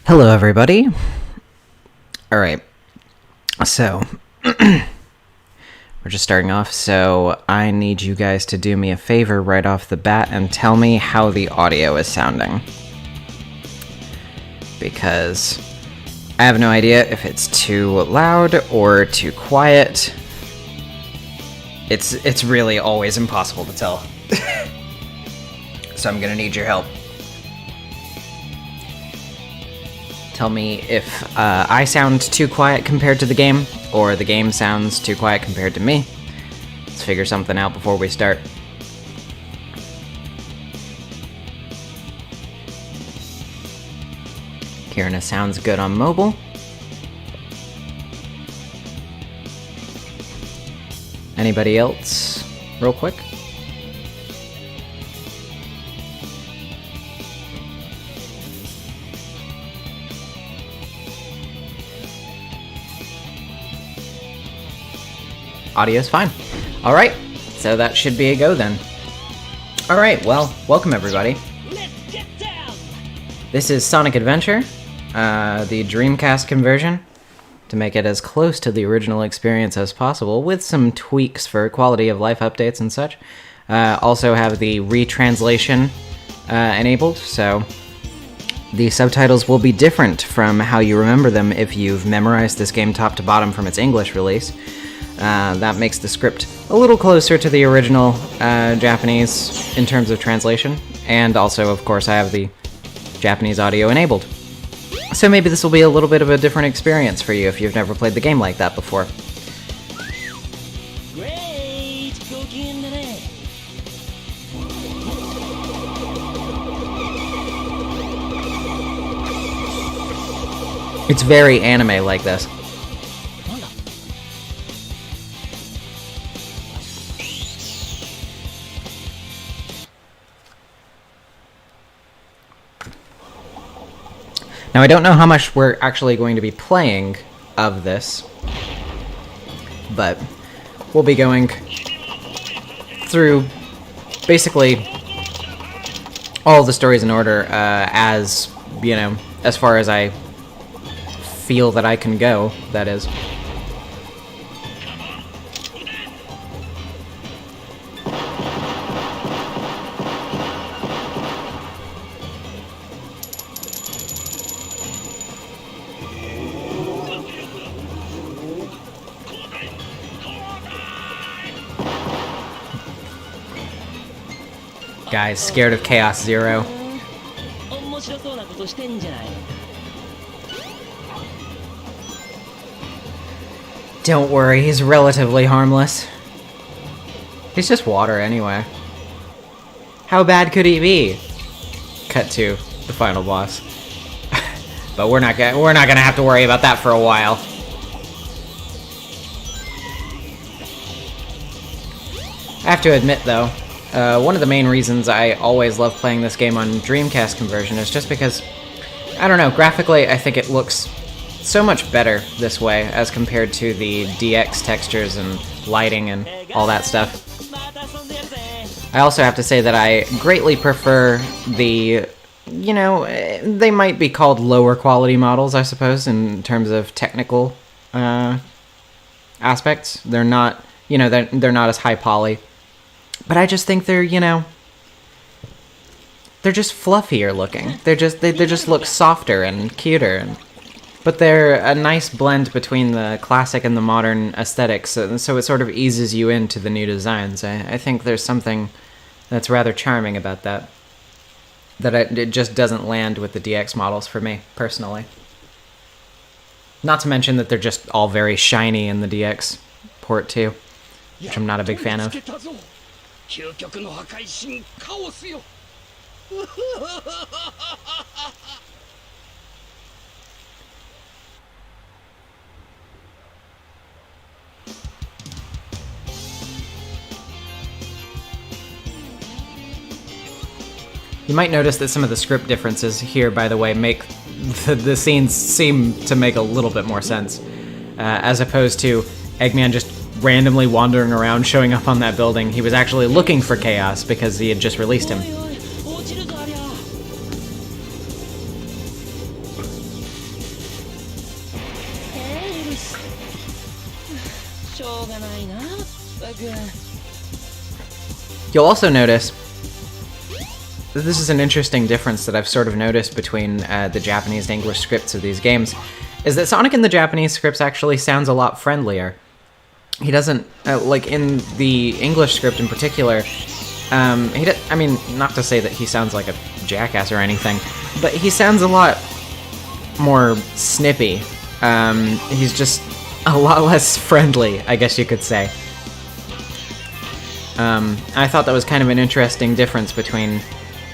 Hello, everybody. Alright, so we're just starting off, so I need you guys to do me a favor right off the bat and tell me how the audio is sounding. Because I have no idea if it's too loud or too quiet. It's really always impossible to tell. So I'm gonna need your help. Tell me if I sound too quiet compared to the game, or the game sounds too quiet compared to me. Let's figure something out before we start. Kirina sounds good on mobile. Anybody else? Real quick. Audio's fine. Alright, so that should be a go then. Alright, well, welcome everybody. This is Sonic Adventure, the Dreamcast conversion, to make it as close to the original experience as possible, with some tweaks for quality of life updates and such. Also have the retranslation enabled, so the subtitles will be different from how you remember them if you've memorized this game top to bottom from its English release. That makes the script a little closer to the original Japanese in terms of translation, and also, of course, I have the Japanese audio enabled. So maybe this will be a little bit of a different experience for you if you've never played the game like that before. It's very anime like this. Now, I don't know how much we're actually going to be playing of this, but we'll be going through basically all the stories in order as, you know, as far as I feel that I can go, that is. Guys, scared of Chaos Zero. Don't worry, he's relatively harmless. He's just water anyway. How bad could he be? Cut to the final boss. But we're not gonna have to worry about that for a while. I have to admit though, one of the main reasons I always love playing this game on Dreamcast conversion is just because, I don't know, graphically I think it looks so much better this way as compared to the DX textures and lighting and all that stuff. I also have to say that I greatly prefer the, you know, they might be called lower quality models, I suppose, in terms of technical aspects. They're not, you know, they're not as high poly. But I just think they're, you know, they're just fluffier looking. They just look softer and cuter, but they're a nice blend between the classic and the modern aesthetics, so it sort of eases you into the new designs. I think there's something that's rather charming about that. It just doesn't land with the DX models for me, personally. Not to mention that they're just all very shiny in the DX port too, which I'm not a big fan of. You might notice that some of the script differences here, by the way, make the scenes seem to make a little bit more sense, as opposed to Eggman just randomly wandering around, showing up on that building. He was actually looking for Chaos because he had just released him. You'll also notice that this is an interesting difference that I've sort of noticed between the Japanese and English scripts of these games, is that Sonic in the Japanese scripts actually sounds a lot friendlier. He doesn't, like in the English script in particular, I mean, not to say that he sounds like a jackass or anything, but he sounds a lot more snippy. He's just a lot less friendly, I guess you could say. I thought that was kind of an interesting difference between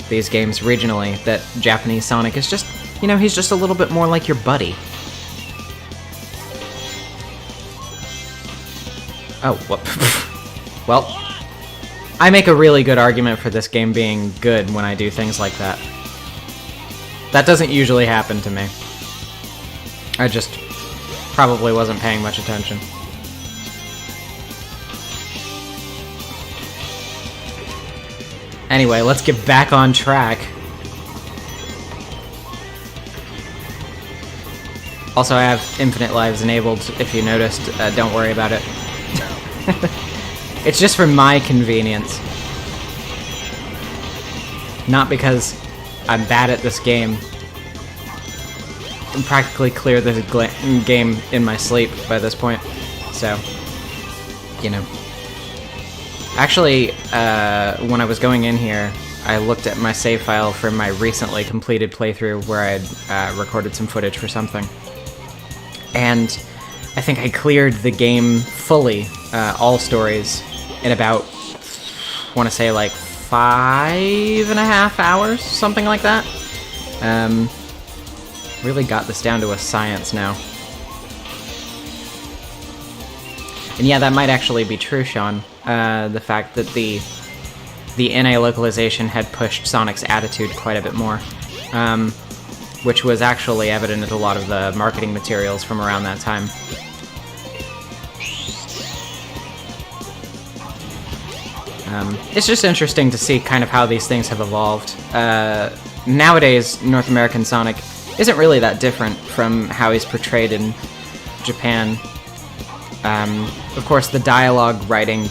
these games regionally, that Japanese Sonic is just, you know, he's just a little bit more like your buddy. Oh, whoop. Well, I make a really good argument for this game being good when I do things like that. That doesn't usually happen to me. I just probably wasn't paying much attention. Anyway, let's get back on track. Also, I have infinite lives enabled, if you noticed. Don't worry about it. It's just for my convenience. Not because I'm bad at this game. I can practically clear this game in my sleep by this point. So, you know. Actually, when I was going in here, I looked at my save file from my recently completed playthrough where I had recorded some footage for something. And I think I cleared the game fully, all stories, in about, I want to say like 5.5 hours, something like that. Really got this down to a science now. And yeah, that might actually be true, Sean. The fact that the NA localization had pushed Sonic's attitude quite a bit more, which was actually evident in a lot of the marketing materials from around that time. It's just interesting to see kind of how these things have evolved. Nowadays, North American Sonic isn't really that different from how he's portrayed in Japan. Of course, the dialogue writing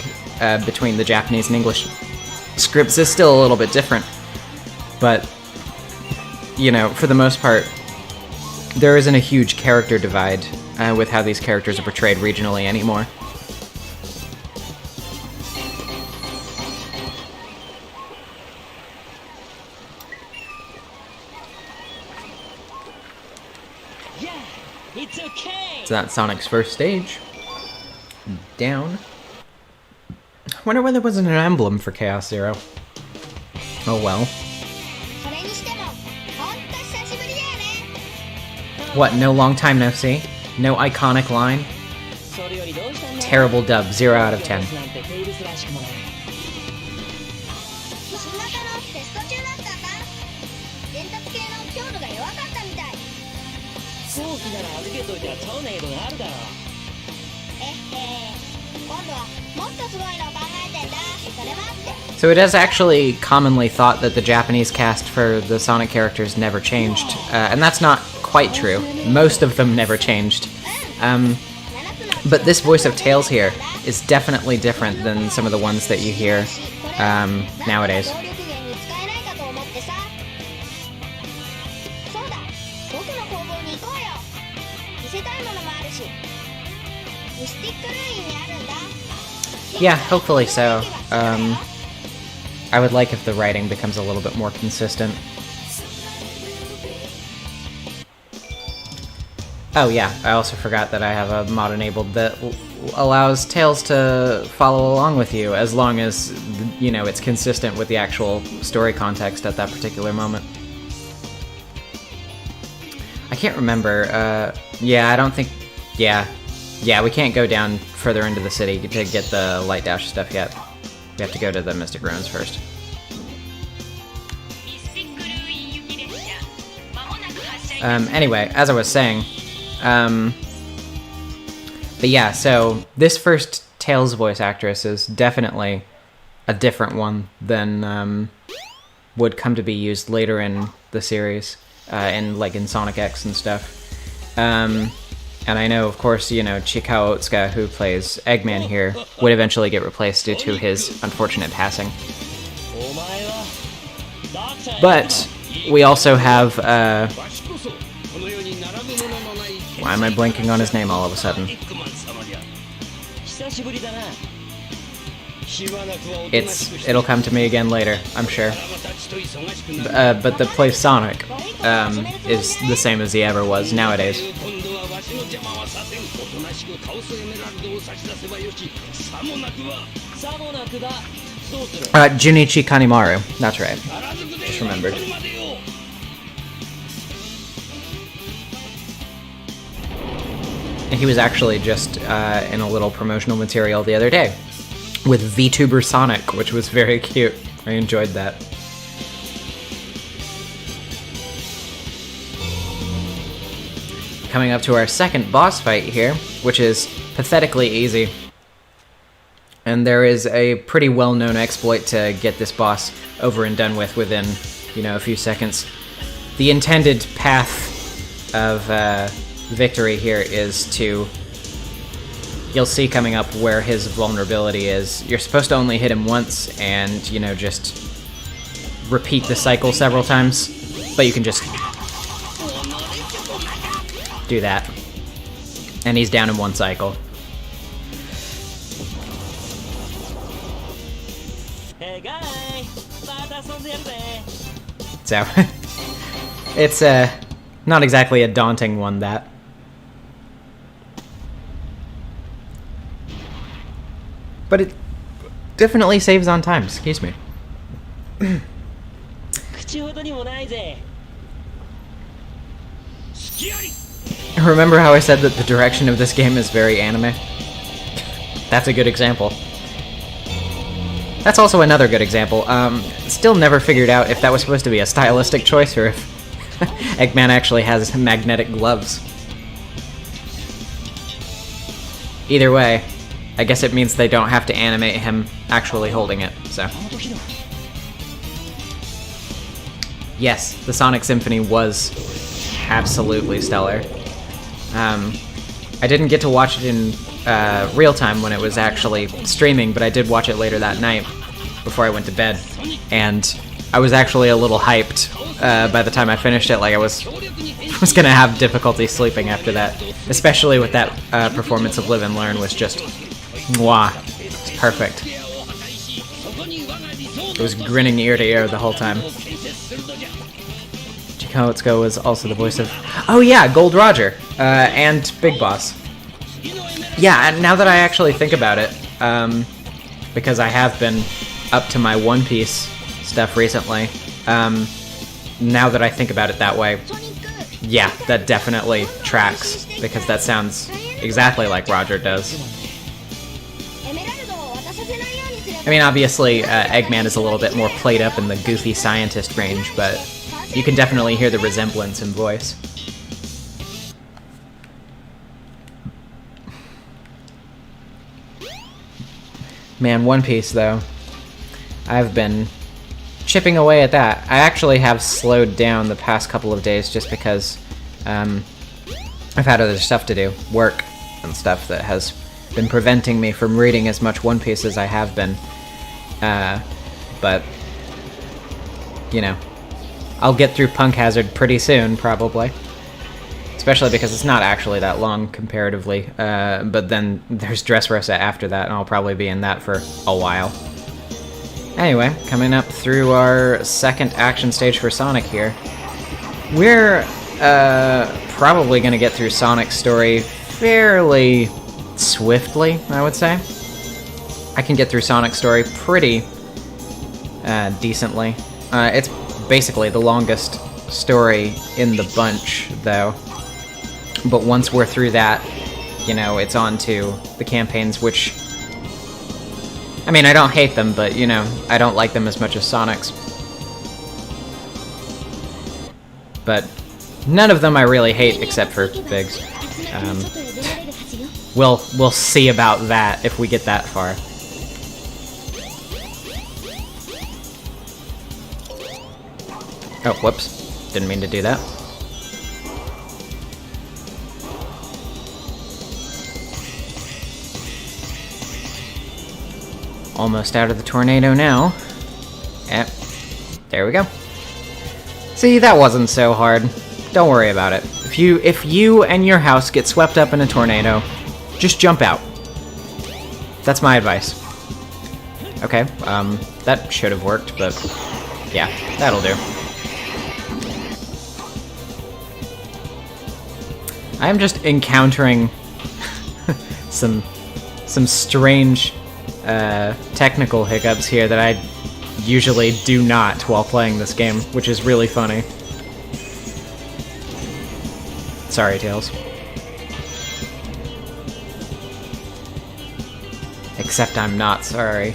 between the Japanese and English scripts is still a little bit different, but, you know, for the most part, there isn't a huge character divide with how these characters are portrayed regionally anymore. It's okay. So that's Sonic's first stage. Down. I wonder whether there wasn't an emblem for Chaos Zero. Oh well. What, no long time no see? No iconic line? Terrible dub, 0 out of 10. So it is actually commonly thought that the Japanese cast for the Sonic characters never changed, and that's not quite true. Most of them never changed. But this voice of Tails here is definitely different than some of the ones that you hear nowadays. Yeah, hopefully so. I would like if the writing becomes a little bit more consistent. Oh yeah, I also forgot that I have a mod enabled that allows Tails to follow along with you as long as, you know, it's consistent with the actual story context at that particular moment. I can't remember, yeah, I don't think, yeah, we can't go down further into the city to get the Light Dash stuff yet. We have to go to the Mystic Ruins first. Anyway, as I was saying, but yeah, so this first Tails voice actress is definitely a different one than would come to be used later in the series, in Sonic X and stuff. And I know, of course, you know, Chikao Otsuka, who plays Eggman here, would eventually get replaced due to his unfortunate passing. But we also have, why am I blanking on his name all of a sudden? It'll come to me again later, I'm sure. But the plays Sonic is the same as he ever was nowadays. Junichi Kanemaru, that's right. Just remembered. He was actually just in a little promotional material the other day with VTuber Sonic, which was very cute. I enjoyed that. Coming up to our second boss fight here, which is pathetically easy. And there is a pretty well-known exploit to get this boss over and done with within, you know, a few seconds. The intended path of victory here is to... You'll see coming up where his vulnerability is. You're supposed to only hit him once and, you know, just repeat the cycle several times. But you can just do that. And he's down in one cycle. So, it's not exactly a daunting one, that. But it definitely saves on time, excuse me. Remember how I said that the direction of this game is very anime? That's a good example. That's also another good example. Still never figured out if that was supposed to be a stylistic choice or if Eggman actually has magnetic gloves. Either way, I guess it means they don't have to animate him actually holding it, so. Yes, the Sonic Symphony was absolutely stellar. I didn't get to watch it in real time when it was actually streaming, but I did watch it later that night before I went to bed, and I was actually a little hyped by the time I finished it. Like, I was gonna have difficulty sleeping after that, especially with that performance of Live and Learn was just mwah, it's perfect. It was grinning ear to ear the whole time. Chikao Otsuka was also the voice of, oh yeah, Gold Roger, and Big Boss. Yeah, and now that I actually think about it, because I have been up to my One Piece stuff recently, now that I think about it that way, yeah, that definitely tracks, because that sounds exactly like Roger does. I mean, obviously, Eggman is a little bit more played up in the goofy scientist range, but you can definitely hear the resemblance in voice. Man, One Piece, though. I've been chipping away at that. I actually have slowed down the past couple of days just because I've had other stuff to do, work and stuff that has been preventing me from reading as much One Piece as I have been. But, you know, I'll get through Punk Hazard pretty soon, probably. Especially because it's not actually that long, comparatively. But then there's Dressrosa after that, and I'll probably be in that for a while. Anyway, coming up through our second action stage for Sonic here. We're probably going to get through Sonic's story fairly swiftly, I would say. I can get through Sonic's story pretty decently. It's basically the longest story in the bunch, though. But once we're through that, you know, it's on to the campaigns, which... I mean, I don't hate them, but, you know, I don't like them as much as Sonic's. But none of them I really hate, except for Biggs. We'll see about that if we get that far. Oh, whoops. Didn't mean to do that. Almost out of the tornado now. Yep. There we go. See, that wasn't so hard. Don't worry about it. If you and your house get swept up in a tornado, just jump out. That's my advice. Okay, that should have worked, but yeah, that'll do. I am just encountering some strange technical hiccups here that I usually do not while playing this game, which is really funny. Sorry, Tails. Except I'm not sorry.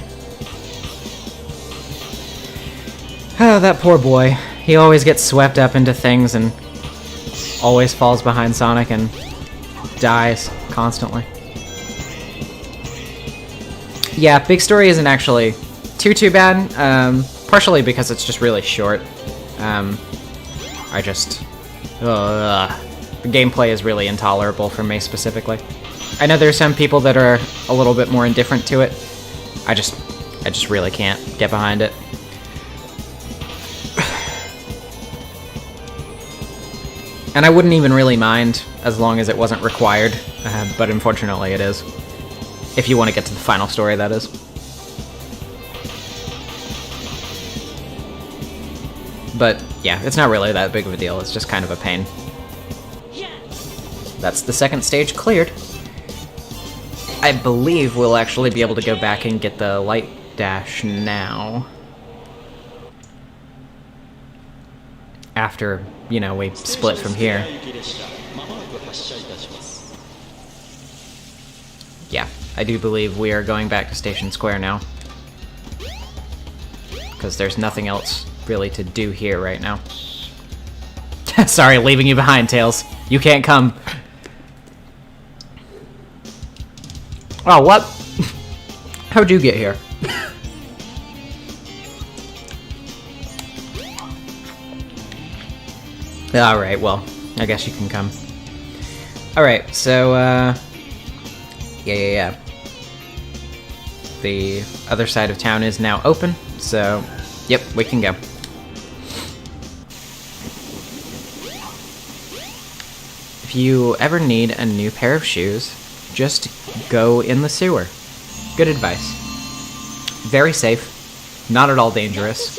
Oh, that poor boy. He always gets swept up into things and always falls behind Sonic and dies constantly. Yeah, Big Story isn't actually too bad, partially because it's just really short. The gameplay is really intolerable for me specifically. I know there's some people that are a little bit more indifferent to it. I just really can't get behind it. And I wouldn't even really mind as long as it wasn't required, but unfortunately it is. If you want to get to the final story, that is. But yeah, it's not really that big of a deal, it's just kind of a pain. That's the second stage cleared. I believe we'll actually be able to go back and get the light dash now. After, you know, we split from here. Yeah, I do believe we are going back to Station Square now. Because there's nothing else really to do here right now. Sorry, leaving you behind, Tails. You can't come. Oh, what? How'd you get here? Alright, well, I guess you can come. Alright, so, yeah. The other side of town is now open, so, yep, we can go. If you ever need a new pair of shoes, just go in the sewer. Good advice. Very safe, not at all dangerous.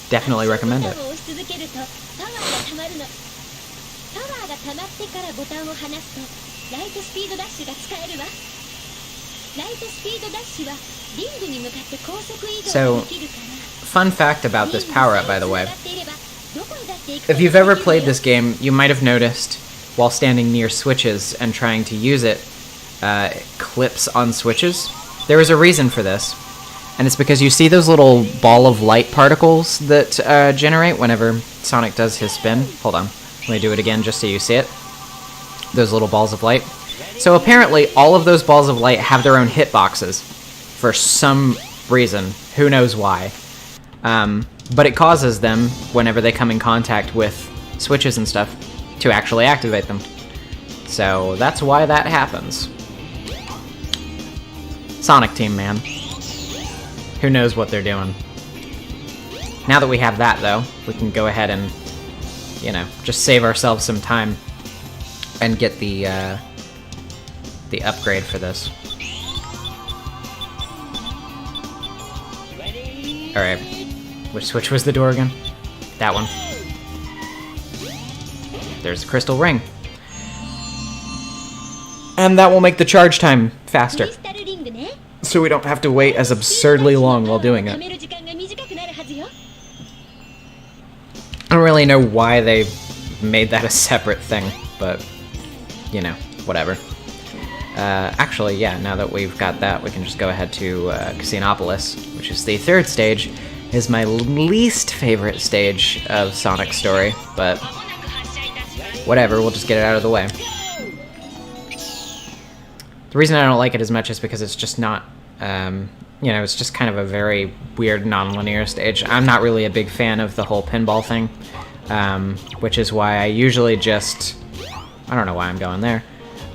Definitely recommend it. So, fun fact about this power-up, by the way. If you've ever played this game, you might have noticed, while standing near switches and trying to use it, clips on switches. There is a reason for this, and it's because you see those little ball of light particles that generate whenever Sonic does his spin. Hold on, let me do it again just so you see it. Those little balls of light. So apparently all of those balls of light have their own hitboxes for some reason. Who knows why. But it causes them, whenever they come in contact with switches and stuff, to actually activate them. So that's why that happens. Sonic Team, man. Who knows what they're doing. Now that we have that, though, we can go ahead and, you know, just save ourselves some time and get the upgrade for this. Alright. Which switch was the door again? That one. There's a crystal ring. And that will make the charge time faster. So we don't have to wait as absurdly long while doing it. I don't really know why they made that a separate thing, but, you know, whatever. Actually, yeah, now that we've got that, we can just go ahead to Casinopolis, which is the third stage. Is my least favorite stage of Sonic's story, but whatever, we'll just get it out of the way. The reason I don't like it as much is because it's just not, you know, it's just kind of a very weird non-linear stage. I'm not really a big fan of the whole pinball thing, which is why I usually just, I don't know why I'm going there.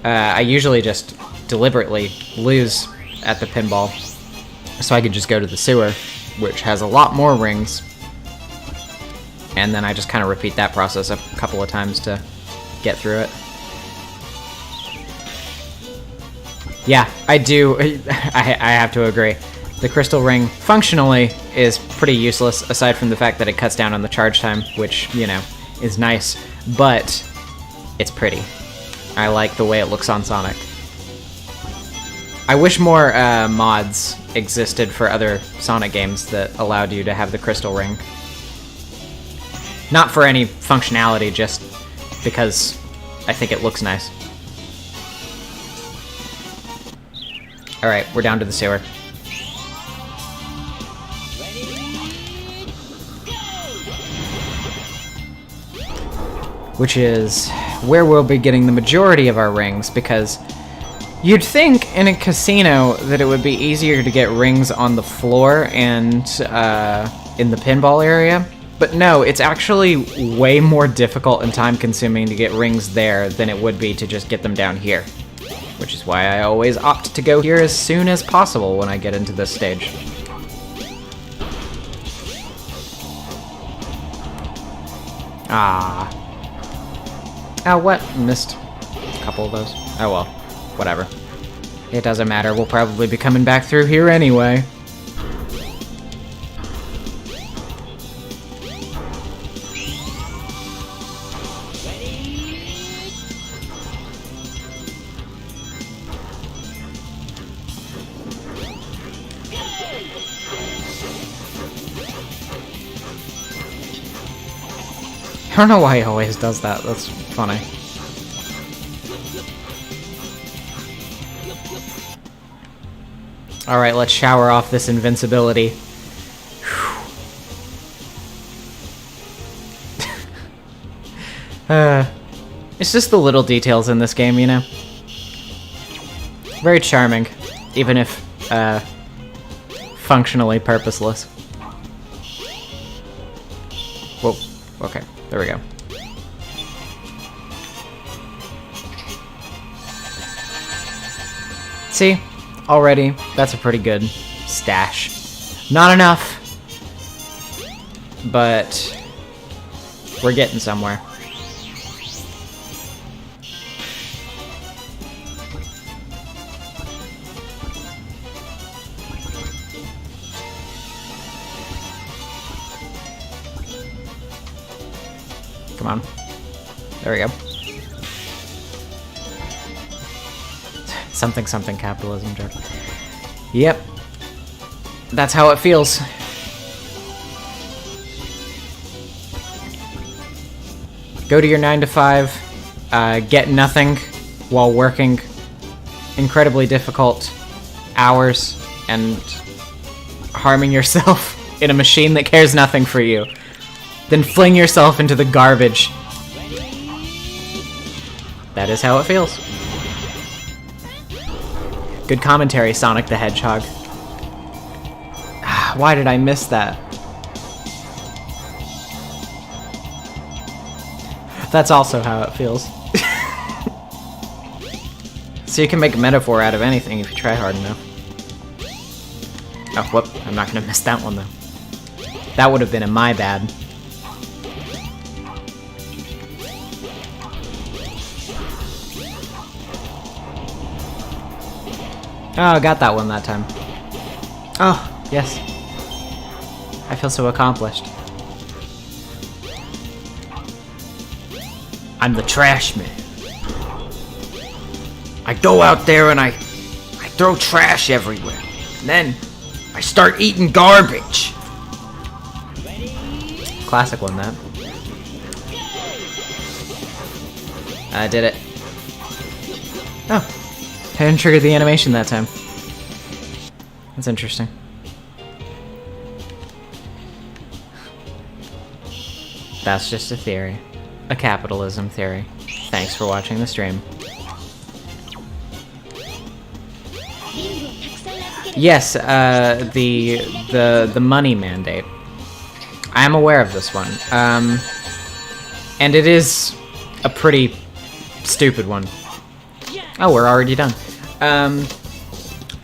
I usually just deliberately lose at the pinball So I could just go to the sewer, which has a lot more rings. And then I just kind of repeat that process a couple of times to get through it. Yeah, I do. I have to agree. The crystal ring, functionally, is pretty useless, aside from the fact that it cuts down on the charge time, which, you know, is nice. But it's pretty. I like the way it looks on Sonic. I wish more mods existed for other Sonic games that allowed you to have the crystal ring. Not for any functionality, just because I think it looks nice. Alright, we're down to the sewer. Which is where we'll be getting the majority of our rings, because you'd think in a casino that it would be easier to get rings on the floor and in the pinball area. But no, it's actually way more difficult and time-consuming to get rings there than it would be to just get them down here. Which is why I always opt to go here as soon as possible when I get into this stage. Ah. Oh, what? Missed a couple of those. Oh well, whatever. It doesn't matter, we'll probably be coming back through here anyway. I don't know why he always does that, that's funny. Alright, let's shower off this invincibility. It's just the little details in this game, you know? Very charming, even if, functionally purposeless. Whoa, okay. There we go. See? Already, that's a pretty good stash. Not enough, but we're getting somewhere. Come on. There we go. Something something capitalism joke. Yep. That's how it feels. Go to your 9 to 5, get nothing while working incredibly difficult hours and harming yourself in a machine that cares nothing for you. Then fling yourself into the garbage. That is how it feels. Good commentary, Sonic the Hedgehog. Why did I miss that? That's also how it feels. So you can make a metaphor out of anything if you try hard enough. Oh, whoop. I'm not gonna miss that one, though. That would have been a my bad. Oh, got that one that time. Oh, yes. I feel so accomplished. I'm the trash man. I go out there and I throw trash everywhere. And then I start eating garbage. Classic one, that. I did it. Oh. I didn't trigger the animation that time. That's interesting. That's just a theory. A capitalism theory. Thanks for watching the stream. Yes, the money mandate. I am aware of this one. And it is a pretty stupid one. Oh, we're already done.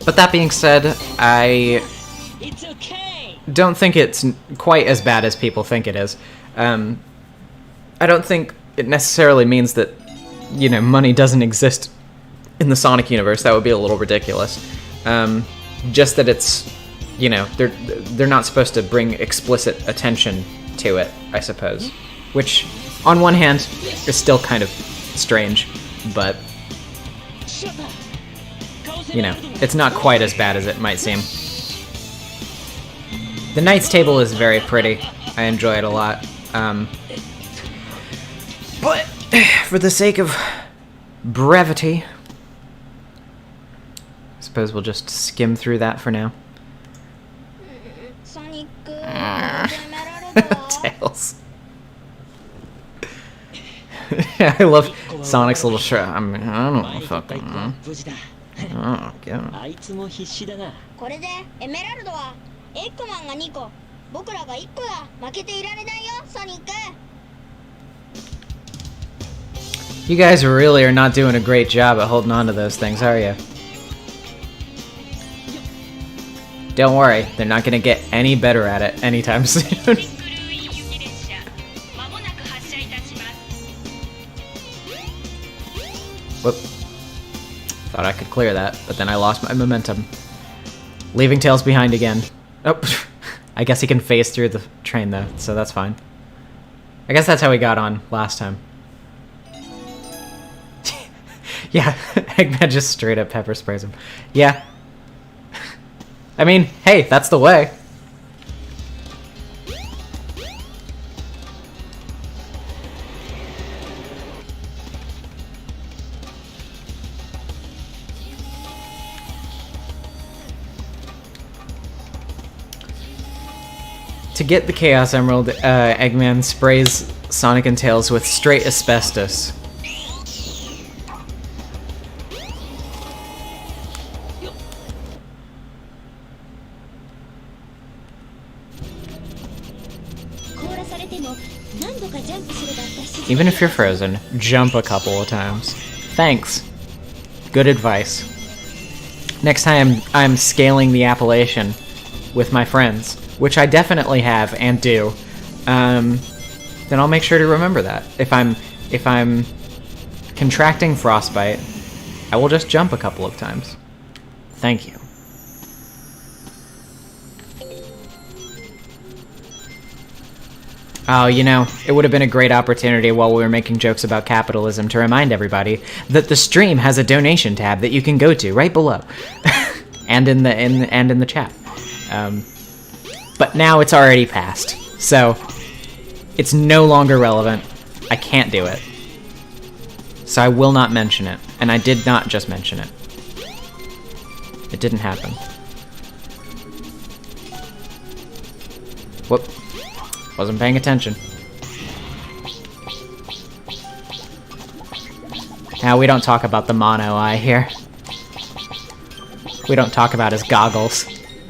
But that being said, I don't think it's quite as bad as people think it is. I don't think it necessarily means that, you know, money doesn't exist in the Sonic universe. That would be a little ridiculous. Just that it's, you know, they're not supposed to bring explicit attention to it, I suppose. Which, on one hand, is still kind of strange, but, you know, it's not quite as bad as it might seem. The Knight's Table is very pretty. I enjoy it a lot. But, for the sake of brevity, I suppose we'll just skim through that for now. Tails. I love Sonic's little shirt. I mean, I don't know, fucking. Oh, God. You guys really are not doing a great job at holding on to those things, are you? Don't worry, they're not gonna get any better at it anytime soon. Whoop. Thought I could clear that, but then I lost my momentum. Leaving Tails behind again. Oh, I guess he can phase through the train though, so that's fine. I guess that's how he got on last time. Yeah, Eggman just straight up pepper sprays him. Yeah. I mean, hey, that's the way. To get the Chaos Emerald, Eggman sprays Sonic and Tails with straight asbestos. Even if you're frozen, jump a couple of times. Thanks. Good advice. Next time I'm scaling the Appalachian with my friends, which I definitely have and do, then I'll make sure to remember that. If I'm contracting frostbite, I will just jump a couple of times. Thank you. Oh, you know, it would have been a great opportunity while we were making jokes about capitalism to remind everybody that the stream has a donation tab that you can go to right below, and in the chat. But now it's already passed, so it's no longer relevant. I can't do it, so I will not mention it, and I did not just mention it. It didn't happen. Whoop. Wasn't paying attention. Now we don't talk about the mono eye here. We don't talk about his goggles.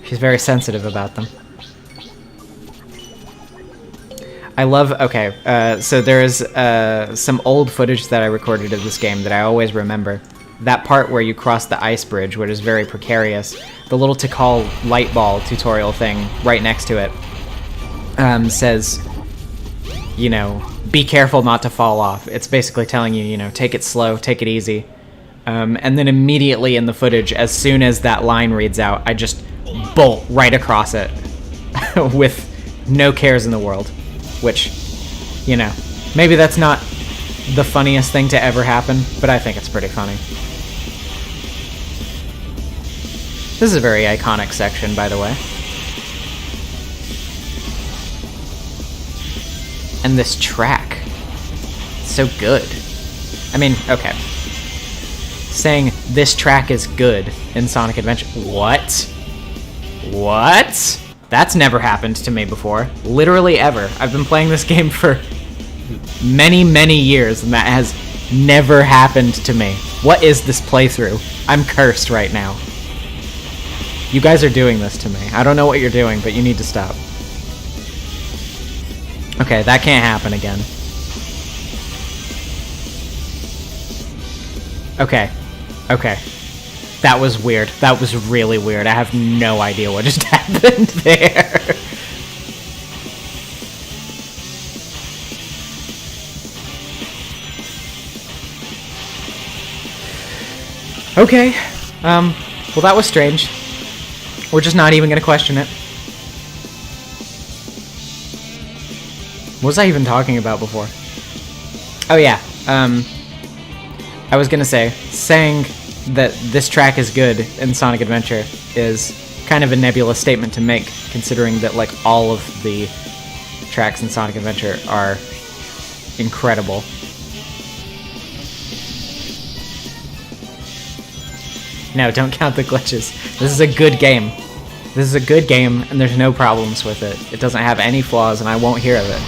He's very sensitive about them. I love... Okay, so there's some old footage that I recorded of this game that I always remember. That part where you cross the ice bridge, which is very precarious. The little Tikal light ball tutorial thing right next to it. Says, you know, be careful not to fall off. It's basically telling you, you know, take it slow, take it easy. And then immediately in the footage, as soon as that line reads out, I just bolt right across it with no cares in the world. Which, you know, maybe that's not the funniest thing to ever happen, but I think it's pretty funny. This is a very iconic section, by the way. And this track, so good. I mean, okay. Saying this track is good in Sonic Adventure. What? What? That's never happened to me before. Literally ever. I've been playing this game for many, many years, and that has never happened to me. What is this playthrough? I'm cursed right now. You guys are doing this to me. I don't know what you're doing, but you need to stop. Okay, that can't happen again. Okay. Okay. That was weird. That was really weird. I have no idea what just happened there. Okay. Well, that was strange. We're just not even gonna question it. What was I even talking about before? Oh yeah, I was gonna say, saying that this track is good in Sonic Adventure is kind of a nebulous statement to make, considering that, like, all of the tracks in Sonic Adventure are incredible. No, don't count the glitches. This is a good game. This is a good game, and there's no problems with it. It doesn't have any flaws, and I won't hear of it.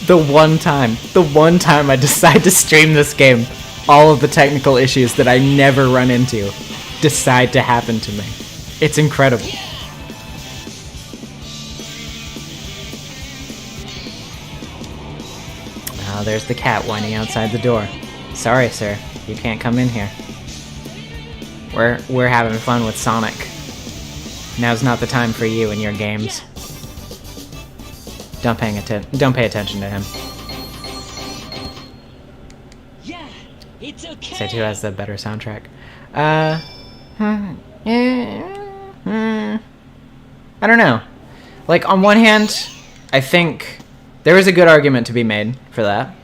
The one time I decide to stream this game, all of the technical issues that I never run into decide to happen to me. It's incredible. Oh, there's the cat whining outside the door. Sorry, sir. You can't come in here. We're having fun with Sonic. Now's not the time for you and your games. Don't pay attention to him. Yeah, it's okay. Say 2 has the better soundtrack. I don't know. Like, on one hand, I think there is a good argument to be made for that.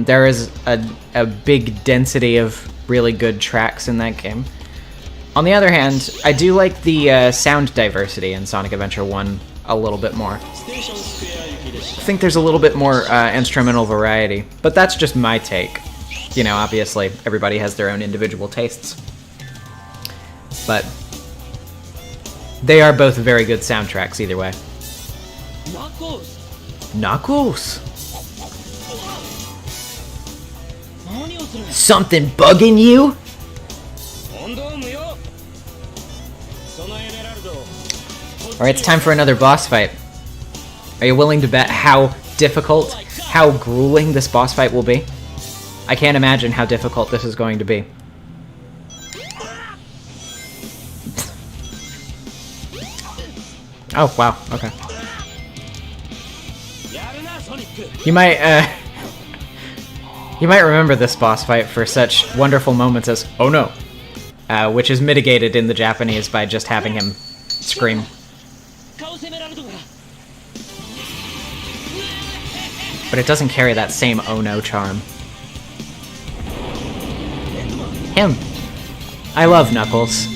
There is a big density of really good tracks in that game. On the other hand, I do like the sound diversity in Sonic Adventure 1 a little bit more. I think there's a little bit more instrumental variety, but that's just my take. You know, obviously, everybody has their own individual tastes. But they are both very good soundtracks either way. Knuckles! Something bugging you? Alright, it's time for another boss fight. Are you willing to bet how difficult, how grueling this boss fight will be? I can't imagine how difficult this is going to be. Oh, wow, okay. You might remember this boss fight for such wonderful moments as, oh no, which is mitigated in the Japanese by just having him scream. But it doesn't carry that same oh no charm. Him. I love Knuckles.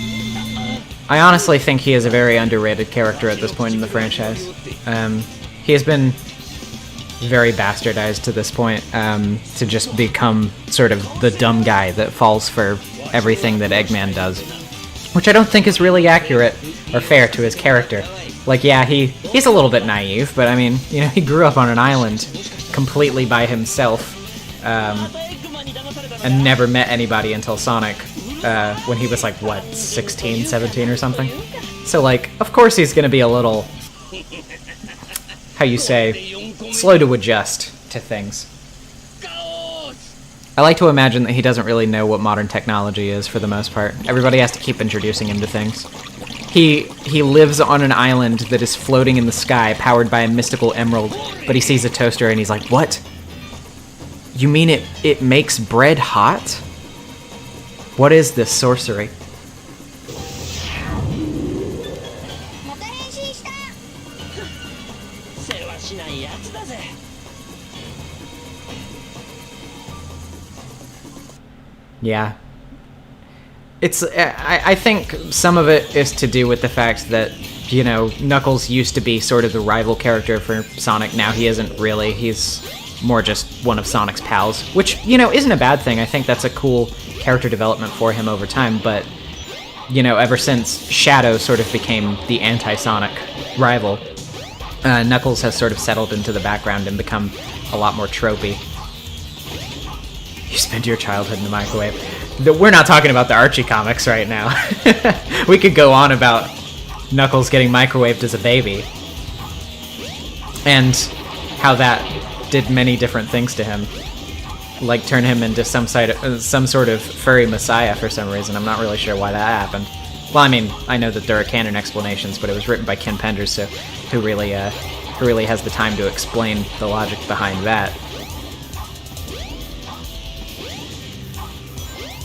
I honestly think he is a very underrated character at this point in the franchise. He has been very bastardized to this point, to just become sort of the dumb guy that falls for everything that Eggman does. Which I don't think is really accurate or fair to his character. Like, yeah, he's a little bit naive, but I mean, you know, he grew up on an island completely by himself, and never met anybody until Sonic, when he was like, what, 16, 17 or something? So, like, of course he's gonna be a little, how you say, slow to adjust to things. I like to imagine that he doesn't really know what modern technology is for the most part. Everybody has to keep introducing him to things. He lives on an island that is floating in the sky, powered by a mystical emerald, but he sees a toaster and he's like, what? You mean it makes bread hot? What is this sorcery? Yeah. It's, I think some of it is to do with the fact that, you know, Knuckles used to be sort of the rival character for Sonic. Now he isn't really. He's more just one of Sonic's pals, which, you know, isn't a bad thing. I think that's a cool character development for him over time, but, you know, ever since Shadow sort of became the anti-Sonic rival, Knuckles has sort of settled into the background and become a lot more tropey. You spent your childhood in the microwave. We're not talking about the Archie comics right now. We could go on about Knuckles getting microwaved as a baby. And how that did many different things to him. Like turn him into some sort of furry messiah for some reason. I'm not really sure why that happened. Well, I mean, I know that there are canon explanations, but it was written by Ken Penders, so who really has the time to explain the logic behind that?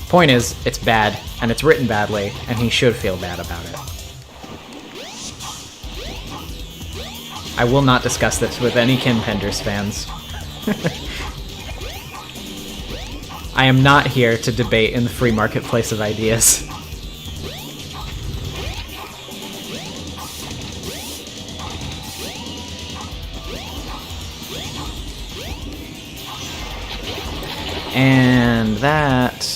Point is, it's bad, and it's written badly, and he should feel bad about it. I will not discuss this with any Ken Penders fans. I am not here to debate in the free marketplace of ideas. And that...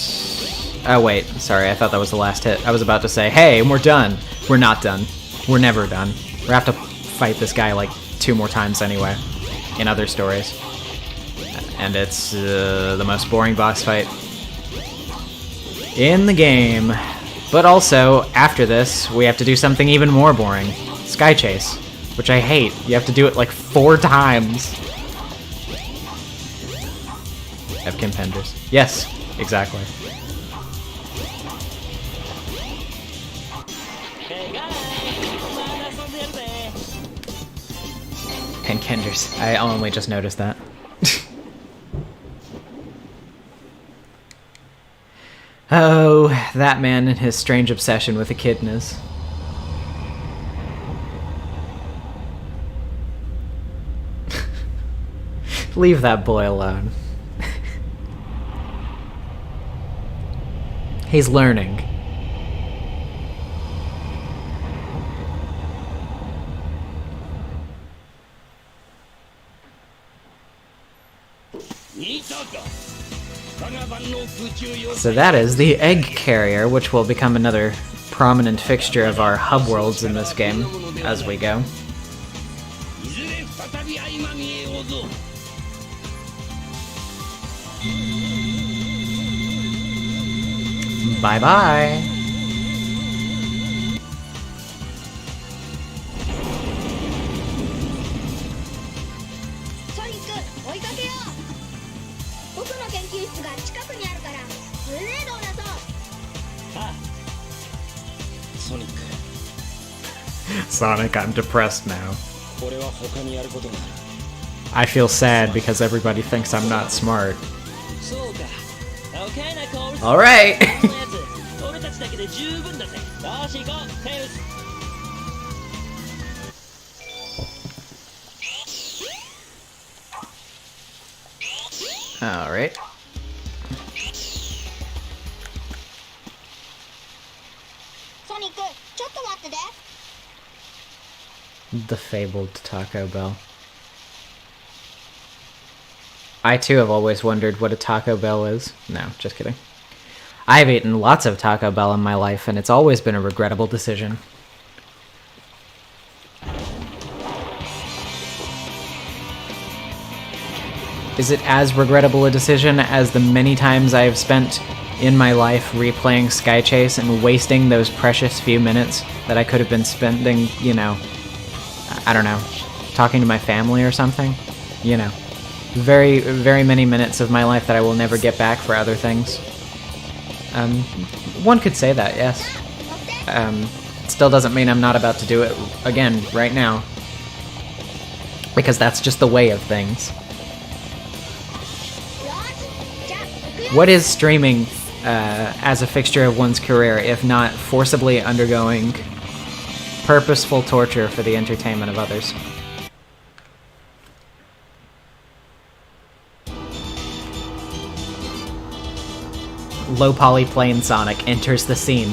Oh wait, sorry, I thought that was the last hit. I was about to say, hey, we're done. We're not done. We're never done. We have to fight this guy like 2 more times anyway, in other stories. And it's the most boring boss fight in the game. But also, after this, we have to do something even more boring. Sky Chase, which I hate. You have to do it like 4 times. Have Ken Penders. Yes, exactly. Ken Penders. I only just noticed that. Oh, that man and his strange obsession with echidnas. Leave that boy alone. He's learning. So that is the egg carrier, which will become another prominent fixture of our hub worlds in this game as we go. Bye-bye. Sonic, I'm depressed now. I feel sad because everybody thinks I'm not smart. Alright! Alright. The fabled Taco Bell. I too have always wondered what a Taco Bell is. No, just kidding. I've eaten lots of Taco Bell in my life, and it's always been a regrettable decision. Is it as regrettable a decision as the many times I have spent in my life replaying Sky Chase and wasting those precious few minutes that I could have been spending, you know, I don't know, talking to my family or something? You know, very, very many minutes of my life that I will never get back for other things. One could say that, yes. Still doesn't mean I'm not about to do it again right now. Because that's just the way of things. What is streaming as a fixture of one's career if not forcibly undergoing purposeful torture for the entertainment of others? Low polyplane Sonic enters the scene.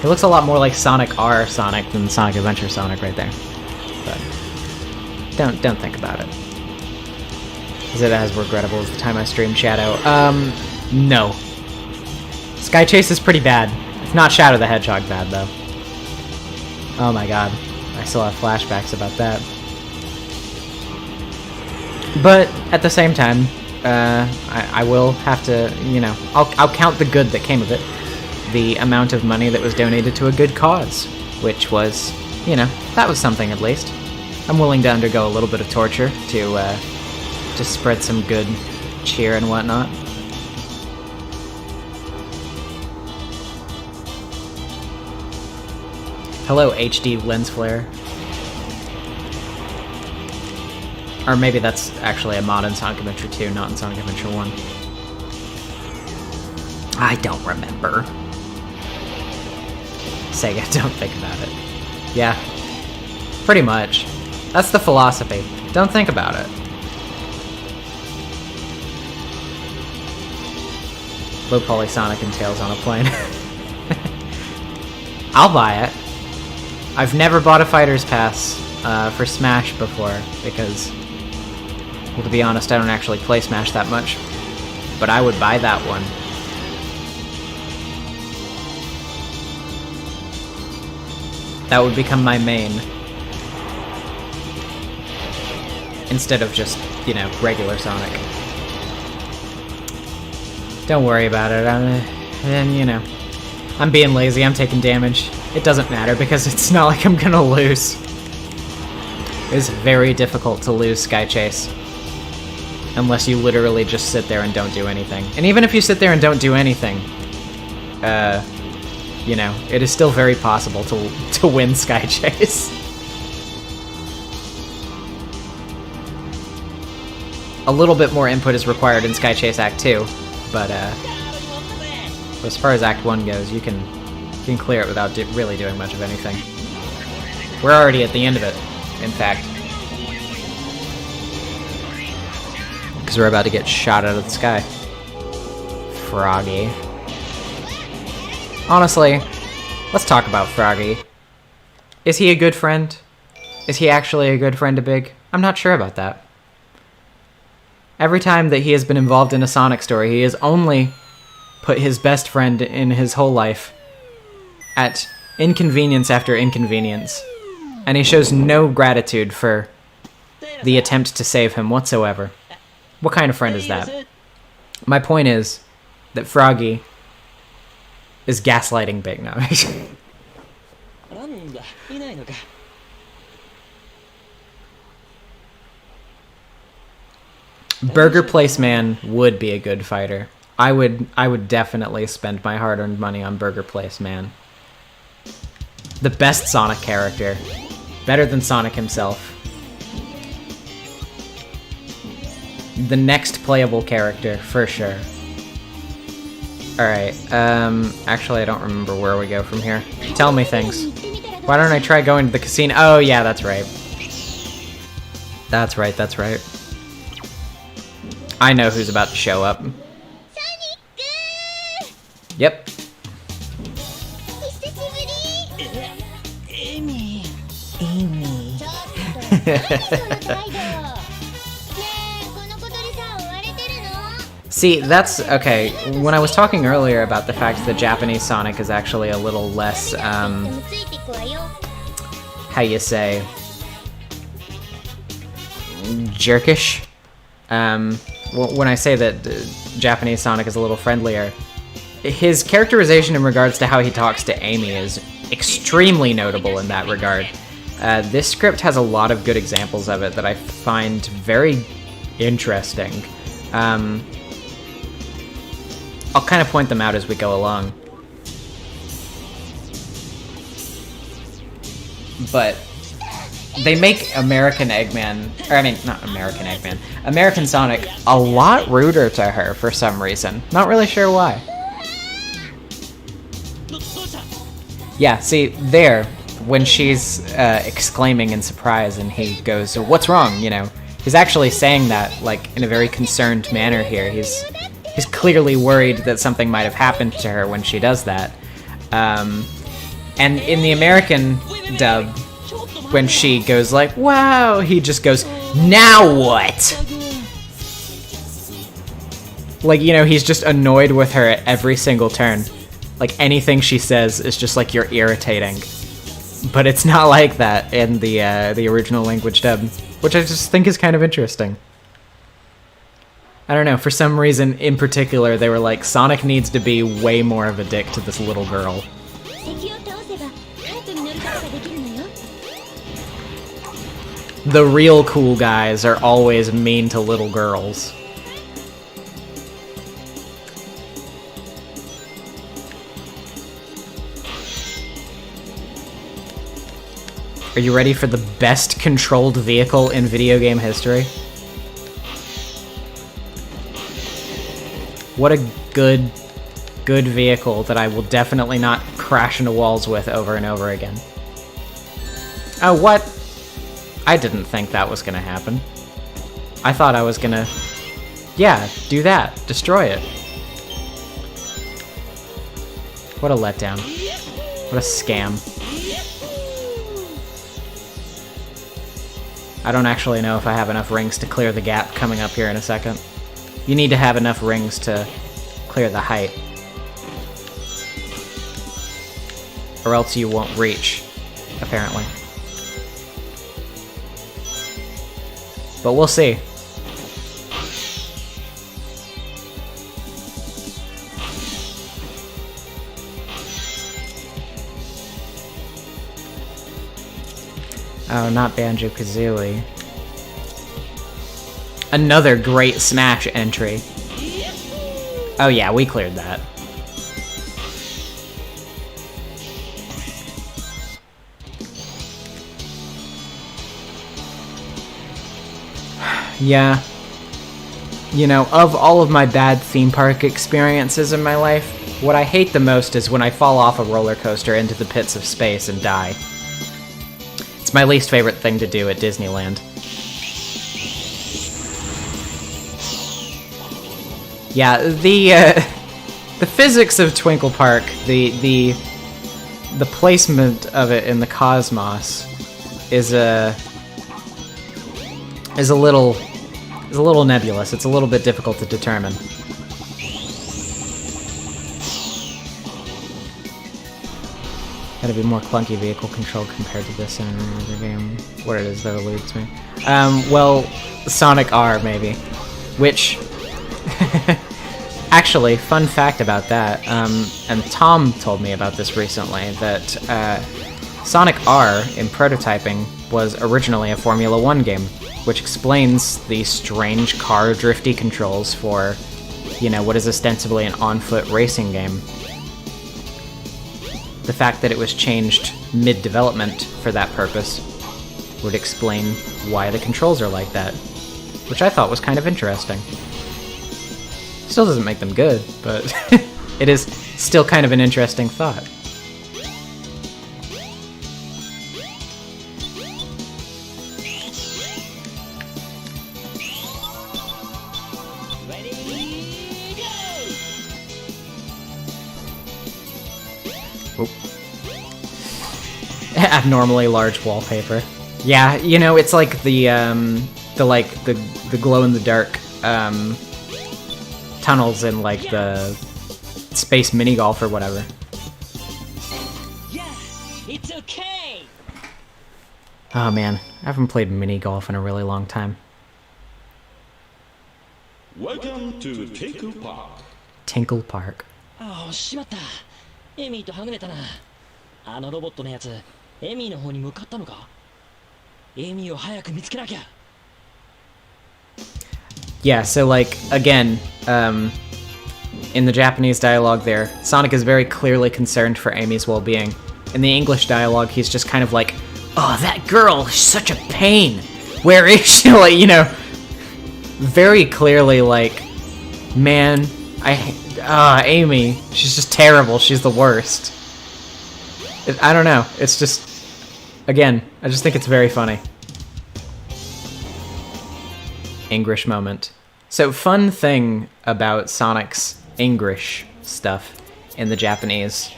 It looks a lot more like Sonic R Sonic than Sonic Adventure Sonic right there. But don't think about it. Is it as regrettable as the time I streamed Shadow? No. Sky Chase is pretty bad. It's not Shadow the Hedgehog bad, though. Oh my god. I still have flashbacks about that. But, at the same time, I will have to, you know, I'll count the good that came of it. The amount of money that was donated to a good cause, which was, you know, that was something at least. I'm willing to undergo a little bit of torture to spread some good cheer and whatnot. Hello, HD lens flare. Or maybe that's actually a mod in Sonic Adventure 2, not in Sonic Adventure 1. I don't remember. Sega, don't think about it. Yeah, pretty much. That's the philosophy. Don't think about it. Low poly Sonic and Tails on a plane. I'll buy it. I've never bought a Fighter's Pass for Smash before, because, well, to be honest, I don't actually play Smash that much. But I would buy that one. That would become my main. Instead of just, you know, regular Sonic. Don't worry about it. And, you know, I'm being lazy, I'm taking damage. It doesn't matter because it's not like I'm gonna lose. It's very difficult to lose Sky Chase. Unless you literally just sit there and don't do anything. And even if you sit there and don't do anything, you know, it is still very possible to win Sky Chase. A little bit more input is required in Sky Chase Act 2, but as far as Act 1 goes, you can clear it without really doing much of anything. We're already at the end of it, in fact. Because we're about to get shot out of the sky. Froggy. Honestly, let's talk about Froggy. Is he a good friend? Is he actually a good friend to Big? I'm not sure about that. Every time that he has been involved in a Sonic story, he has only put his best friend in his whole life at inconvenience after inconvenience. And he shows no gratitude for the attempt to save him whatsoever. What kind of friend is that? My point is that Froggy is gaslighting Big now. Burger Place Man would be a good fighter. I would definitely spend my hard-earned money on Burger Place Man. The best Sonic character. Better than Sonic himself. The next playable character, for sure. Alright, actually I don't remember where we go from here. Tell me things. Why don't I try going to the casino? Oh, yeah, that's right. That's right, that's right. I know who's about to show up. Yep. See, that's okay. When I was talking earlier about the fact that Japanese Sonic is actually a little less, how you say, jerkish. When I say that Japanese Sonic is a little friendlier, his characterization in regards to how he talks to Amy is extremely notable in that regard. This script has a lot of good examples of it that I find very interesting. I'll kind of point them out as we go along. But they make American Eggman, or I mean, not American Eggman, American Sonic a lot ruder to her for some reason. Not really sure why. Yeah, see, there, when she's exclaiming in surprise and he goes, "What's wrong?" You know, he's actually saying that, like, in a very concerned manner here. He's clearly worried that something might have happened to her when she does that. And in the American dub, when she goes like, "Wow," he just goes, "Now what?" Like, you know, he's just annoyed with her at every single turn. Like, anything she says is just like, you're irritating. But it's not like that in the original language dub, which I just think is kind of interesting. I don't know, for some reason in particular, they were like, Sonic needs to be way more of a dick to this little girl. The real cool guys are always mean to little girls. Are you ready for the best controlled vehicle in video game history? What a good vehicle that I will definitely not crash into walls with over and over again. Oh, what? I didn't think that was gonna happen. I thought I was gonna... Yeah, do that. Destroy it. What a letdown. What a scam. I don't actually know if I have enough rings to clear the gap coming up here in a second. You need to have enough rings to clear the height. Or else you won't reach, apparently. But we'll see. Oh, not Banjo-Kazooie. Another great Smash entry. Oh yeah, we cleared that. Yeah. You know, of all of my bad theme park experiences in my life, what I hate the most is when I fall off a roller coaster into the pits of space and die. It's my least favorite thing to do at Disneyland. Yeah, the physics of Twinkle Park, the placement of it in the cosmos is a little nebulous. It's a little bit difficult to determine. Gotta be more clunky vehicle control compared to this in another game. What it is that eludes me. Well, Sonic R, maybe. Which... Actually, fun fact about that, and Tom told me about this recently, that Sonic R, in prototyping, was originally a Formula 1 game, which explains the strange car drifty controls for, you know, what is ostensibly an on-foot racing game. The fact that it was changed mid-development for that purpose would explain why the controls are like that, which I thought was kind of interesting. Still doesn't make them good, but it is still kind of an interesting thought. Oh. Abnormally large wallpaper. Yeah, you know, it's like the glow in the dark tunnels in like the space mini golf or whatever. Yeah, it's okay. Oh man, I haven't played mini golf in a really long time. Welcome to Tinkle Park. Tinkle Park. ああ、しまった。エミーとはぐれたな。あのロボットのやつ、エミーの方に向かったのか？エミーを早く見つけなきゃ。Yeah, so like, again, in the Japanese dialogue there, Sonic is very clearly concerned for Amy's well-being. In the English dialogue, he's just kind of like, oh, that girl is such a pain. Where is she? Like, you know, very clearly like, man, Amy, she's just terrible. She's the worst. I don't know. It's just, again, I just think it's very funny. English moment. So, fun thing about Sonic's English stuff in the Japanese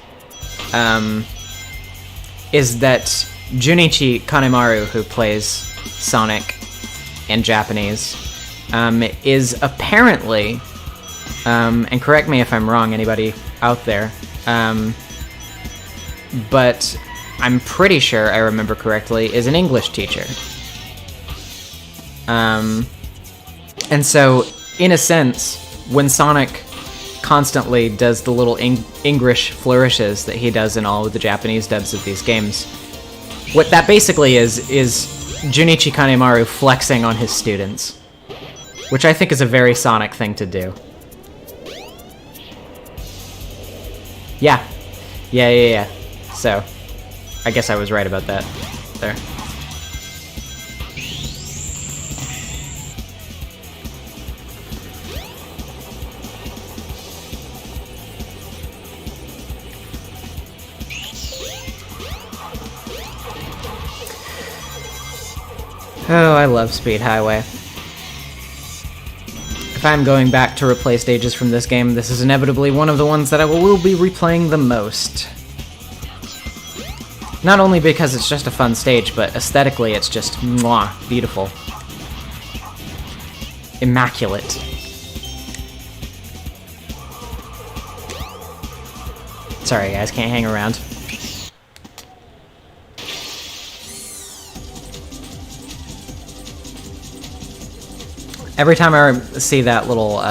is that Junichi Kanemaru, who plays Sonic in Japanese, is apparently, and correct me if I'm wrong, anybody out there, but I'm pretty sure I remember correctly, is an English teacher. And so in a sense, when Sonic constantly does the little English flourishes that he does in all of the Japanese dubs of these games, what that basically is Junichi Kanemaru flexing on his students, which I think is a very Sonic thing to do. Yeah. So, I guess I was right about that there. Oh, I love Speed Highway. If I'm going back to replay stages from this game, this is inevitably one of the ones that I will be replaying the most. Not only because it's just a fun stage, but aesthetically it's just mwah, beautiful. Immaculate. Sorry guys, can't hang around. Every time I see that little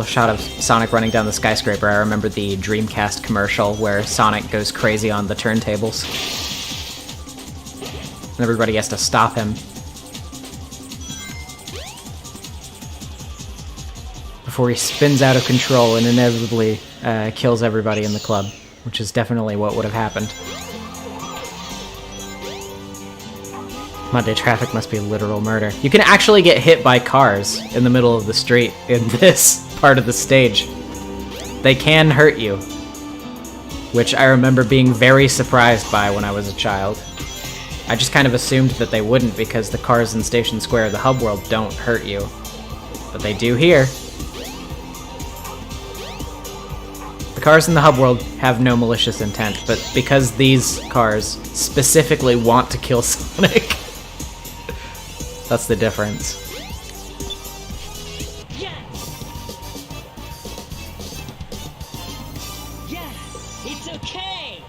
shot of Sonic running down the skyscraper, I remember the Dreamcast commercial where Sonic goes crazy on the turntables. And everybody has to stop him before he spins out of control and inevitably kills everybody in the club, which is definitely what would have happened. Monday traffic must be literal murder. You can actually get hit by cars in the middle of the street in this part of the stage. They can hurt you, which I remember being very surprised by when I was a child. I just kind of assumed that they wouldn't because the cars in Station Square, the hub world, don't hurt you. But they do here. The cars in the hub world have no malicious intent, but because these cars specifically want to kill Sonic, that's the difference. Yeah, it's okay.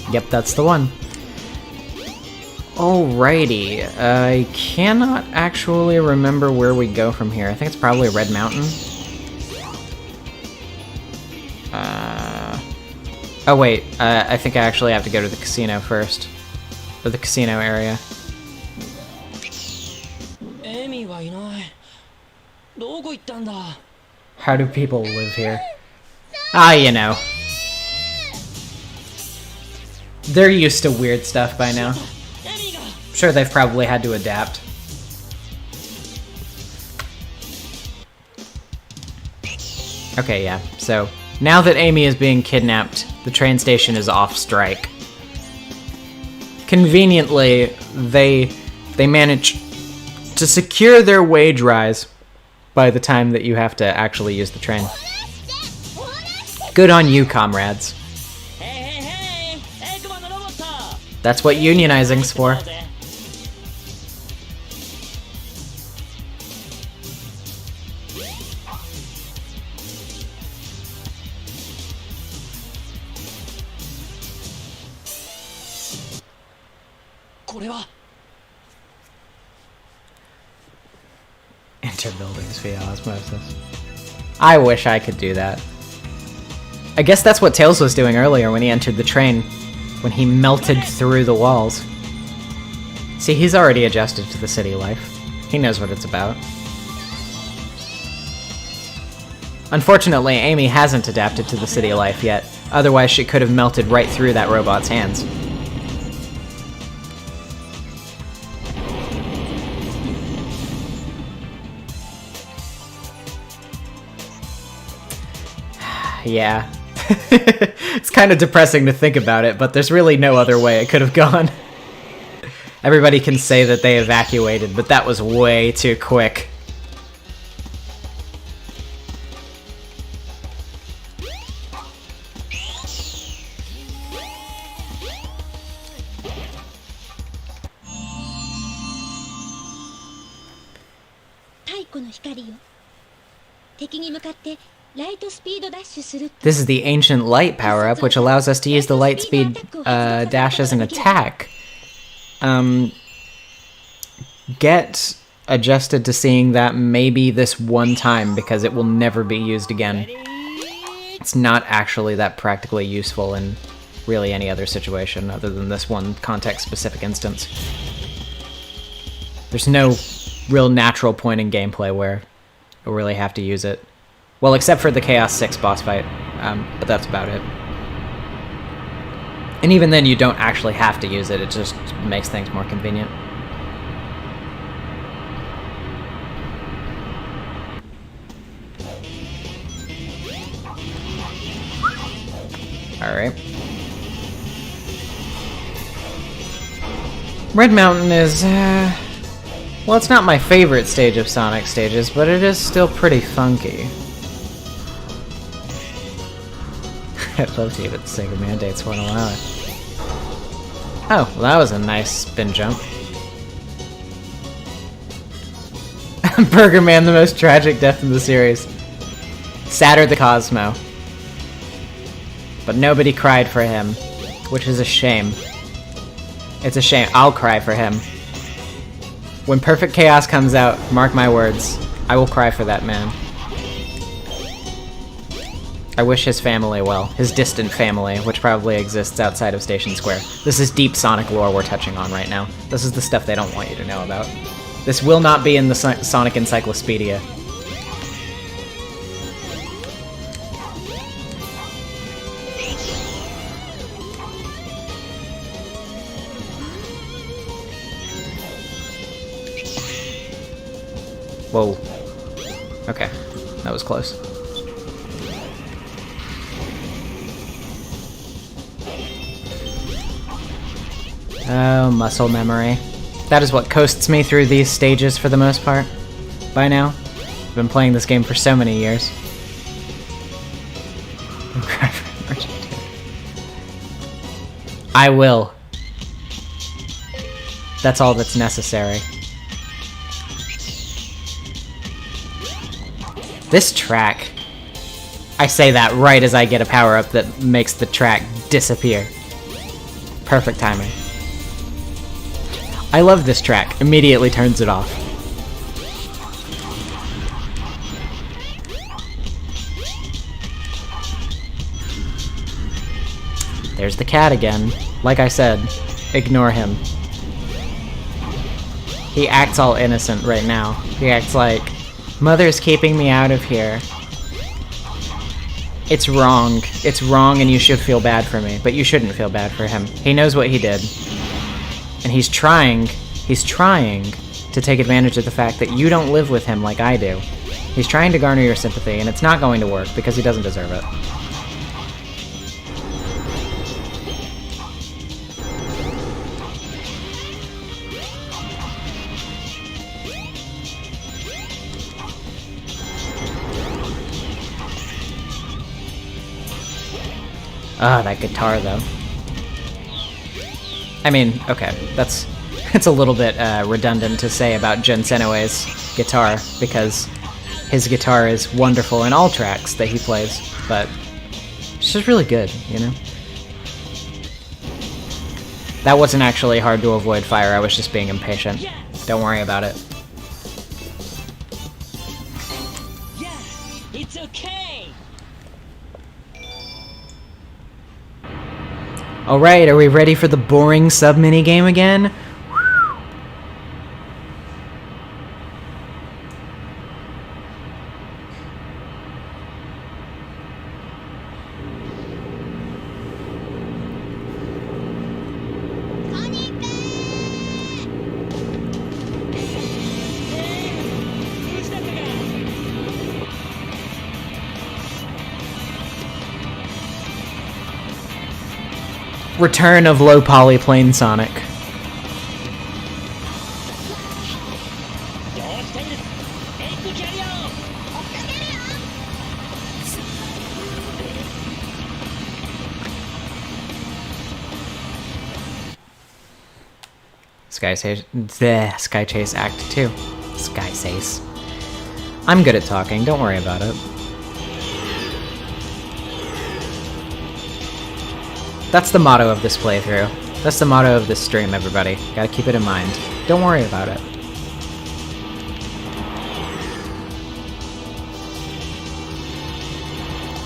Yep, that's the one. Alrighty, I cannot actually remember where we go from here. I think it's probably Red Mountain. Oh wait, I think I actually have to go to the casino first. Or the casino area. Amy はいない。どこ行ったんだ? How do people live here? Ah, you know. They're used to weird stuff by now. I'm sure they've probably had to adapt. Okay, yeah, so now that Amy is being kidnapped, the train station is off strike. Conveniently, they manage to secure their wage rise by the time that you have to actually use the train. Good on you, comrades. That's what unionizing's for. Enter buildings via osmosis. I wish I could do that. I guess that's what Tails was doing earlier when he entered the train, when he melted through the walls. See, he's already adjusted to the city life. He knows what it's about. Unfortunately, Amy hasn't adapted to the city life yet, otherwise she could have melted right through that robot's hands. Yeah. It's kind of depressing to think about it, but there's really no other way it could have gone. Everybody can say that they evacuated, but that was way too quick. This is the Ancient Light power-up, which allows us to use the light speed dash as an attack. Get adjusted to seeing that maybe this one time, because it will never be used again. It's not actually that practically useful in really any other situation other than this one context-specific instance. There's no real natural point in gameplay where you'll really have to use it. Well, except for the Chaos 6 boss fight, but that's about it. And even then, you don't actually have to use it, it just makes things more convenient. Alright. Red Mountain is, well, it's not my favorite stage of Sonic stages, but it is still pretty funky. I'd love to, but the Sega mandates won't allow it. Oh, well, that was a nice spin jump. Burger Man, the most tragic death in the series. Sadder the Cosmo. But nobody cried for him, which is a shame. It's a shame. I'll cry for him. When Perfect Chaos comes out, mark my words, I will cry for that man. I wish his family well. His distant family, which probably exists outside of Station Square. This is deep Sonic lore we're touching on right now. This is the stuff they don't want you to know about. This will not be in the Sonic Encyclopedia. Whoa. Okay, that was close. Oh, muscle memory. That is what coasts me through these stages for the most part. By now. I've been playing this game for so many years. I will. That's all that's necessary. This track. I say that right as I get a power-up that makes the track disappear. Perfect timing. I love this track. Immediately turns it off. There's the cat again. Like I said, ignore him. He acts all innocent right now. He acts like, Mother's keeping me out of here. It's wrong. It's wrong and you should feel bad for me, but you shouldn't feel bad for him. He knows what he did. And he's trying to take advantage of the fact that you don't live with him like I do. He's trying to garner your sympathy, and it's not going to work because he doesn't deserve it. Ah, that guitar, though. I mean, okay, it's a little bit redundant to say about Jun Senoe's guitar, because his guitar is wonderful in all tracks that he plays, but it's just really good, you know? That wasn't actually hard to avoid fire, I was just being impatient. Don't worry about it. Yeah, it's okay. Alright, are we ready for the boring sub-mini game again? Return of low polyplane Sonic. Sky Chase Act 2. Sky Chase. I'm good at talking, don't worry about it. That's the motto of this playthrough. That's the motto of this stream, everybody. Gotta keep it in mind. Don't worry about it.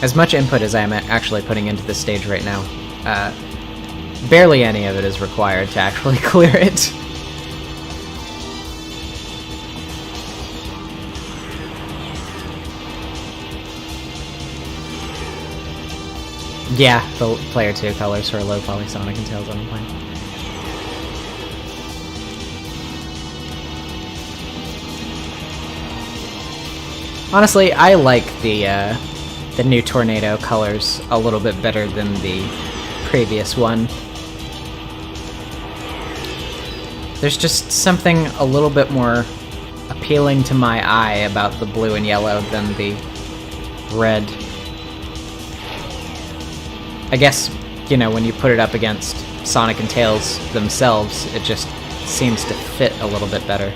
As much input as I am actually putting into this stage right now, barely any of it is required to actually clear it. Yeah, the player 2 colors for low poly Sonic and Tails on the plane. Honestly, I like the new Tornado colors a little bit better than the previous one. There's just something a little bit more appealing to my eye about the blue and yellow than the red. I guess, you know, when you put it up against Sonic and Tails themselves, it just seems to fit a little bit better.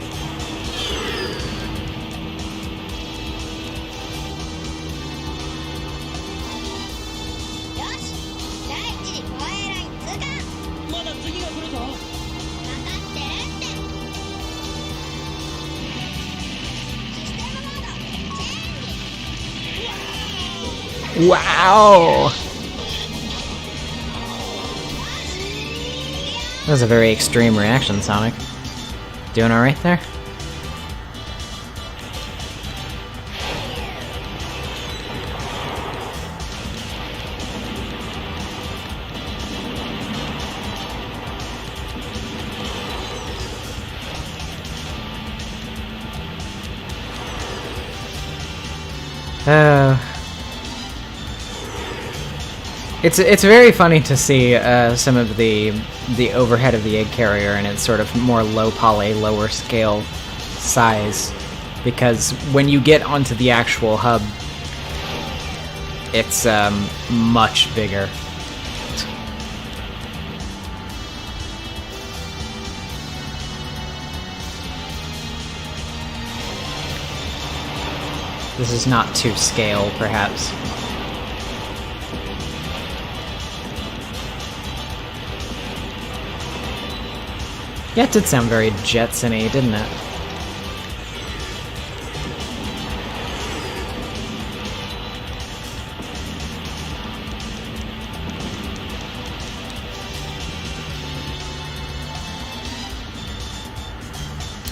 Wow! That was a very extreme reaction, Sonic. Doing alright there? It's very funny to see some of the overhead of the egg carrier and its sort of more low poly, lower scale size, because when you get onto the actual hub, it's much bigger. This is not to scale, perhaps. Yeah, it did sound very Jetson-y, didn't it?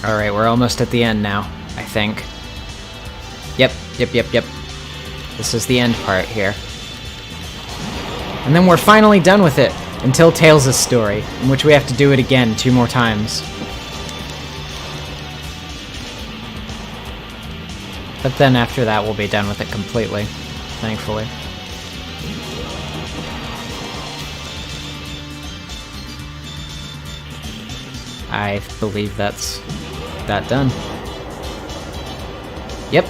Alright, we're almost at the end now, I think. Yep. This is the end part here. And then we're finally done with it, until Tails' story, in which we have to do it again 2 more times. But then after that, we'll be done with it completely, thankfully. I believe that's that done. Yep.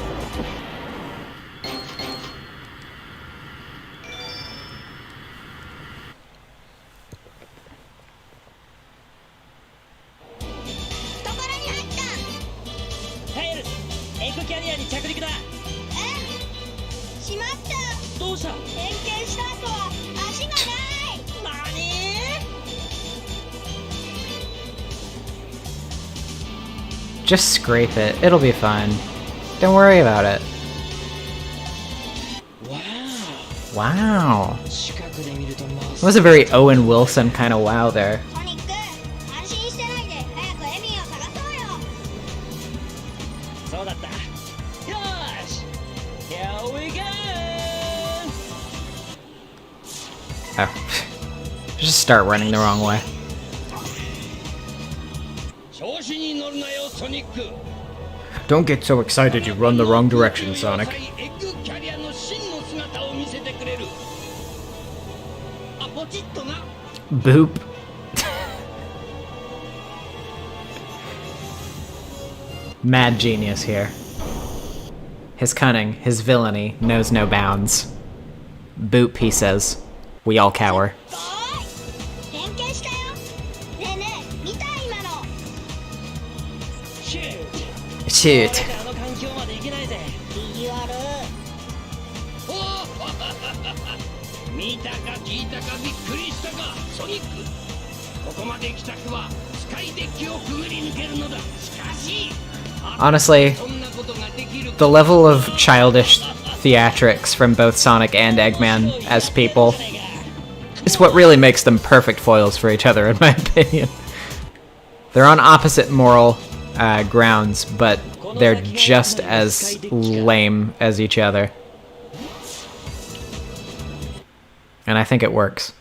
Just scrape it. It'll be fine. Don't worry about it. Wow. That was a very Owen Wilson kind of wow there. Oh. Just start running the wrong way. Don't get so excited you run the wrong direction, Sonic. Boop. Mad genius here. His cunning, his villainy, knows no bounds. Boop, he says. We all cower. Shoot. ソニックここまで来たくはスカイデッキをくぐり抜けるのだしかし Honestly, the level of childish theatrics from both Sonic and Eggman as people is what really makes them perfect foils for each other, in my opinion. They're on opposite moral grounds, but they're just as lame as each other. And I think it works.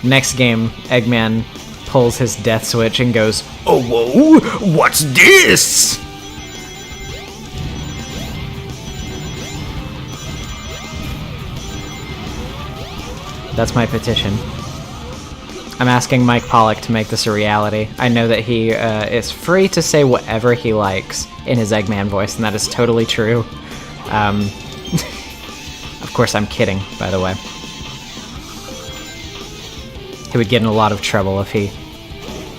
Next game, Eggman pulls his death switch and goes, "Oh, whoa, what's this?" That's my petition. I'm asking Mike Pollock to make this a reality. I know that he is free to say whatever he likes in his Eggman voice, and that is totally true. Of course, I'm kidding, by the way. He would get in a lot of trouble if he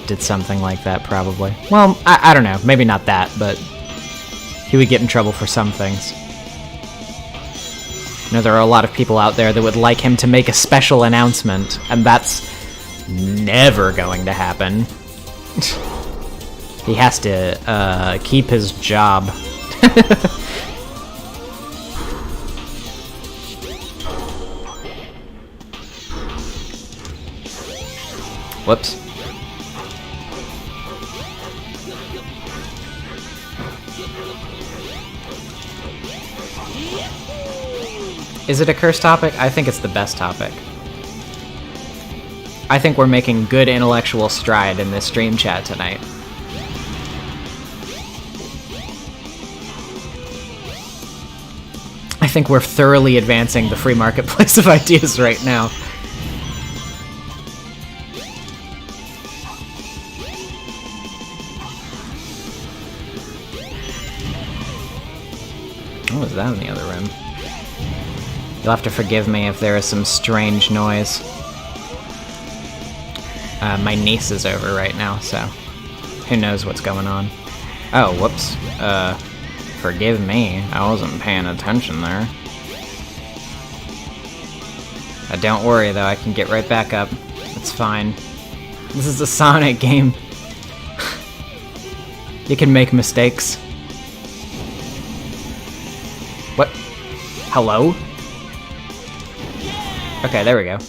did something like that, probably. Well, I don't know. Maybe not that, but he would get in trouble for some things. You know, there are a lot of people out there that would like him to make a special announcement, and that's never going to happen. He has to keep his job. Whoops. Is it a curse topic? I think it's the best topic. I think we're making good intellectual stride in this stream chat tonight. I think we're thoroughly advancing the free marketplace of ideas right now. What was that in the other room? You'll have to forgive me if there is some strange noise. My niece is over right now, so who knows what's going on. Oh, whoops. Forgive me. I wasn't paying attention there. Don't worry, though. I can get right back up. It's fine. This is a Sonic game. You can make mistakes. What? Hello? Okay, there we go.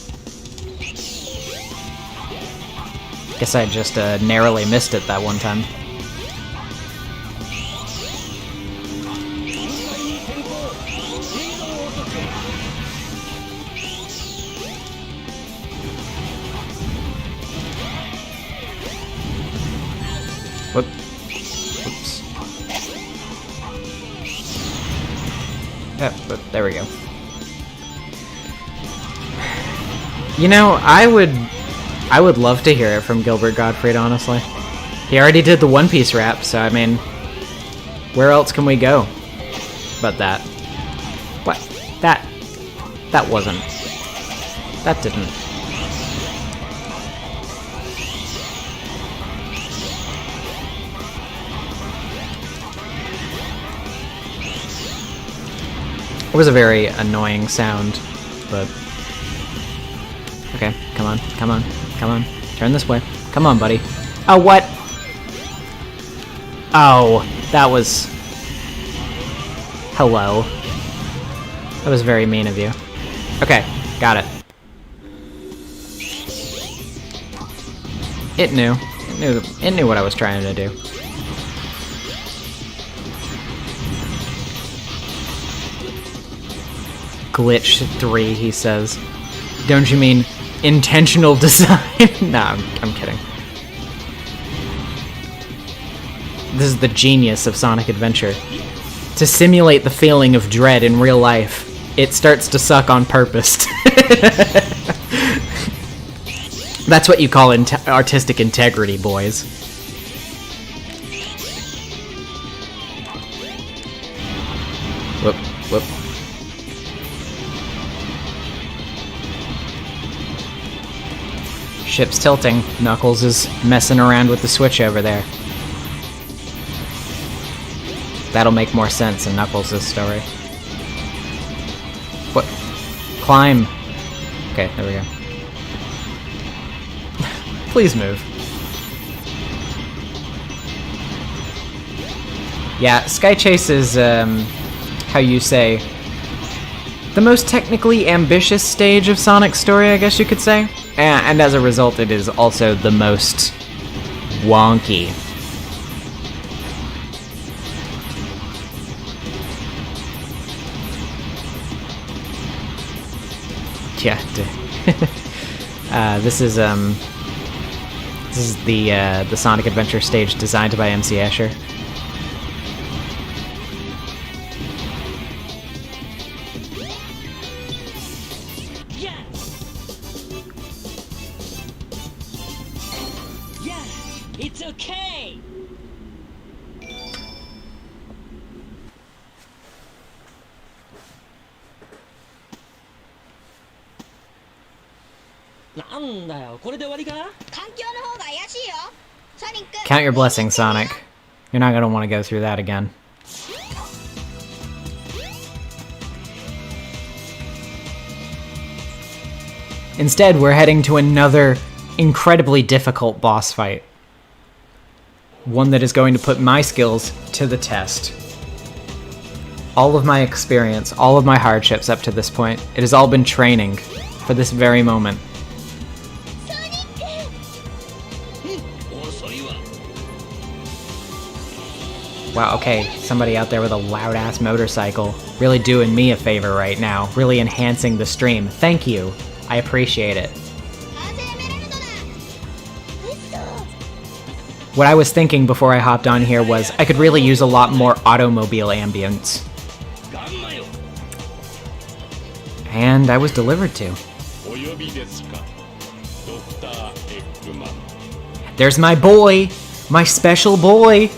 Guess I just narrowly missed it that one time. Whoop. Oops. Yeah, but there we go. You know, I would love to hear it from Gilbert Gottfried, honestly. He already did the One Piece rap, so I mean, where else can we go but that? What? That wasn't. That didn't. It was a very annoying sound, but... Okay, come on, come on, come on. Turn this way. Come on, buddy. Oh, what? Oh, that was... Hello. That was very mean of you. Okay, got it. It knew. It knew what I was trying to do. Glitch 3, he says. Don't you mean intentional design? Nah, I'm kidding. This is the genius of Sonic Adventure. To simulate the feeling of dread in real life, it starts to suck on purpose. That's what you call artistic integrity, boys. Whoop, whoop. Ship's tilting. Knuckles is messing around with the switch over there. That'll make more sense in Knuckles' story. What? Climb. Okay, there we go. Please move. Yeah, Sky Chase is, how you say, the most technically ambitious stage of Sonic's story, I guess you could say. And as a result, it is also the most wonky. Yeah. This is the Sonic Adventure stage designed by MC Escher. It's okay! なんだよ、これで終わりか？環境の方が怪しいよ。ソニック。 Count your blessings, Sonic. You're not gonna want to go through that again. Instead, we're heading to another incredibly difficult boss fight. One that is going to put my skills to the test. All of my experience, all of my hardships up to this point, it has all been training for this very moment. Wow, okay, somebody out there with a loud-ass motorcycle really doing me a favor right now, really enhancing the stream. Thank you. I appreciate it. What I was thinking before I hopped on here was I could really use a lot more automobile ambience. And I was delivered to. There's my boy! My special boy!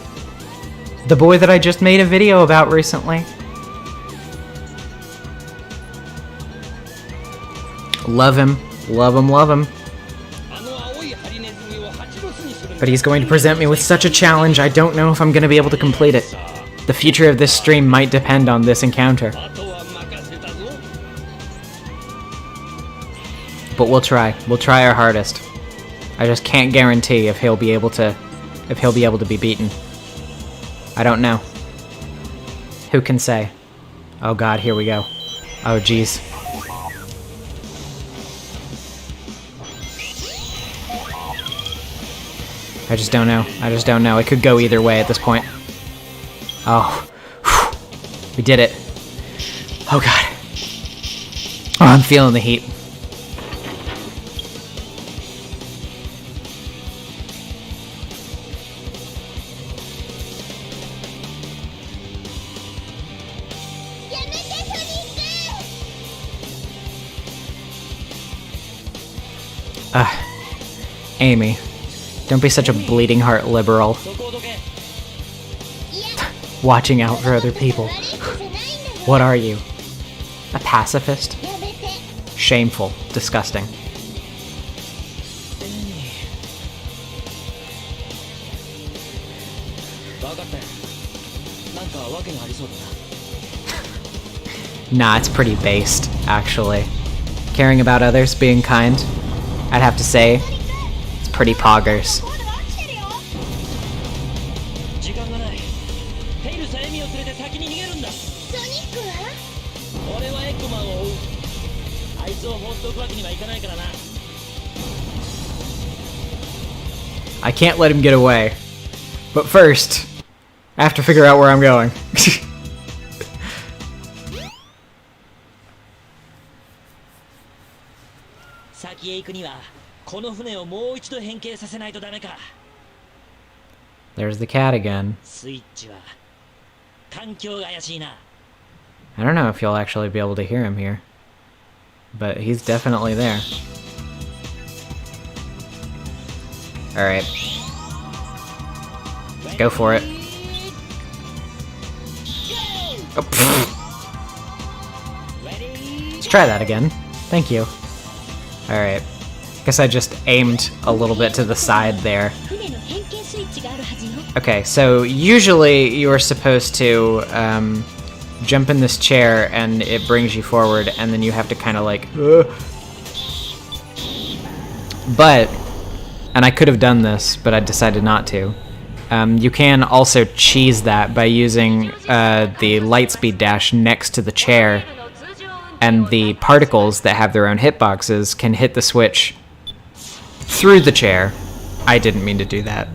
The boy that I just made a video about recently. Love him. Love him, love him. But he's going to present me with such a challenge, I don't know if I'm going to be able to complete it. The future of this stream might depend on this encounter. But we'll try. We'll try our hardest. I just can't guarantee if he'll be able to be beaten. I don't know. Who can say? Oh god, here we go. Oh jeez. I just don't know. I just don't know. It could go either way at this point. Oh. Whew. We did it. Oh god. Oh, I'm feeling the heat. Amy, don't be such a bleeding heart liberal. Watching out for other people. What are you? A pacifist? Shameful. Disgusting. Nah, it's pretty based, actually. Caring about others, being kind, I'd have to say, it's pretty poggers. I can't let him get away. But first, I have to figure out where I'm going. 先へ行くにはこの船をもう一度変形させないとダメか。 There's the cat again. スイッチは環境が怪しいな。 I don't know if you'll actually be able to hear him here. But he's definitely there. Alright. Go for it. Oh, let's try that again. Thank you. Alright. Guess I just aimed a little bit to the side there. Okay, so usually you're supposed to jump in this chair and it brings you forward, and then you have to kind of like... But, and I could have done this, but I decided not to. You can also cheese that by using the lightspeed dash next to the chair, and the particles that have their own hitboxes can hit the switch through the chair. I didn't mean to do that.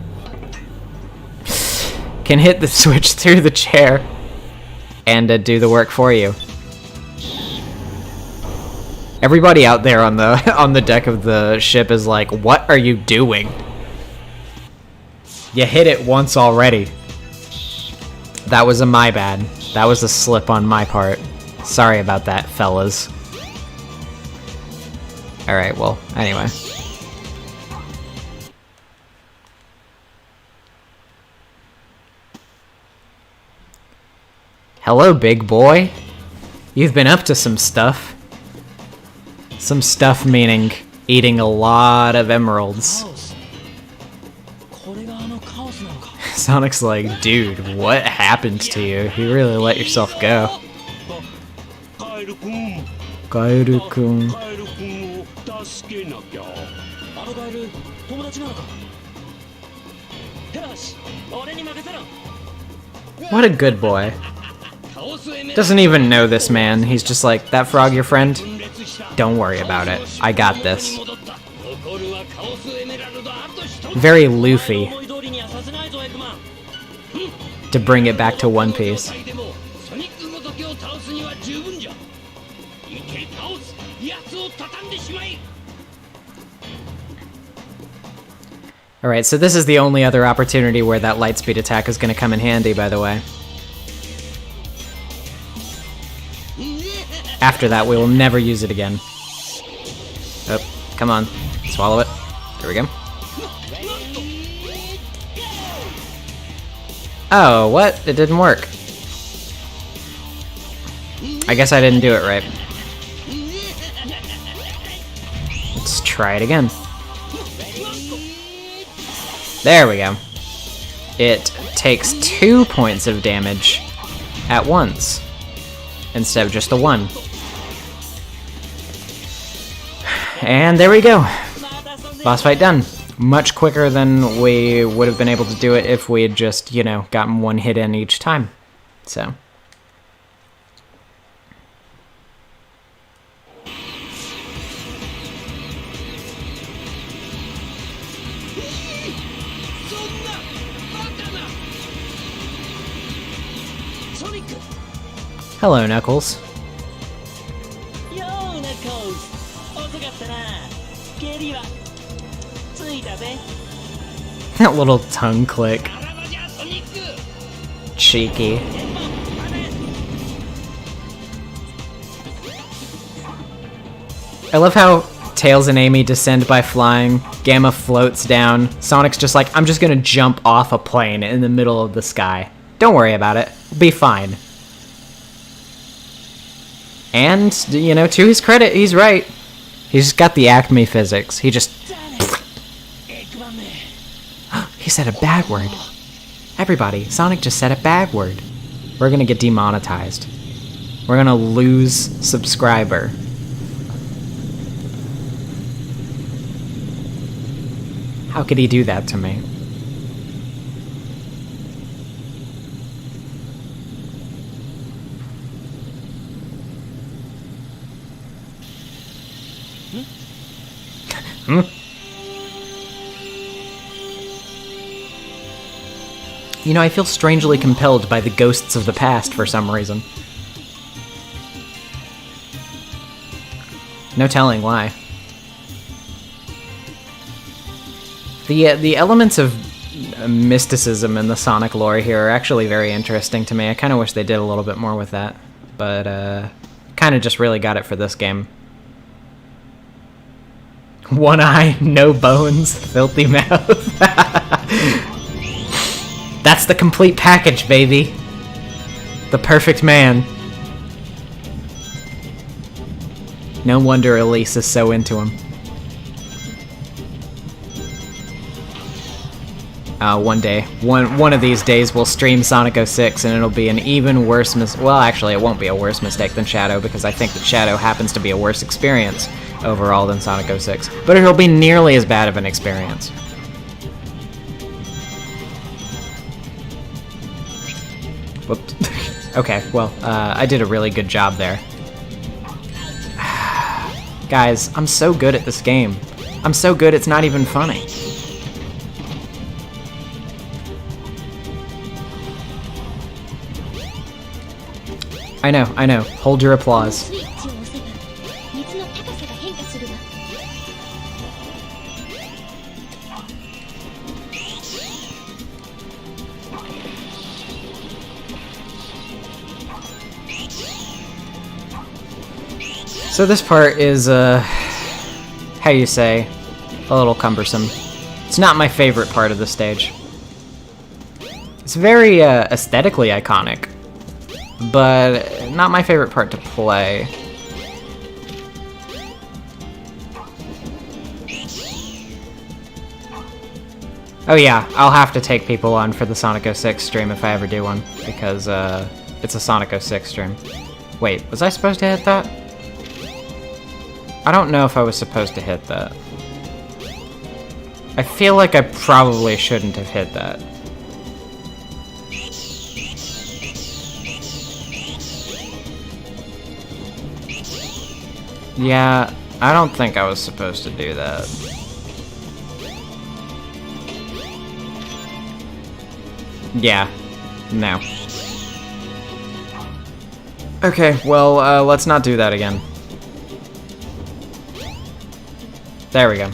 Can hit the switch through the chair and do the work for you. Everybody out there on the deck of the ship is like, "What are you doing? You hit it once already." That was my bad. That was a slip on my part. Sorry about that, fellas. Alright, well, anyway. Hello, big boy. You've been up to some stuff. Some stuff meaning eating a lot of emeralds. Sonic's like, dude, what happened to you? You really let yourself go. Kaeru-kun. What a good boy. Doesn't even know this man. He's just like, that frog your friend? Don't worry about it. I got this. Very Luffy. To bring it back to One Piece. Alright, so this is the only other opportunity where that lightspeed attack is going to come in handy, by the way. After that, we will never use it again. Oh, come on. Swallow it. There we go. Oh, what? It didn't work. I guess I didn't do it right. Let's try it again. There we go. It takes 2 points of damage at once, instead of just the 1. And there we go. Boss fight done. Much quicker than we would have been able to do it if we had just, you know, gotten 1 hit in each time. So. Hello, Knuckles. That little tongue click. Cheeky. I love how Tails and Amy descend by flying, Gamma floats down, Sonic's just like, I'm just gonna jump off a plane in the middle of the sky. Don't worry about it. We'll be fine. And, you know, to his credit, he's right. He's just got the Acme physics. He just... He said a bad word. Everybody, Sonic just said a bad word. We're gonna get demonetized. We're gonna lose subscriber. How could he do that to me? You know, I feel strangely compelled by the ghosts of the past for some reason. No telling why. The elements of mysticism in the Sonic lore here are actually very interesting to me. I kind of wish they did a little bit more with that, but kind of just really got it for this game. One eye, no bones, filthy mouth. That's the complete package, baby. The perfect man. No wonder Elise is so into him. one day. One of these days we'll stream Sonic 06 and it'll be an even worse well, actually, it won't be a worse mistake than Shadow, because I think that Shadow happens to be a worse experience overall than Sonic 06. But it'll be nearly as bad of an experience. Whoops. Okay, well, I did a really good job there. Guys, I'm so good at this game. I'm so good it's not even funny. I know. Hold your applause. So this part is, how you say, a little cumbersome. It's not my favorite part of the stage. It's very, aesthetically iconic, but not my favorite part to play. Oh yeah, I'll have to take people on for the Sonic 06 stream if I ever do one, because, it's a Sonic 06 stream. Wait, was I supposed to hit that? I don't know if I was supposed to hit that. I feel like I probably shouldn't have hit that. Yeah, I don't think I was supposed to do that. Yeah, no. Okay, well, let's not do that again. There we go.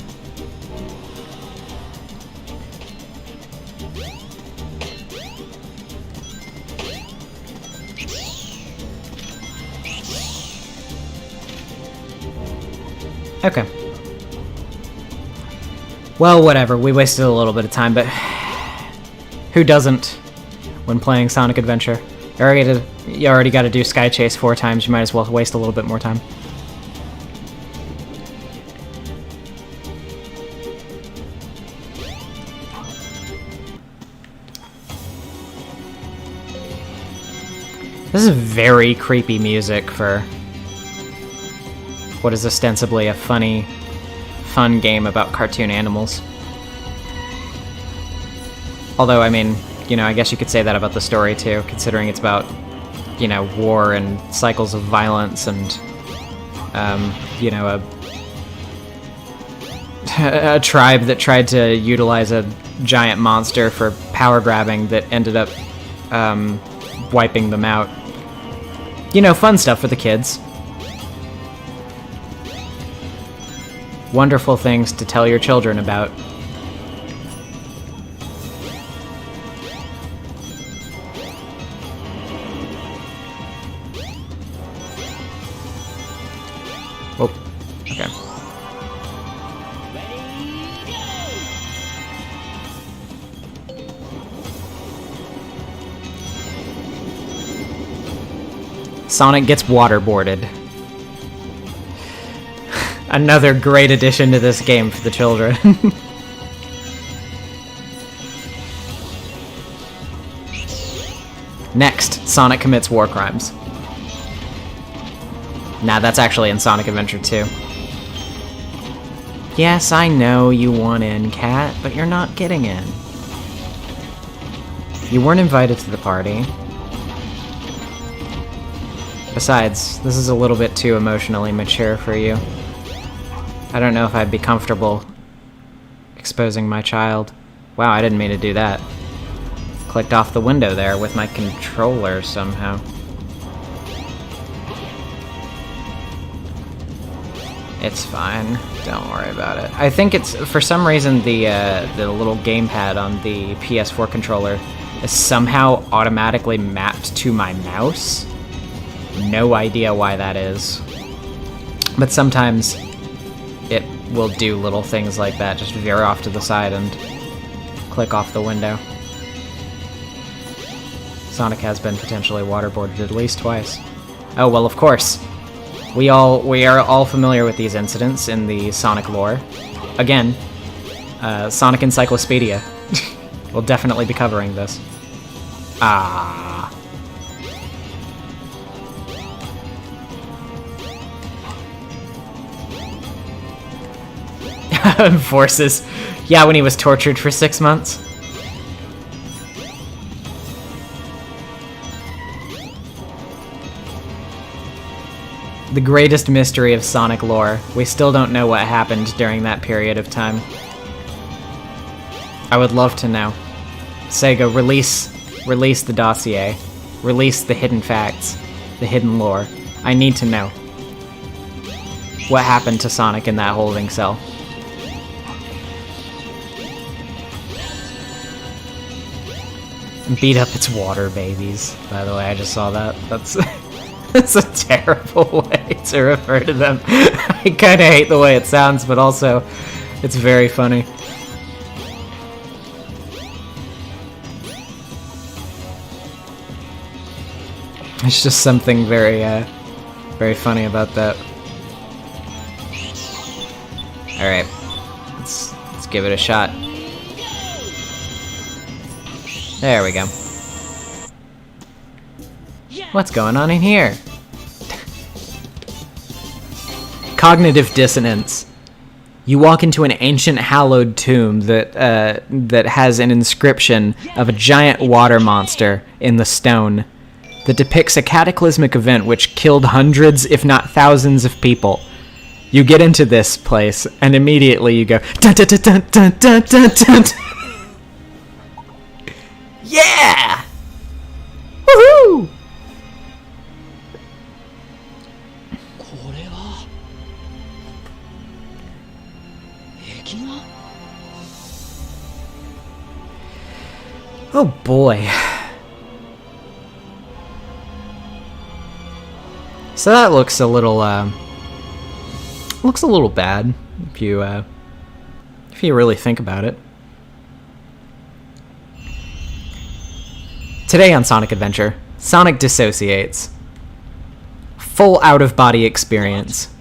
Okay. Well, whatever. We wasted a little bit of time, but who doesn't when playing Sonic Adventure? You already got to do Sky Chase 4 times. You might as well waste a little bit more time. This is very creepy music for what is ostensibly a fun game about cartoon animals. Although, I mean, you know, I guess you could say that about the story too, considering it's about, you know, war and cycles of violence and, you know, a tribe that tried to utilize a giant monster for power grabbing that ended up, wiping them out. You know, fun stuff for the kids. Wonderful things to tell your children about. Oh, okay. Sonic gets waterboarded. Another great addition to this game for the children. Next, Sonic commits war crimes. Nah, that's actually in Sonic Adventure 2. Yes, I know you want in, Cat, but you're not getting in. You weren't invited to the party. Besides, this is a little bit too emotionally mature for you. I don't know if I'd be comfortable exposing my child. Wow, I didn't mean to do that. Clicked off the window there with my controller somehow. It's fine. Don't worry about it. I think it's, for some reason, the little gamepad on the PS4 controller is somehow automatically mapped to my mouse. No idea why that is. But sometimes it will do little things like that, just veer off to the side and click off the window. Sonic has been potentially waterboarded at least twice. Oh, well, of course. We are all familiar with these incidents in the Sonic lore. Again, Sonic Encyclopedia. We'll definitely be covering this. Ah. Forces. Yeah, when he was tortured for 6 months. The greatest mystery of Sonic lore. We still don't know what happened during that period of time. I would love to know. Sega, release the dossier. Release the hidden facts. The hidden lore. I need to know. What happened to Sonic in that holding cell? Beat up its water babies. By the way, I just saw that. That's that's a terrible way to refer to them. I kind of hate the way it sounds, but also it's very funny. It's just something very, very funny about that. All right, let's give it a shot. There we go. What's going on in here? Cognitive dissonance. You walk into an ancient hallowed tomb that has an inscription of a giant water monster in the stone that depicts a cataclysmic event which killed hundreds, if not thousands, of people. You get into this place, and immediately you go dun dun dun dun dun dun dun dun. Yeah! Woohoo! Oh boy. So that looks a little bad if you really think about it. Today on Sonic Adventure, Sonic dissociates. Full out-of-body experience.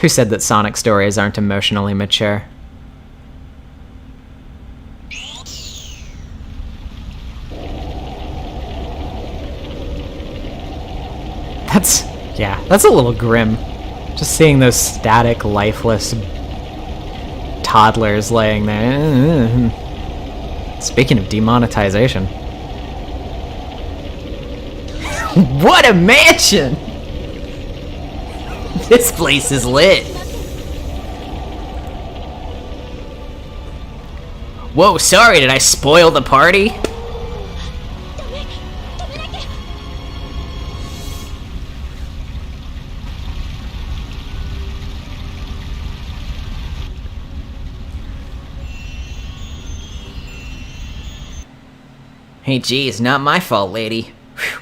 Who said that Sonic stories aren't emotionally mature? That's a little grim. Just seeing those static, lifeless toddlers laying there. Speaking of demonetization. What a mansion! This place is lit. Whoa, sorry, did I spoil the party? Hey, geez, not my fault, lady. Whew.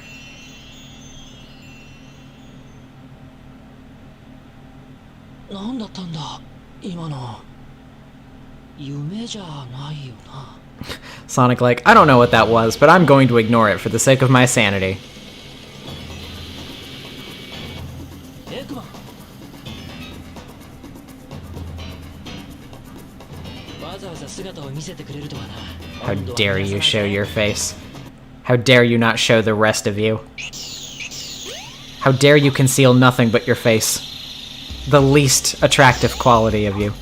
Sonic like, I don't know what that was, but I'm going to ignore it for the sake of my sanity. How dare you show your face? How dare you not show the rest of you? How dare you conceal nothing but your face? The least attractive quality of you.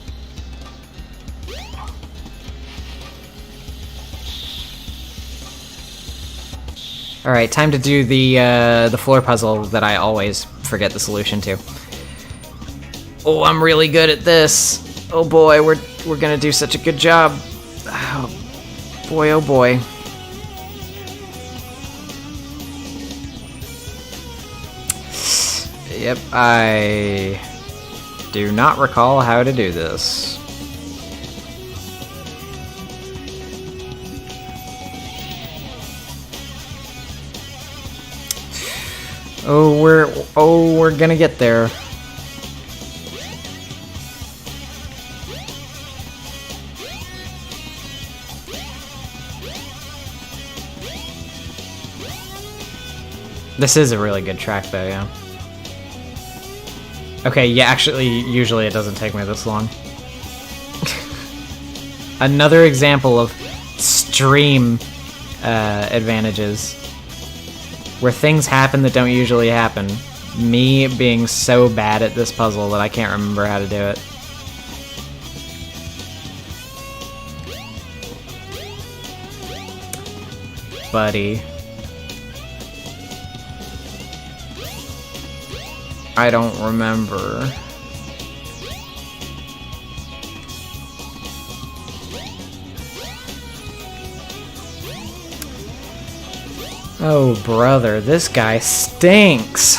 Alright, time to do the floor puzzle that I always forget the solution to. Oh, I'm really good at this. Oh boy, we're gonna do such a good job. Oh boy, oh boy. Yep, I do not recall how to do this. Oh, we're gonna get there. This is a really good track though, yeah. Okay, yeah, actually, usually it doesn't take me this long. Another example of stream advantages. Where things happen that don't usually happen. Me being so bad at this puzzle that I can't remember how to do it. Buddy. I don't remember. Oh, brother, this guy stinks.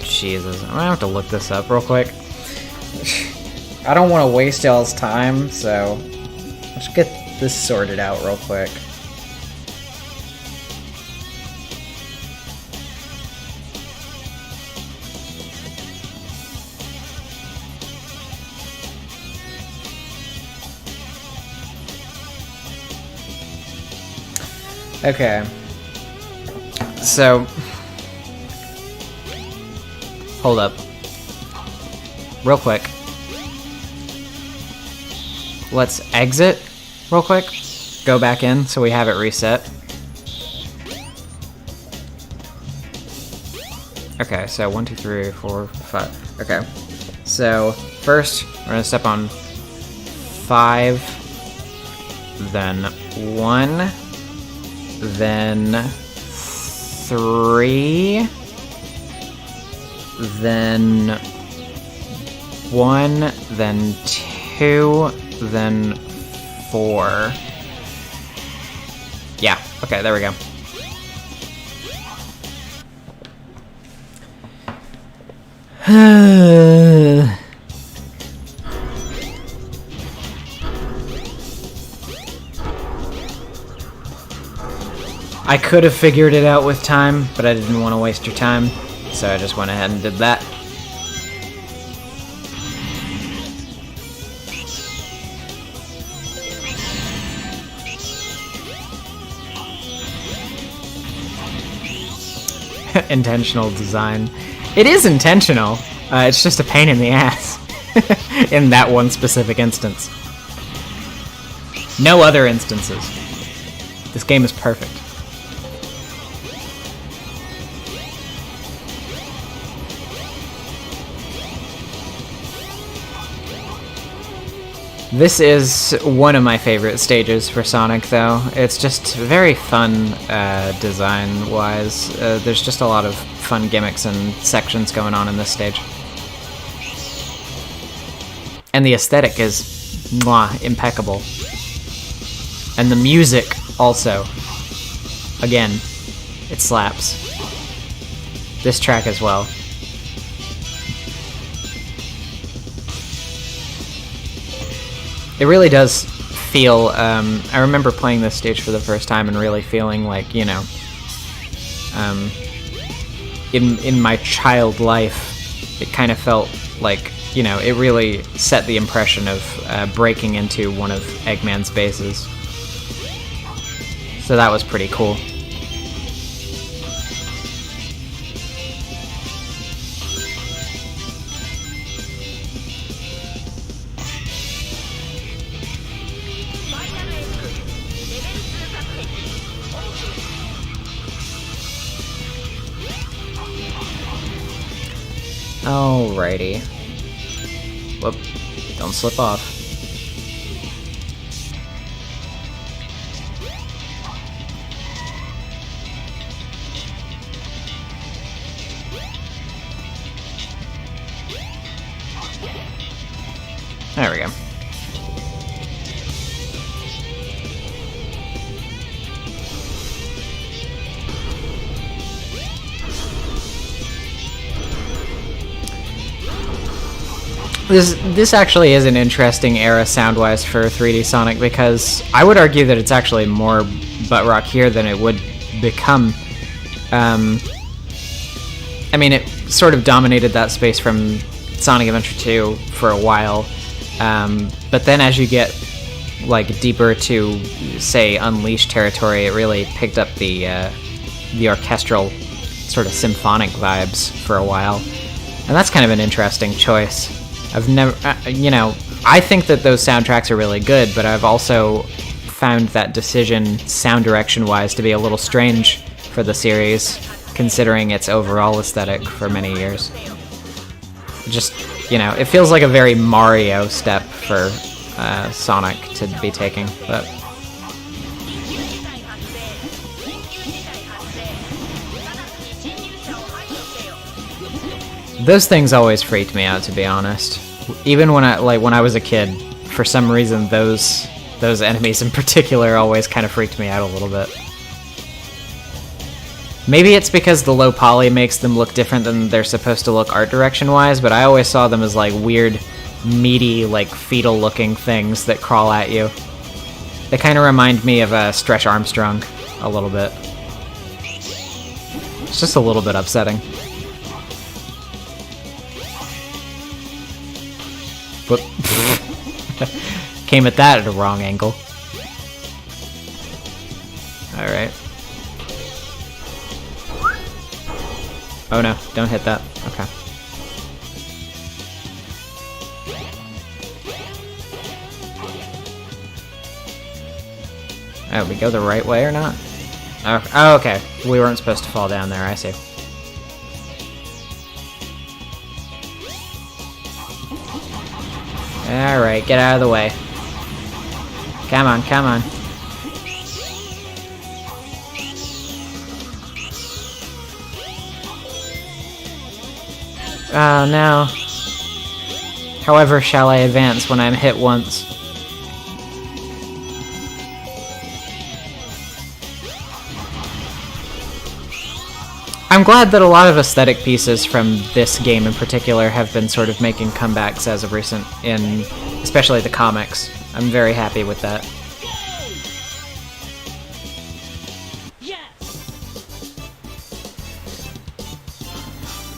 Jesus, I'm gonna have to look this up real quick. I don't want to waste y'all's time, so let's get this sorted out real quick. Okay. So, hold up. Real quick. Let's exit real quick. Go back in so we have it reset. Okay, so 1, 2, 3, 4, 5. Okay. So, first, we're gonna step on 5, then 1, then 3, then 1, then 2, then 4. Yeah, okay, there we go. I could have figured it out with time, but I didn't want to waste your time, so I just went ahead and did that. Intentional design. It is intentional. It's just a pain in the ass. In that one specific instance. No other instances. This game is perfect. This is one of my favorite stages for Sonic, though. It's just very fun design-wise. There's just a lot of fun gimmicks and sections going on in this stage. And the aesthetic is mwah, impeccable. And the music also. Again, it slaps. This track as well. It really does feel, I remember playing this stage for the first time and really feeling like, you know, in my child life, it kind of felt like, you know, it really set the impression of breaking into one of Eggman's bases. So that was pretty cool. Alrighty. Whoop. Don't slip off. There we go. This actually is an interesting era sound-wise for 3D Sonic, because I would argue that it's actually more butt rock here than it would become. I mean, it sort of dominated that space from Sonic Adventure 2 for a while, but then as you get like deeper to, say, Unleashed territory, it really picked up the the orchestral sort of symphonic vibes for a while. And that's kind of an interesting choice. I've never, I think that those soundtracks are really good, but I've also found that decision, sound direction-wise, to be a little strange for the series, considering its overall aesthetic for many years. Just, it feels like a very Mario step for Sonic to be taking, but... Those things always freaked me out, to be honest. Even when I was a kid, for some reason those enemies in particular always kind of freaked me out a little bit. Maybe it's because the low poly makes them look different than they're supposed to look art direction wise, but I always saw them as like weird, meaty, like fetal looking things that crawl at you. They kind of remind me of Stretch Armstrong a little bit. It's just a little bit upsetting. But came at that at a wrong angle. Alright. Oh no, don't hit that. Okay. Oh, we go the right way or not? Oh, okay. We weren't supposed to fall down there, I see. Alright, get out of the way. Come on, come on. Oh no. However shall I advance when I'm hit once? I'm glad that a lot of aesthetic pieces from this game in particular have been sort of making comebacks as of recent, in especially the comics. I'm very happy with that.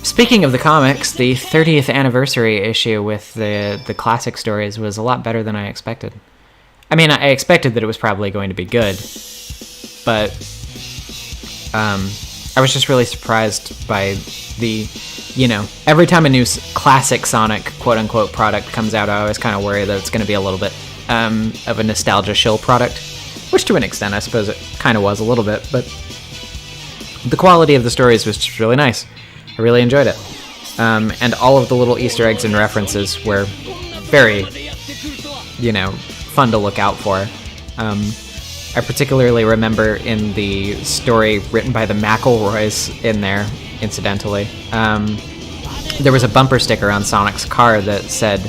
Speaking of the comics, the 30th anniversary issue with the classic stories was a lot better than I expected. I mean, I expected that it was probably going to be good, but I was just really surprised by the, every time a new classic Sonic quote-unquote product comes out, I always kind of worry that it's going to be a little bit of a nostalgia shill product, which to an extent I suppose it kind of was a little bit, but the quality of the stories was just really nice. I really enjoyed it. And all of the little Easter eggs and references were very, fun to look out for. I particularly remember in the story written by the McElroys in there, incidentally, there was a bumper sticker on Sonic's car that said,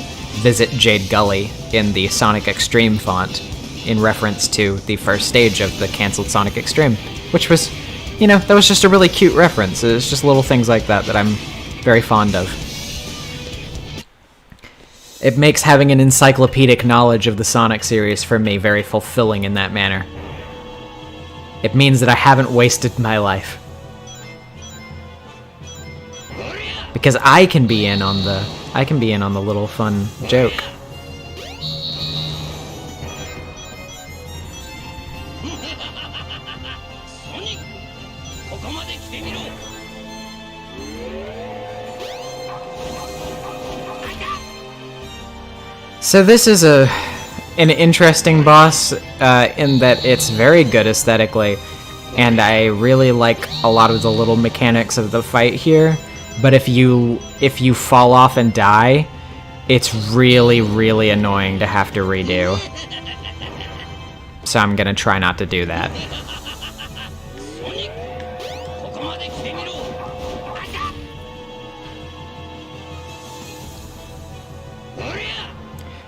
"Visit Jade Gully" in the Sonic Extreme font, in reference to the first stage of the cancelled Sonic Extreme, which was, that was just a really cute reference. It's just little things like that that I'm very fond of. It makes having an encyclopedic knowledge of the Sonic series for me very fulfilling in that manner. It means that I haven't wasted my life. Because I can be in on the little fun joke. So this is an interesting boss in that it's very good aesthetically, and I really like a lot of the little mechanics of the fight here. But if you fall off and die, it's really, really annoying to have to redo. So I'm gonna try not to do that.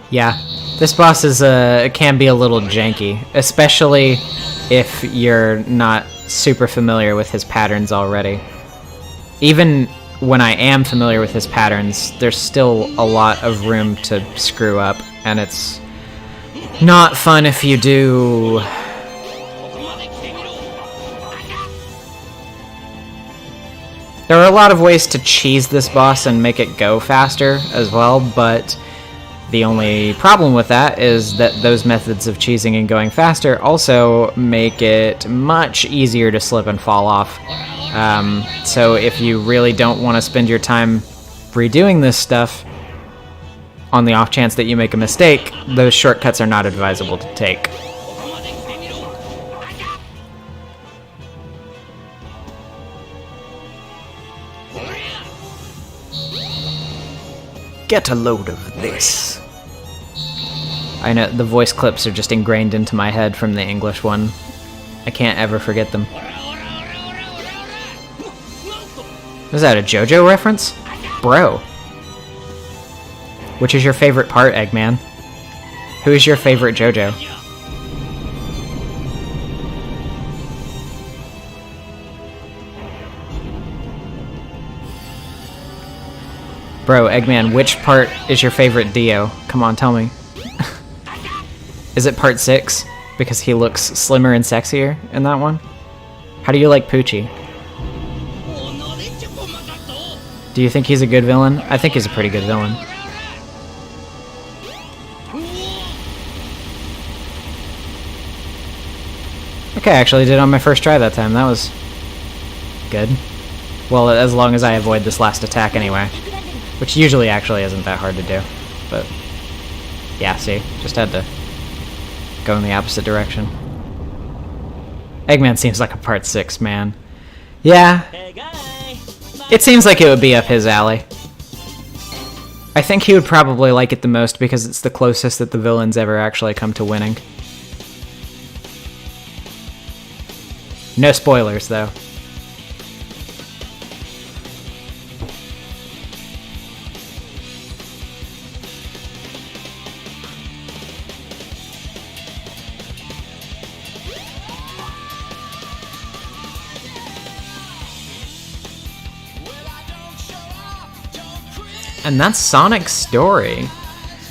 Yeah, this boss can be a little janky, especially if you're not super familiar with his patterns already. Even when I am familiar with his patterns, there's still a lot of room to screw up, and it's not fun if you do. There are a lot of ways to cheese this boss and make it go faster as well, but The only problem with that is that those methods of cheesing and going faster also make it much easier to slip and fall off. So if you really don't want to spend your time redoing this stuff, on the off chance that you make a mistake, those shortcuts are not advisable to take. Get a load of this. I know, the voice clips are just ingrained into my head from the English one. I can't ever forget them. Is that a JoJo reference? Bro. Which is your favorite part, Eggman? Who is your favorite JoJo? Bro, Eggman, which part is your favorite Dio? Come on, tell me. Is it part 6? Because he looks slimmer and sexier in that one? How do you like Poochie? Do you think he's a good villain? I think he's a pretty good villain. Okay, I actually did it on my first try that time. That was good. Well, as long as I avoid this last attack anyway. Which usually actually isn't that hard to do. But, yeah, see? Just had to go in the opposite direction. Eggman seems like a part 6, man. Yeah. It seems like it would be up his alley. I think he would probably like it the most because it's the closest that the villains ever actually come to winning. No spoilers, though. And that's Sonic's story.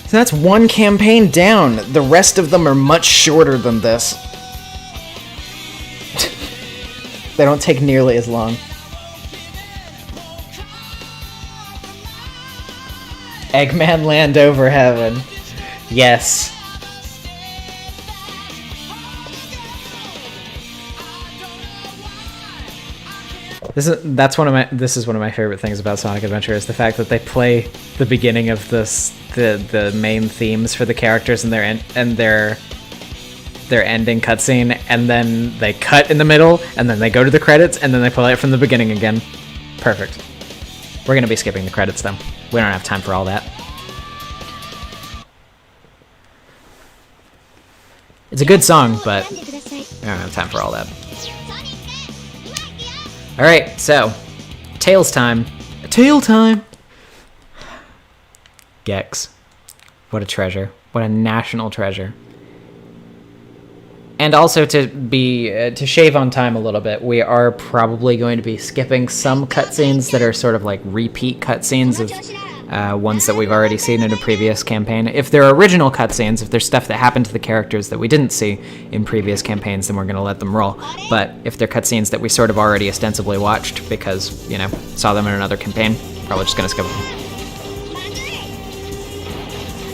So that's one campaign down. The rest of them are much shorter than this. They don't take nearly as long. Eggman Land Over Heaven. Yes. This is one of my favorite things about Sonic Adventure is the fact that they play the beginning of the main themes for the characters and their ending cutscene, and then they cut in the middle, and then they go to the credits, and then they play it from the beginning again. Perfect. We're gonna be skipping the credits though. We don't have time for all that. It's a good song, but we don't have time for all that. Alright, so, Tails time. Tail time! Gex. What a treasure. What a national treasure. And also to shave on time a little bit, we are probably going to be skipping some cutscenes that are sort of like repeat cutscenes of ones that we've already seen in a previous campaign. If they're original cutscenes, if there's stuff that happened to the characters that we didn't see in previous campaigns, then we're going to let them roll. But if they're cutscenes that we sort of already ostensibly watched because, you know, saw them in another campaign, probably just going to skip them.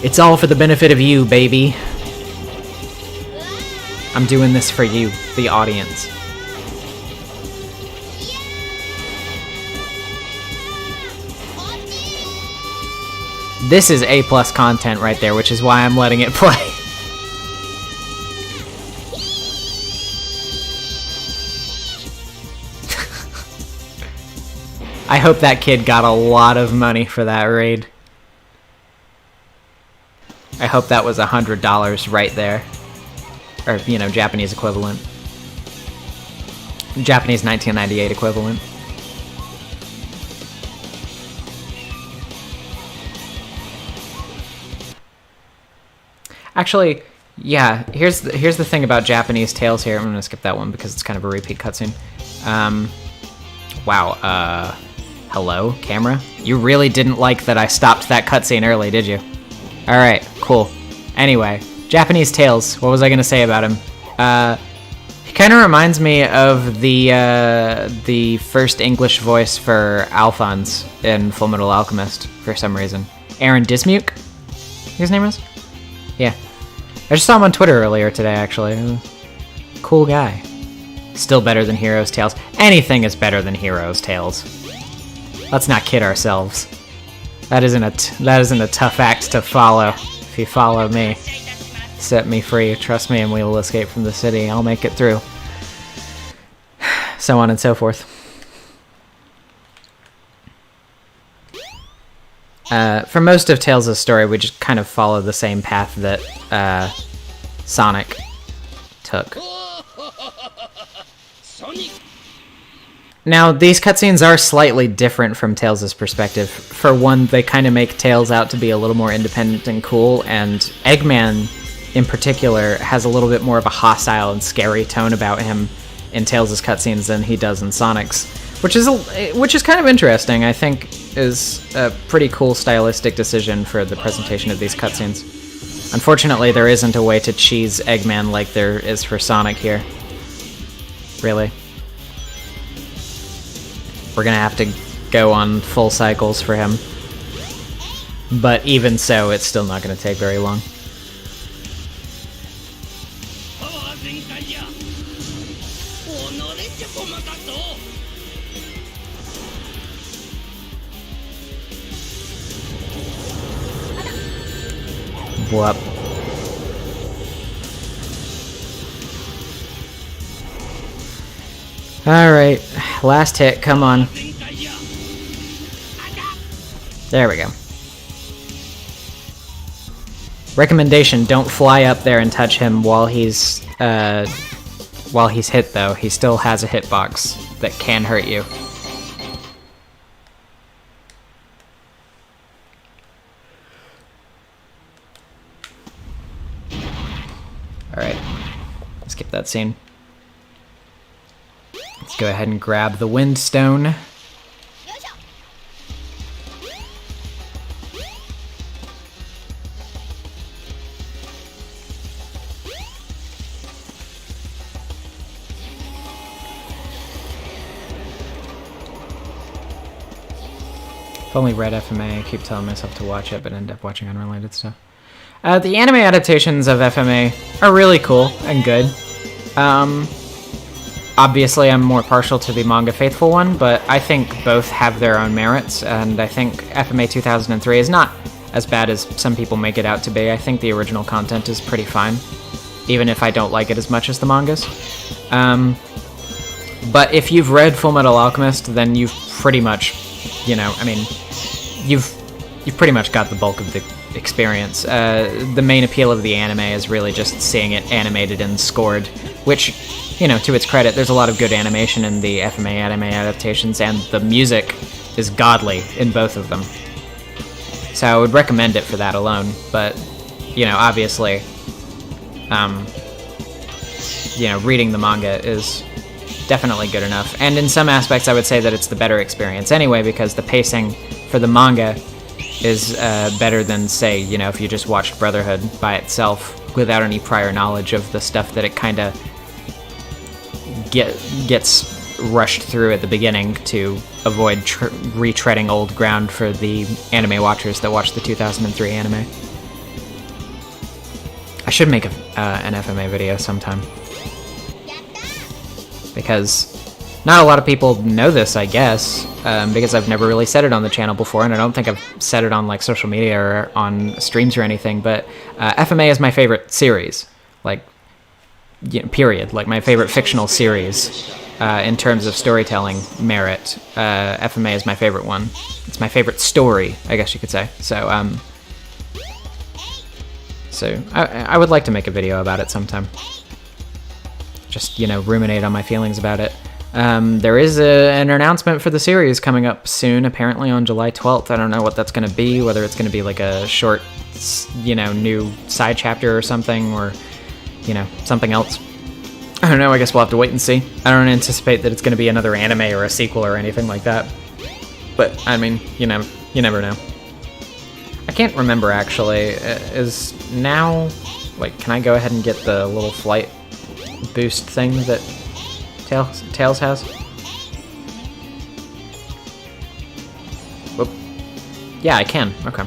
It's all for the benefit of you, baby. I'm doing this for you, the audience. This is A+ content right there, which is why I'm letting it play. I hope that kid got a lot of money for that raid. I hope that was $100 right there. Or, you know, Japanese equivalent. Japanese 1998 equivalent. Actually, yeah, here's the thing about Japanese Tales here. I'm gonna skip that one because it's kind of a repeat cutscene. Wow, hello, camera? You really didn't like that I stopped that cutscene early, did you? Alright, cool. Anyway, Japanese Tales, what was I gonna say about him? He kind of reminds me of the first English voice for Alphonse in Fullmetal Alchemist, for some reason. Aaron Dismuke? his name is? Yeah. I just saw him on Twitter earlier today, actually. Cool guy. Still better than Heroes Tales. Anything is better than Heroes Tales. Let's not kid ourselves. That isn't a tough act to follow. If you follow me, set me free, trust me, and we will escape from the city. I'll make it through. So on and so forth. For most of Tails' story, we just kind of follow the same path that Sonic took. Now, these cutscenes are slightly different from Tails' perspective. For one, they kind of make Tails out to be a little more independent and cool, and Eggman, in particular, has a little bit more of a hostile and scary tone about him in Tails' cutscenes than he does in Sonic's, which is kind of interesting. I think is a pretty cool stylistic decision for the presentation of these cutscenes. Unfortunately, there isn't a way to cheese Eggman like there is for Sonic here. Really. We're gonna have to go on full cycles for him. But even so, it's still not gonna take very long. Whoop. Alright, last hit, come on. There we go. Recommendation, don't fly up there and touch him while he's hit though. He still has a hitbox that can hurt you. Alright, skip that scene. Let's go ahead and grab the Wind Stone. If only read FMA, I keep telling myself to watch it, but end up watching unrelated stuff. The anime adaptations of FMA are really cool and good. Obviously, I'm more partial to the manga faithful one, but I think both have their own merits, and I think FMA 2003 is not as bad as some people make it out to be. I think the original content is pretty fine, even if I don't like it as much as the mangas. But if you've read Fullmetal Alchemist, then you've pretty much, you know, I mean, you've pretty much got the bulk of the experience. The main appeal of the anime is really just seeing it animated and scored, which, you know, to its credit, there's a lot of good animation in the FMA anime adaptations, and the music is godly in both of them. So I would recommend it for that alone, but, you know, obviously, you know, reading the manga is definitely good enough. And in some aspects, I would say that it's the better experience anyway, because the pacing for the manga is better than, say, you know, if you just watched Brotherhood by itself without any prior knowledge of the stuff that it kind of gets rushed through at the beginning to avoid retreading old ground for the anime watchers that watch the 2003 anime. I should make an FMA video sometime, because not a lot of people know this, I guess, because I've never really said it on the channel before, and I don't think I've said it on like social media or on streams or anything, but FMA is my favorite series, like, you know, period, like my favorite fictional series in terms of storytelling merit. FMA is my favorite one. It's my favorite story, I guess you could say. So I would like to make a video about it sometime. Just, you know, ruminate on my feelings about it. There is an announcement for the series coming up soon, apparently on July 12th. I don't know what that's going to be, whether it's going to be like a short, you know, new side chapter or something, or, you know, something else. I don't know, I guess we'll have to wait and see. I don't anticipate that it's going to be another anime or a sequel or anything like that. But, I mean, you never know. I can't remember, actually. Is now... Wait, can I go ahead and get the little flight boost thing that Tails has? Whoop. Yeah, I can. Okay.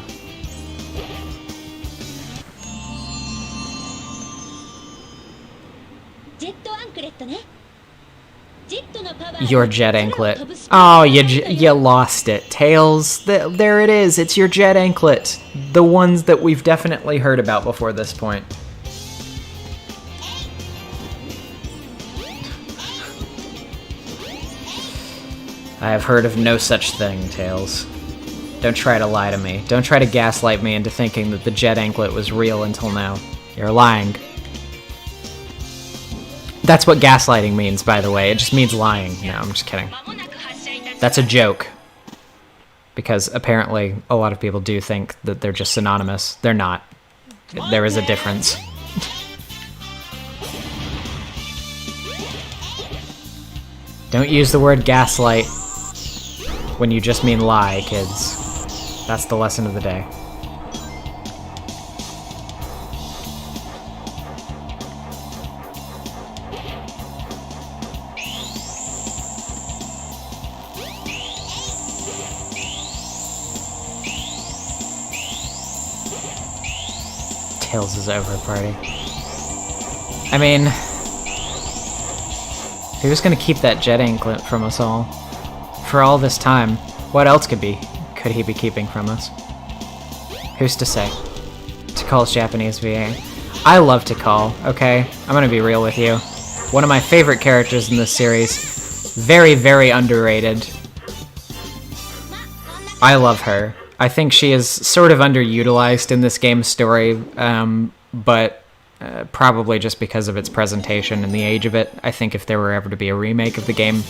Your jet anklet. Oh, you lost it. Tails, there it is. It's your jet anklet. The ones that we've definitely heard about before this point. I have heard of no such thing, Tails. Don't try to lie to me. Don't try to gaslight me into thinking that the jet anklet was real until now. You're lying. That's what gaslighting means, by the way. It just means lying. No, I'm just kidding. That's a joke. Because apparently a lot of people do think that they're just synonymous. They're not. There is a difference. Don't use the word gaslight when you just mean lie, kids. That's the lesson of the day. Tails is over party. I mean, he was gonna keep that jet anklet from us all. For all this time, what else could he be keeping from us? Who's to say? Tikal's Japanese VA. I love Tikal, okay? I'm gonna be real with you. One of my favorite characters in this series. Very, very underrated. I love her. I think she is sort of underutilized in this game's story, but probably just because of its presentation and the age of it. I think if there were ever to be a remake of the game,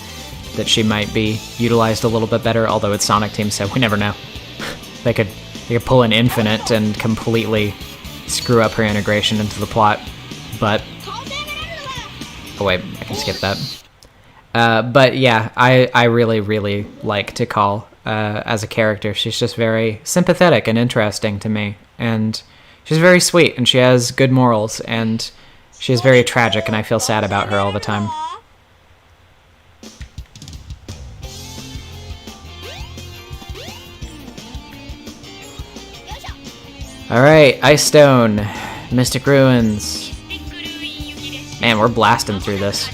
that she might be utilized a little bit better, although it's Sonic Team, so we never know. They could pull an Infinite and completely screw up her integration into the plot, but... Oh wait, I can skip that. But yeah, I really, really like Tikal. As a character. She's just very sympathetic and interesting to me, and she's very sweet, and she has good morals, and she's very tragic, and I feel sad about her all the time. Alright, Ice Stone, Mystic Ruins. Man, we're blasting through this.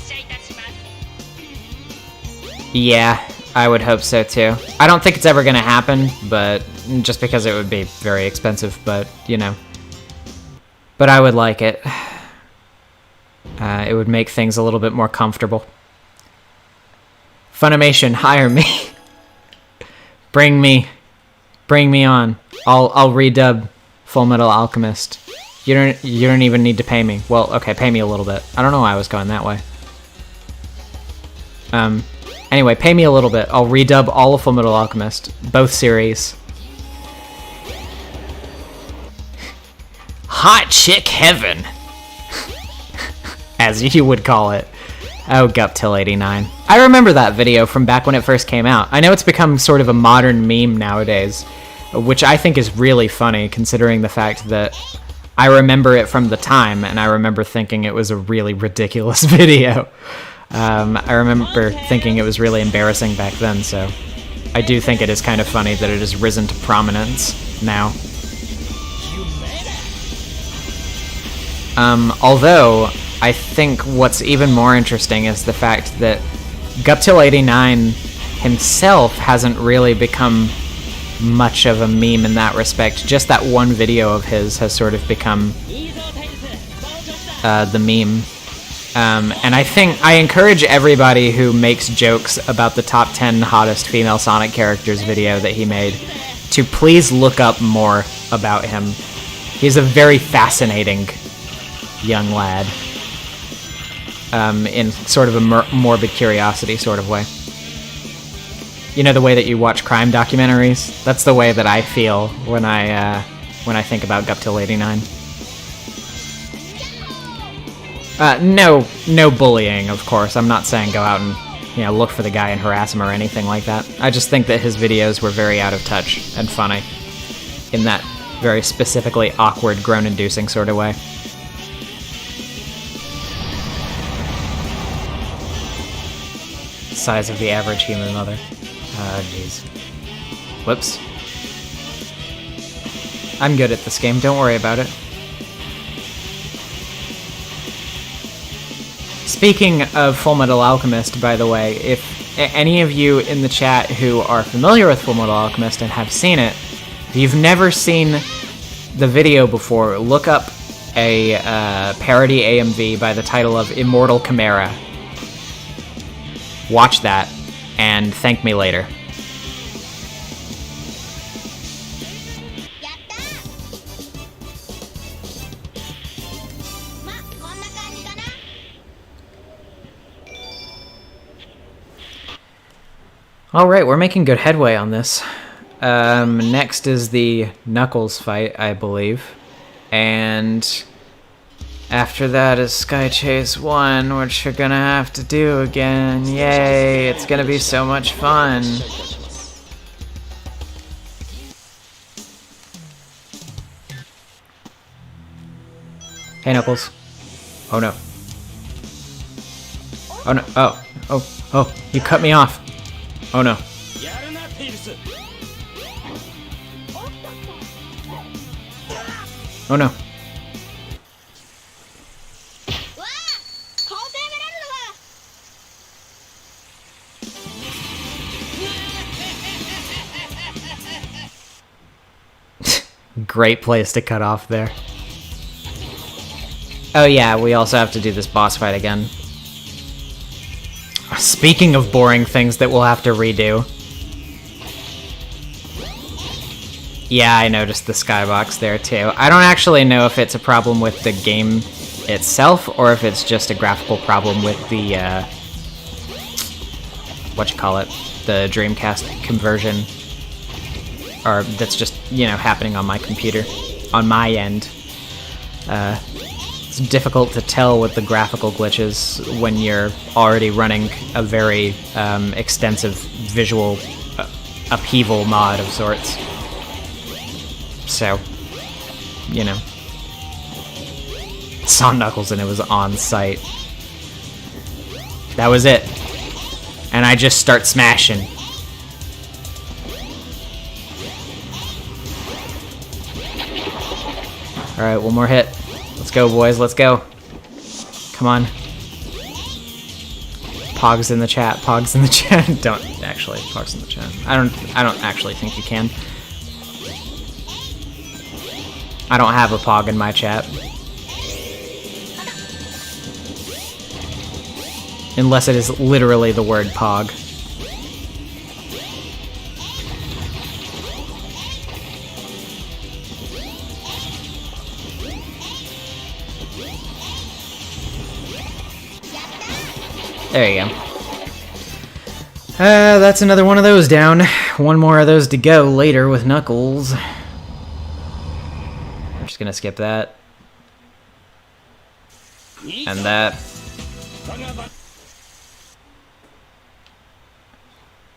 Yeah, I would hope so too. I don't think it's ever gonna happen, but just because it would be very expensive, but you know. But I would like it. It would make things a little bit more comfortable. Funimation, hire me. Bring me on. I'll redub Full Metal Alchemist. You don't even need to pay me. Well, okay, pay me a little bit. I don't know why I was going that way. Anyway, pay me a little bit. I'll redub all of Full Metal Alchemist, both series. Hot chick heaven, as you would call it. Oh, Guptil89. I remember that video from back when it first came out. I know it's become sort of a modern meme nowadays, which I think is really funny, considering the fact that I remember it from the time, and I remember thinking it was a really ridiculous video. I remember thinking it was really embarrassing back then, so I do think it is kind of funny that it has risen to prominence now. Although, I think what's even more interesting is the fact that Guptil89 himself hasn't really become much of a meme in that respect. Just that one video of his has sort of become the meme. And I encourage everybody who makes jokes about the top 10 hottest female Sonic characters video that he made to please look up more about him. He's a very fascinating young lad. In sort of a morbid curiosity sort of way. You know, the way that you watch crime documentaries? That's the way that I feel when I think about Guptil89. No bullying, of course. I'm not saying go out and, look for the guy and harass him or anything like that. I just think that his videos were very out of touch and funny in that very specifically awkward, groan-inducing sort of way. Size of the average human mother. Oh, jeez. Whoops. I'm good at this game, don't worry about it. Speaking of Full Metal Alchemist, by the way, if any of you in the chat who are familiar with Full Metal Alchemist and have seen it, if you've never seen the video before, look up a parody AMV by the title of Immortal Chimera. Watch that, and thank me later. Alright, we're making good headway on this. Next is the Knuckles fight, I believe. And after that is Sky Chase 1, which you're gonna have to do again. Yay, it's gonna be so much fun. Hey, Knuckles. Oh no. Oh no. Oh, you cut me off. Oh no. Oh no. Great place to cut off there. Oh yeah, we also have to do this boss fight again. Speaking of boring things that we'll have to redo. Yeah, I noticed the skybox there too. I don't actually know if it's a problem with the game itself or if it's just a graphical problem with the, the Dreamcast conversion. Or that's just, happening on my computer, on my end. It's difficult to tell with the graphical glitches when you're already running a very extensive visual upheaval mod of sorts. So, saw Knuckles and it was on site. That was it. And I just start smashing. Alright, one more hit. Let's go, boys, let's go. Come on. Pogs in the chat, Pogs in the chat. Don't actually, Pogs in the chat. I don't actually think you can. I don't have a Pog in my chat. Unless it is literally the word Pog. There you go. That's another one of those down. One more of those to go later with Knuckles. I'm just gonna skip that. And that.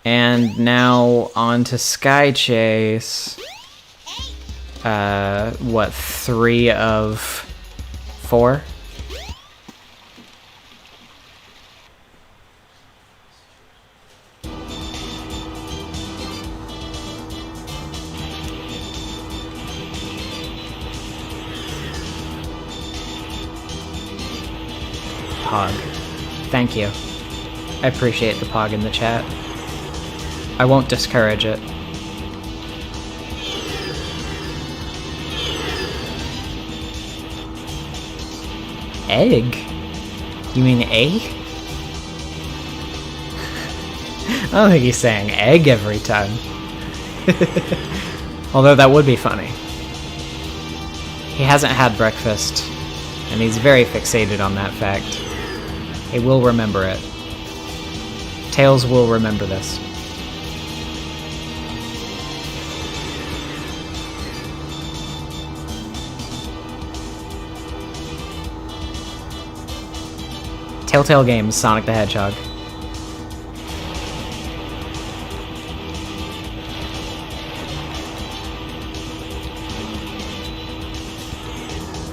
And now on to Sky Chase. What, 3 of 4? Pog. Thank you. I appreciate the Pog in the chat. I won't discourage it. Egg? You mean egg? I don't think he's saying egg every time. Although that would be funny. He hasn't had breakfast, and he's very fixated on that fact. He will remember it. Tails will remember this. Telltale Games, Sonic the Hedgehog.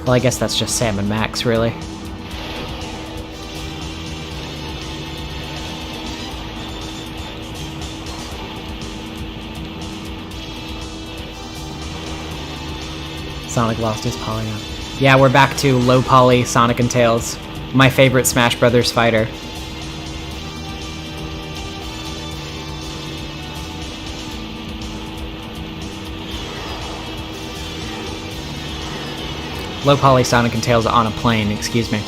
Well, I guess that's just Sam and Max, really. Sonic lost his polygon. Yeah, we're back to low poly Sonic and Tails. my favorite Smash Brothers fighter. Low poly Sonic and Tails on a plane, excuse me.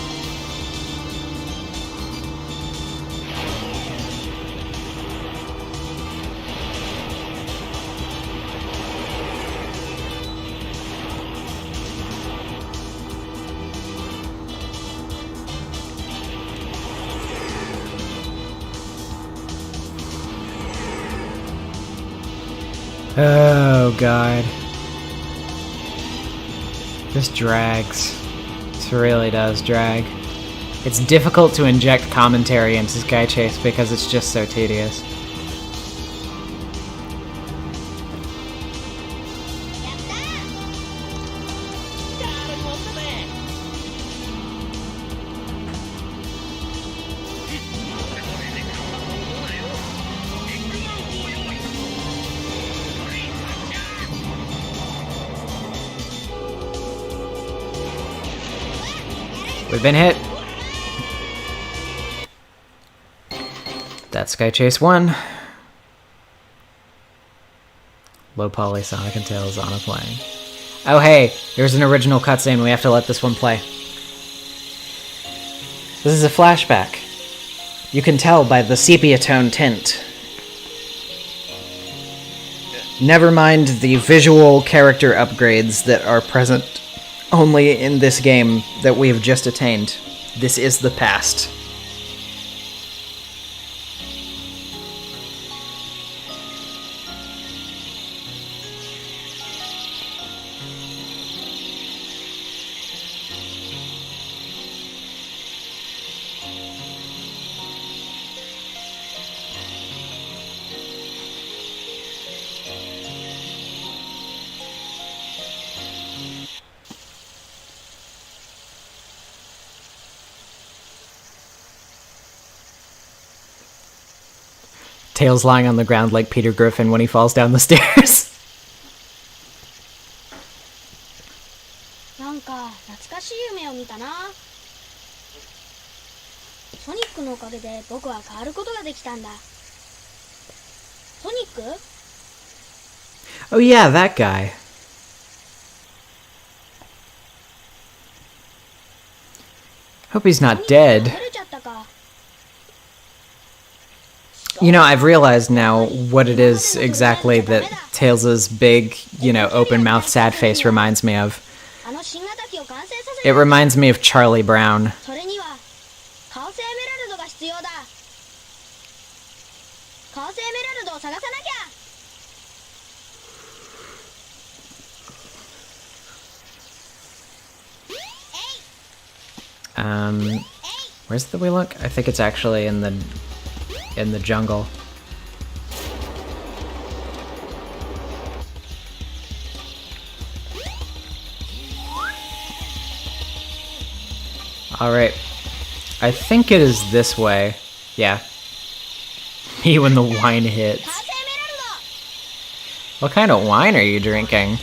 Oh god. This drags. This really does drag. It's difficult to inject commentary into Sky Chase because it's just so tedious. We've been hit. That's Sky Chase 1. Low poly Sonic and Tails on a plane. Oh hey, there's an original cutscene. We have to let this one play. This is a flashback. You can tell by the sepia tone tint. Never mind the visual character upgrades that are present only in this game that we have just attained. This is the past. Tails lying on the ground like Peter Griffin when he falls down the stairs. なんか懐かしい夢を見たな。ソニックのおかげで僕は変わることができたんだ。ソニック? Oh yeah, that guy. Hope he's not dead. You know, I've realized now what it is exactly that Tails' big, you know, open mouth sad face reminds me of. It reminds me of Charlie Brown. Where's the Wheelock? I think it's actually in the jungle. Alright. I think it is this way. Yeah. Me when the wine hits. What kind of wine are you drinking?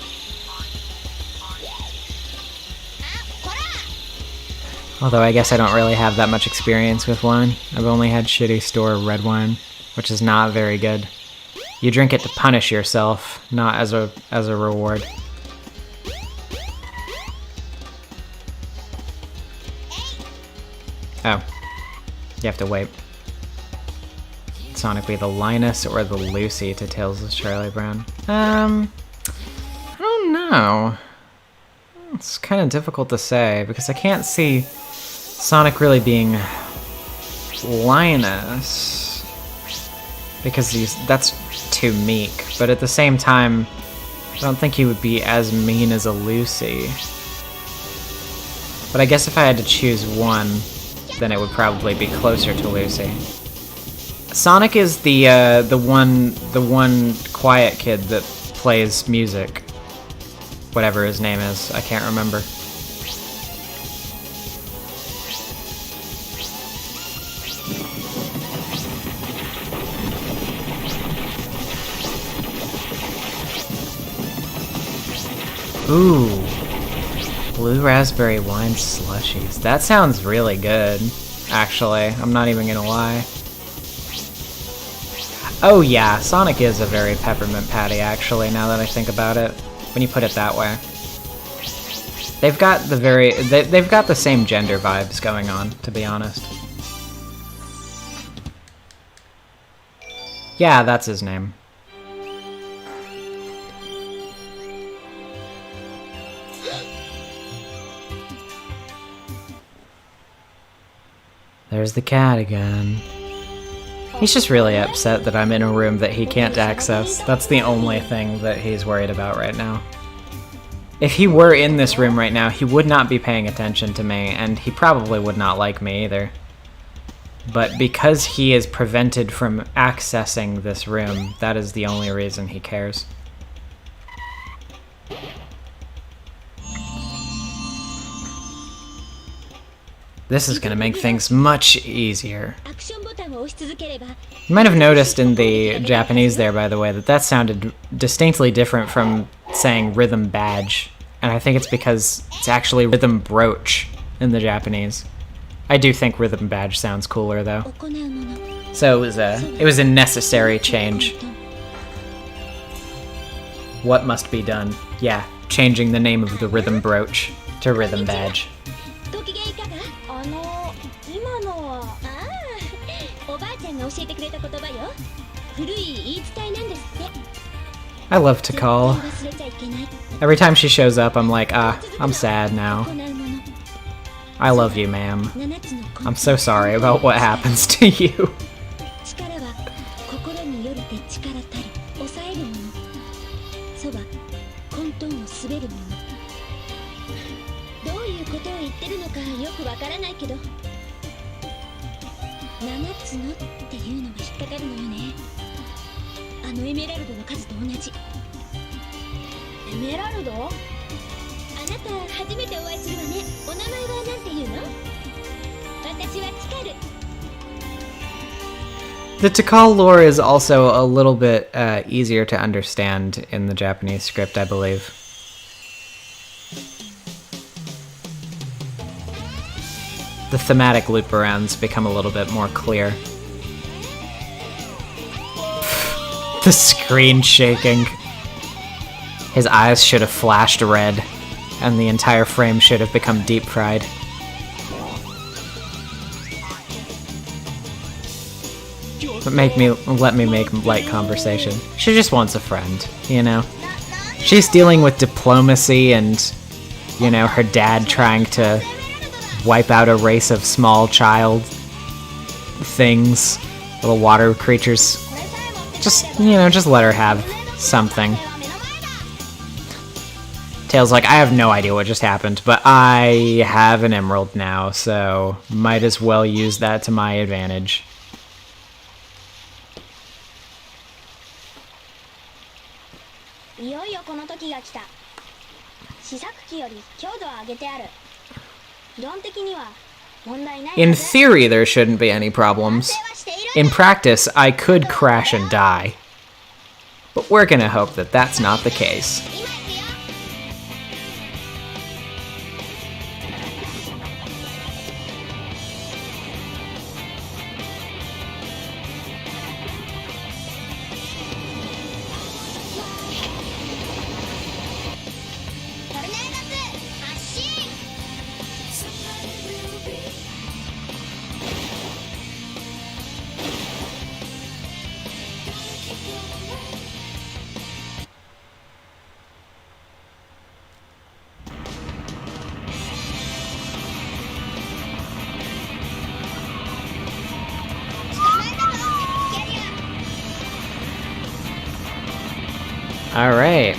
Although I guess I don't really have that much experience with wine. I've only had shitty store red wine, which is not very good. You drink it to punish yourself, not as a reward. Oh. You have to wait. Sonic be the Linus or the Lucy to Tails' Charlie Brown? I don't know. It's kind of difficult to say, because I can't see Sonic really being Linus, because that's too meek, but at the same time, I don't think he would be as mean as a Lucy. But I guess if I had to choose one, then it would probably be closer to Lucy. Sonic is the one quiet kid that plays music. Whatever his name is, I can't remember. Ooh. Blue raspberry wine slushies. That sounds really good, actually. I'm not even gonna lie. Oh yeah, Sonic is a very peppermint patty, actually, now that I think about it. When you put it that way. They've got they've got the same gender vibes going on, to be honest. Yeah, that's his name. There's the cat again. He's just really upset that I'm in a room that he can't access. That's the only thing that he's worried about right now. If he were in this room right now, he would not be paying attention to me, and he probably would not like me either. But because he is prevented from accessing this room, that is the only reason he cares. This is gonna make things much easier. You might have noticed in the Japanese there, by the way, that sounded distinctly different from saying rhythm badge. And I think it's because it's actually rhythm brooch in the Japanese. I do think rhythm badge sounds cooler, though. So it was a necessary change. What must be done? Yeah, changing the name of the rhythm brooch to rhythm badge. I love to call. Every time she shows up, I'm like, I'm sad now. I love you, ma'am. I'm so sorry about what happens to you. The Tikal lore is also a little bit easier to understand in the Japanese script, I believe. The thematic loop-arounds become a little bit more clear. The screen shaking. His eyes should have flashed red, and the entire frame should have become deep-fried. But let me make light conversation. She just wants a friend, you know? She's dealing with diplomacy and, you know, her dad trying to wipe out a race of small child things, little water creatures. Just, you know, just let her have something. Tails like, I have no idea what just happened, but I have an emerald now, so might as well use that to my advantage. In theory, there shouldn't be any problems. In practice, I could crash and die. But we're gonna hope that that's not the case. Alright.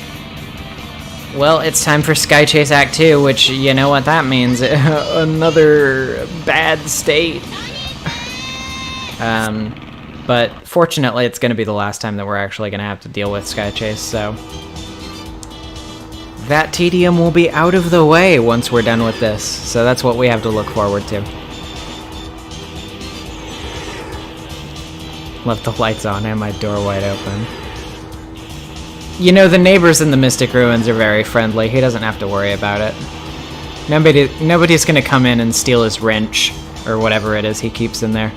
Well, it's time for Sky Chase Act 2, which, you know what that means. Another bad state. But fortunately, it's going to be the last time that we're actually going to have to deal with Sky Chase, so... that tedium will be out of the way once we're done with this, so that's what we have to look forward to. Left the lights on and my door wide open. You know, the neighbors in the Mystic Ruins are very friendly. He doesn't have to worry about it. Nobody's gonna come in and steal his wrench, or whatever it is he keeps in there.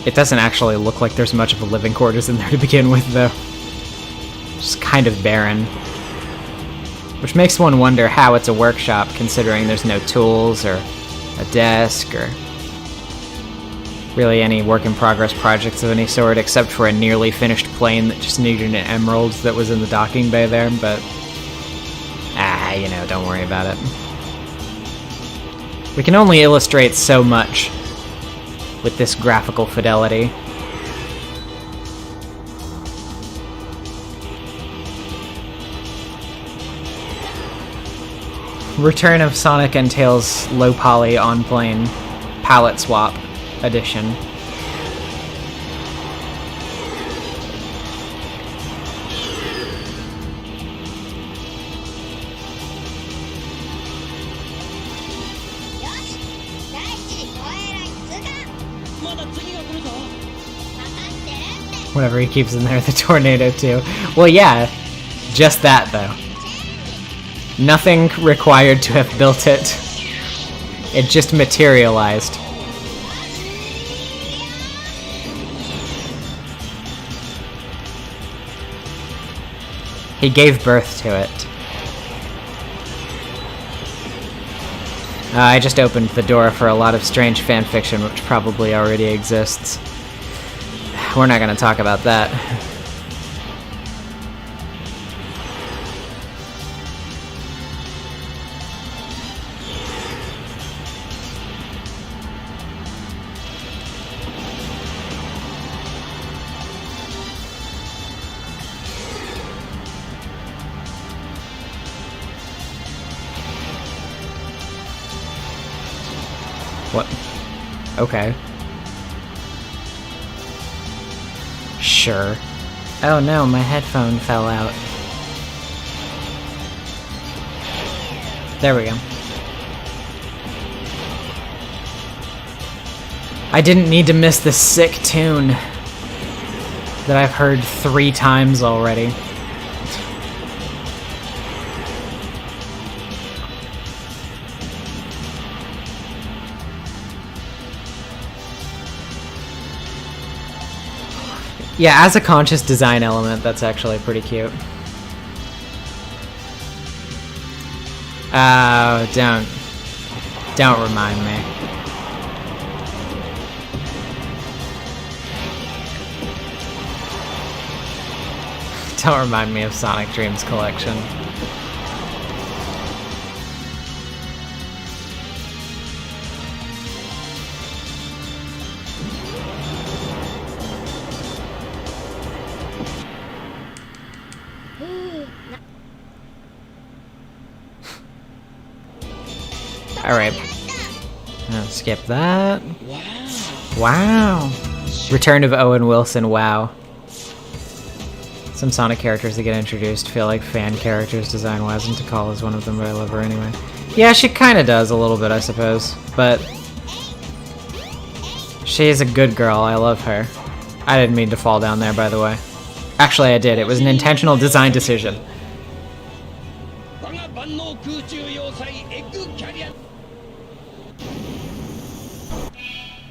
It doesn't actually look like there's much of a living quarters in there to begin with, though. Just kind of barren. Which makes one wonder how it's a workshop, considering there's no tools, or a desk, or really any work-in-progress projects of any sort, except for a nearly finished plane that just needed an emerald that was in the docking bay there, but... you know, don't worry about it. We can only illustrate so much with this graphical fidelity. Return of Sonic and Tails Low Poly on Plane Palette Swap Edition. Whatever he keeps in there, the tornado too. Well, yeah, just that though. Nothing required to have built it. It just materialized. He gave birth to it. I just opened the door for a lot of strange fanfiction, which probably already exists. We're not going to talk about that. What? Okay. Sure. Oh no, my headphone fell out. There we go. I didn't need to miss this sick tune that I've heard 3 times already. Yeah, as a conscious design element, that's actually pretty cute. Oh, don't remind me. Don't remind me of Sonic Dreams Collection. Alright. Skip that. Wow. Return of Owen Wilson, wow. Some Sonic characters that get introduced feel like fan characters design-wise, and Takal is one of them, but I love her anyway. Yeah, she kinda does a little bit, I suppose. But she is a good girl, I love her. I didn't mean to fall down there, by the way. Actually, I did. It was an intentional design decision.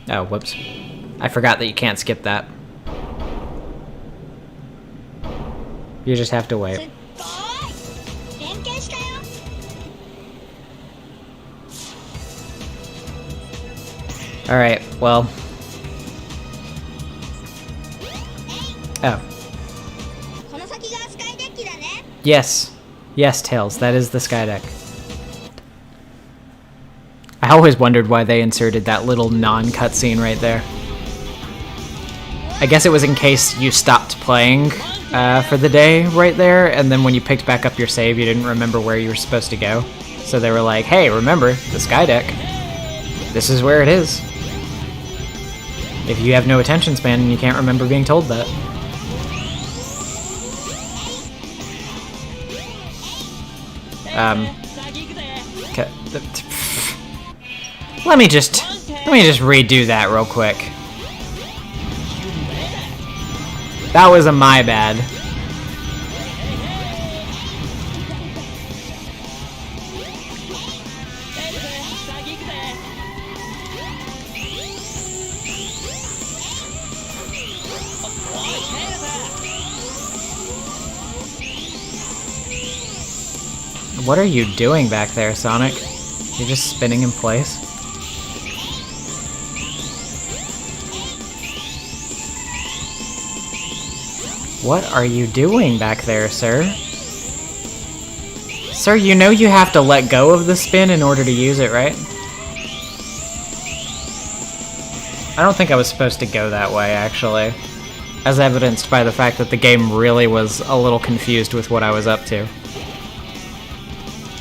Oh, whoops. I forgot that you can't skip that. You just have to wait. Alright, well... Oh. Yes. Yes, Tails, that is the sky deck. I always wondered why they inserted that little non-cutscene right there. I guess it was in case you stopped playing for the day right there, and then when you picked back up your save, you didn't remember where you were supposed to go. So they were like, hey, remember, the sky deck. This is where it is. If you have no attention span and you can't remember being told that. Let me just redo that real quick. That was a my bad. What are you doing back there, Sonic? You're just spinning in place? What are you doing back there, sir? Sir, you know you have to let go of the spin in order to use it, right? I don't think I was supposed to go that way, actually. As evidenced by the fact that the game really was a little confused with what I was up to.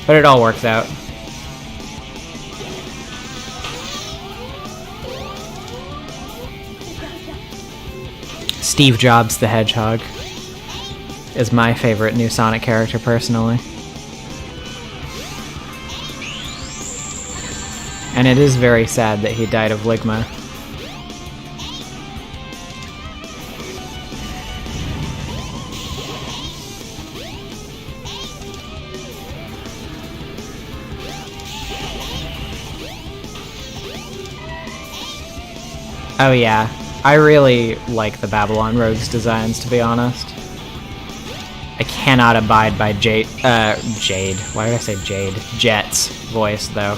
But it all worked out. Steve Jobs the Hedgehog is my favorite new Sonic character, personally. And it is very sad that he died of Ligma. Oh yeah, I really like the Babylon Rogues designs, to be honest. I cannot abide by Jade, why did I say Jade? Jet's voice, though.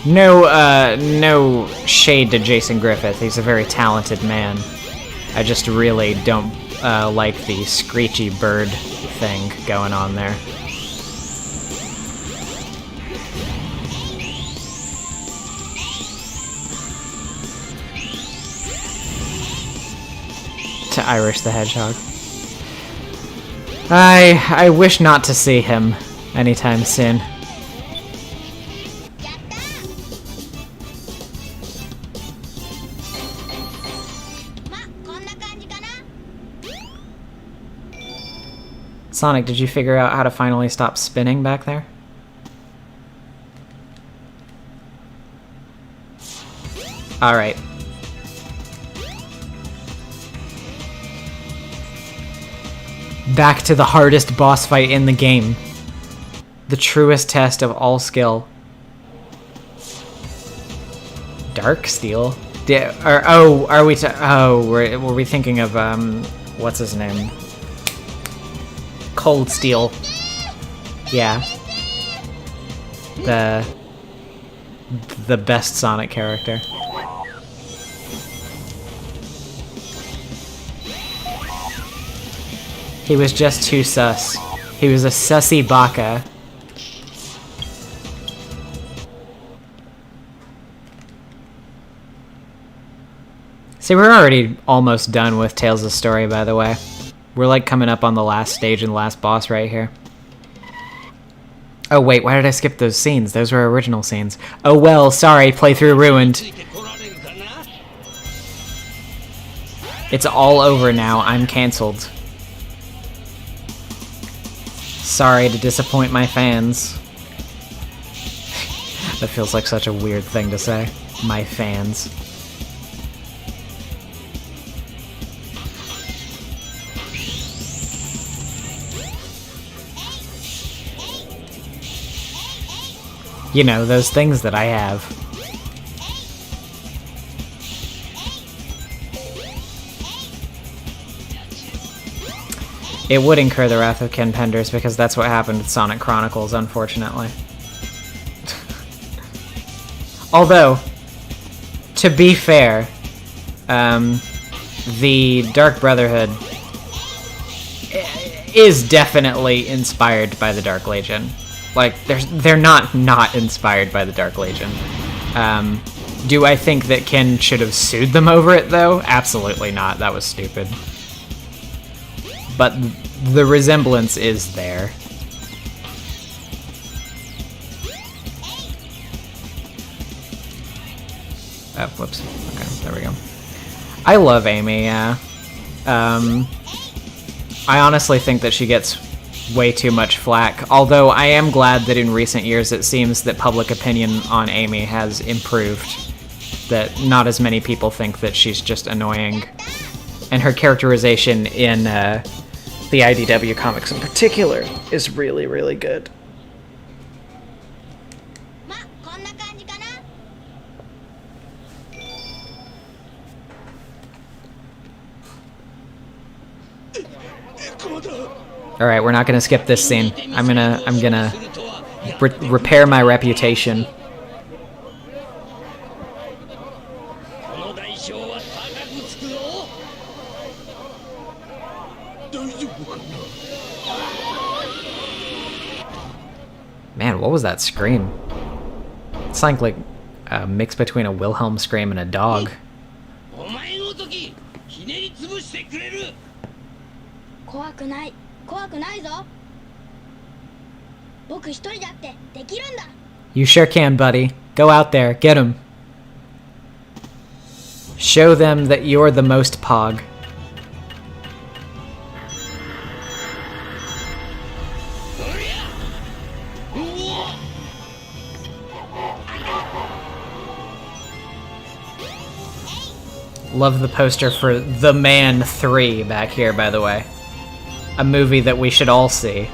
No shade to Jason Griffith, he's a very talented man. I just really don't like the screechy bird thing going on there. To Irish the Hedgehog. I wish not to see him anytime soon. Sonic, did you figure out how to finally stop spinning back there? Alright. Back to the hardest boss fight in the game. The truest test of all skill. Dark Steel? Were we thinking of, what's his name? Cold Steel. Yeah. The best Sonic character. He was just too sus. He was a sussy baka. See, we're already almost done with Tails' story, by the way. We're like coming up on the last stage and last boss right here. Oh wait, why did I skip those scenes? Those were original scenes. Oh well, sorry, playthrough ruined. It's all over now, I'm cancelled. Sorry to disappoint my fans. That feels like such a weird thing to say. My fans. You know, those things that I have. It would incur the wrath of Ken Penders because that's what happened with Sonic Chronicles, unfortunately. Although, to be fair, the Dark Brotherhood is definitely inspired by the Dark Legion. Like, they're not inspired by the Dark Legion. Do I think that Ken should have sued them over it, though? Absolutely not. That was stupid. But the resemblance is there. Oh, whoops. Okay, there we go. I love Amy, yeah. I honestly think that she gets way too much flack, although I am glad that in recent years it seems that public opinion on Amy has improved. That not as many people think that she's just annoying. And her characterization in the IDW comics in particular is really, really good. All right, we're not gonna skip this scene. I'm gonna repair my reputation. この代償は高くつくぞ。大丈夫かな。 Man, what was that scream? It sounded like a mix between a Wilhelm scream and a dog. お前の時ひねり潰してくれる。怖くないぞ。僕一人だってできるんだ。 You sure can, buddy. Go out there, get him. Show them that you're the most pog. Love the poster for The Man 3 back here, by the way. A movie that we should all see.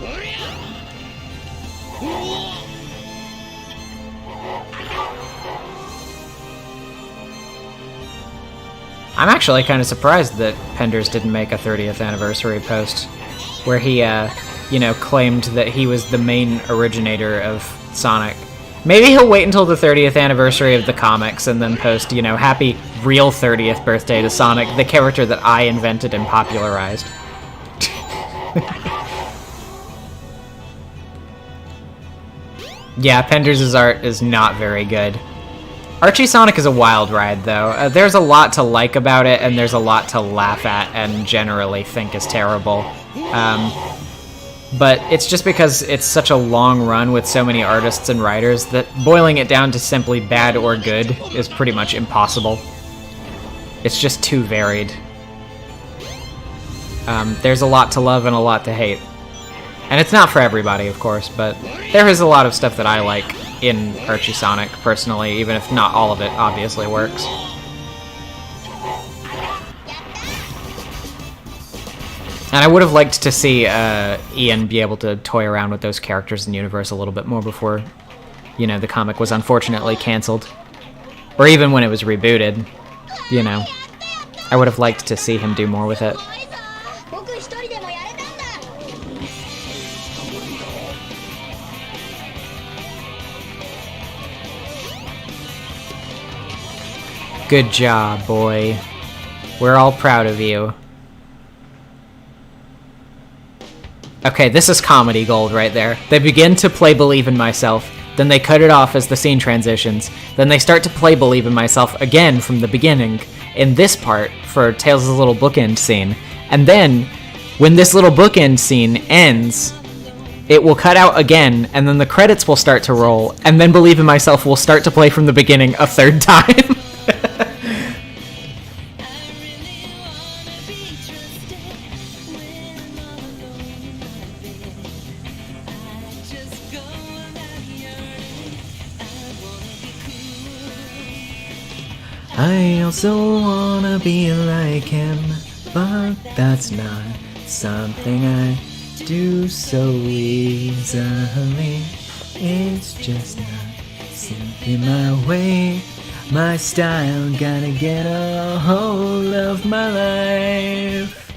I'm actually kind of surprised that Penders didn't make a 30th anniversary post where he, you know, claimed that he was the main originator of Sonic. Maybe he'll wait until the 30th anniversary of the comics and then post, you know, happy real 30th birthday to Sonic, the character that I invented and popularized. Yeah, Penders' art is not very good. Archie Sonic is a wild ride, though. There's a lot to like about it, and there's a lot to laugh at and generally think is terrible. But it's just because it's such a long run with so many artists and writers that boiling it down to simply bad or good is pretty much impossible. It's just too varied. There's a lot to love and a lot to hate. And it's not for everybody, of course, but there is a lot of stuff that I like in Archie Sonic, personally, even if not all of it obviously works. And I would have liked to see Ian be able to toy around with those characters in the universe a little bit more before, you know, the comic was unfortunately canceled. Or even when it was rebooted, you know. I would have liked to see him do more with it. 僕一人でもやれたんだ。 Good job, boy. We're all proud of you. Okay, this is comedy gold right there. They begin to play Believe in Myself, then they cut it off as the scene transitions, then they start to play Believe in Myself again from the beginning, in this part, for Tails' little bookend scene. And then, when this little bookend scene ends, it will cut out again, and then the credits will start to roll, and then Believe in Myself will start to play from the beginning a third time. I also wanna be like him, but that's not something I do so easily. It's just not simply my way, my style, gotta get a hold of my life.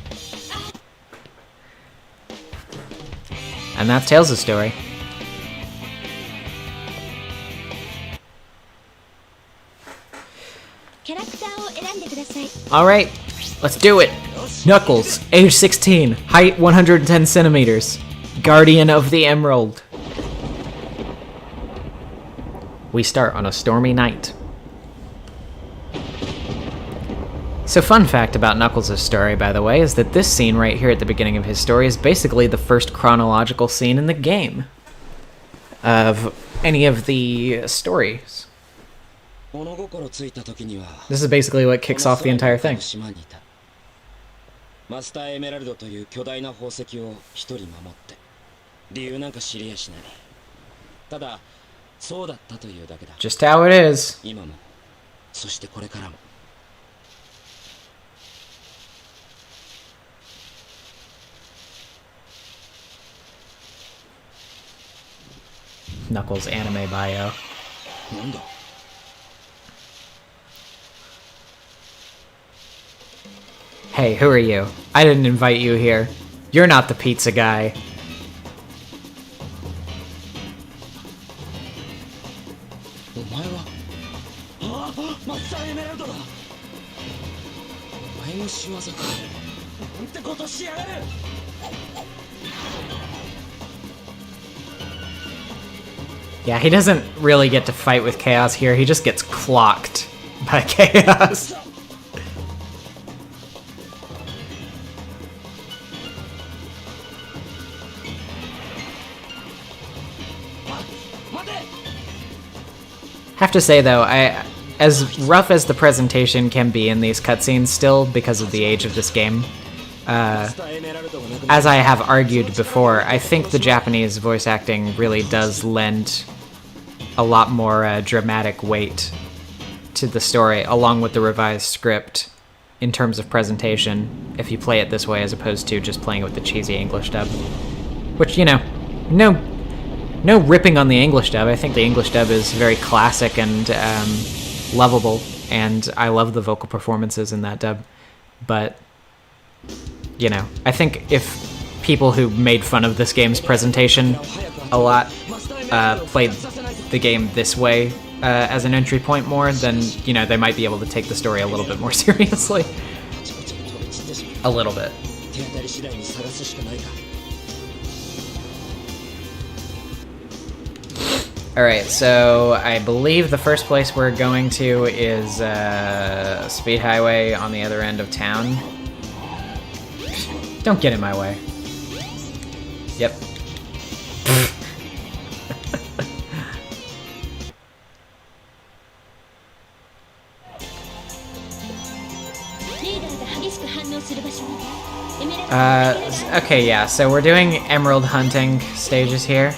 And that's Tails' story. Alright, let's do it. Knuckles, age 16, height 110 centimeters, guardian of the Emerald. We start on a stormy night. So fun fact about Knuckles' story, by the way, is that this scene right here at the beginning of his story is basically the first chronological scene in the game of any of the stories. This is basically what kicks off the entire thing. マスターエメラルドという巨大な宝石を一人守って理由なんか知りやしない。ただそうだったというだけだ。 Just how it is. 今もそしてこれからも。 Knuckles anime bio. なんだ Hey, who are you? I didn't invite you here. You're not the pizza guy. お前はああマスターエメラルドだお前の仕業かなんてことしやがる Yeah, he doesn't really get to fight with Chaos here. He just gets clocked by Chaos. 待て Have to say though, as rough as the presentation can be in these cutscenes still because of the age of this game, as I have argued before, I think the Japanese voice acting really does lend a lot more dramatic weight to the story, along with the revised script in terms of presentation, if you play it this way as opposed to just playing it with the cheesy English dub. Which, you know, no ripping on the English dub. I think the English dub is very classic and lovable, and I love the vocal performances in that dub. But, you know, I think if people who made fun of this game's presentation a lot played the game this way as an entry point more, then, you know, they might be able to take the story a little bit more seriously. A little bit. 手当たり次第に探すしかないか Alright, so I believe the first place we're going to is Speed Highway on the other end of town. Don't get in my way. Yep. Okay, yeah, so we're doing emerald hunting stages here.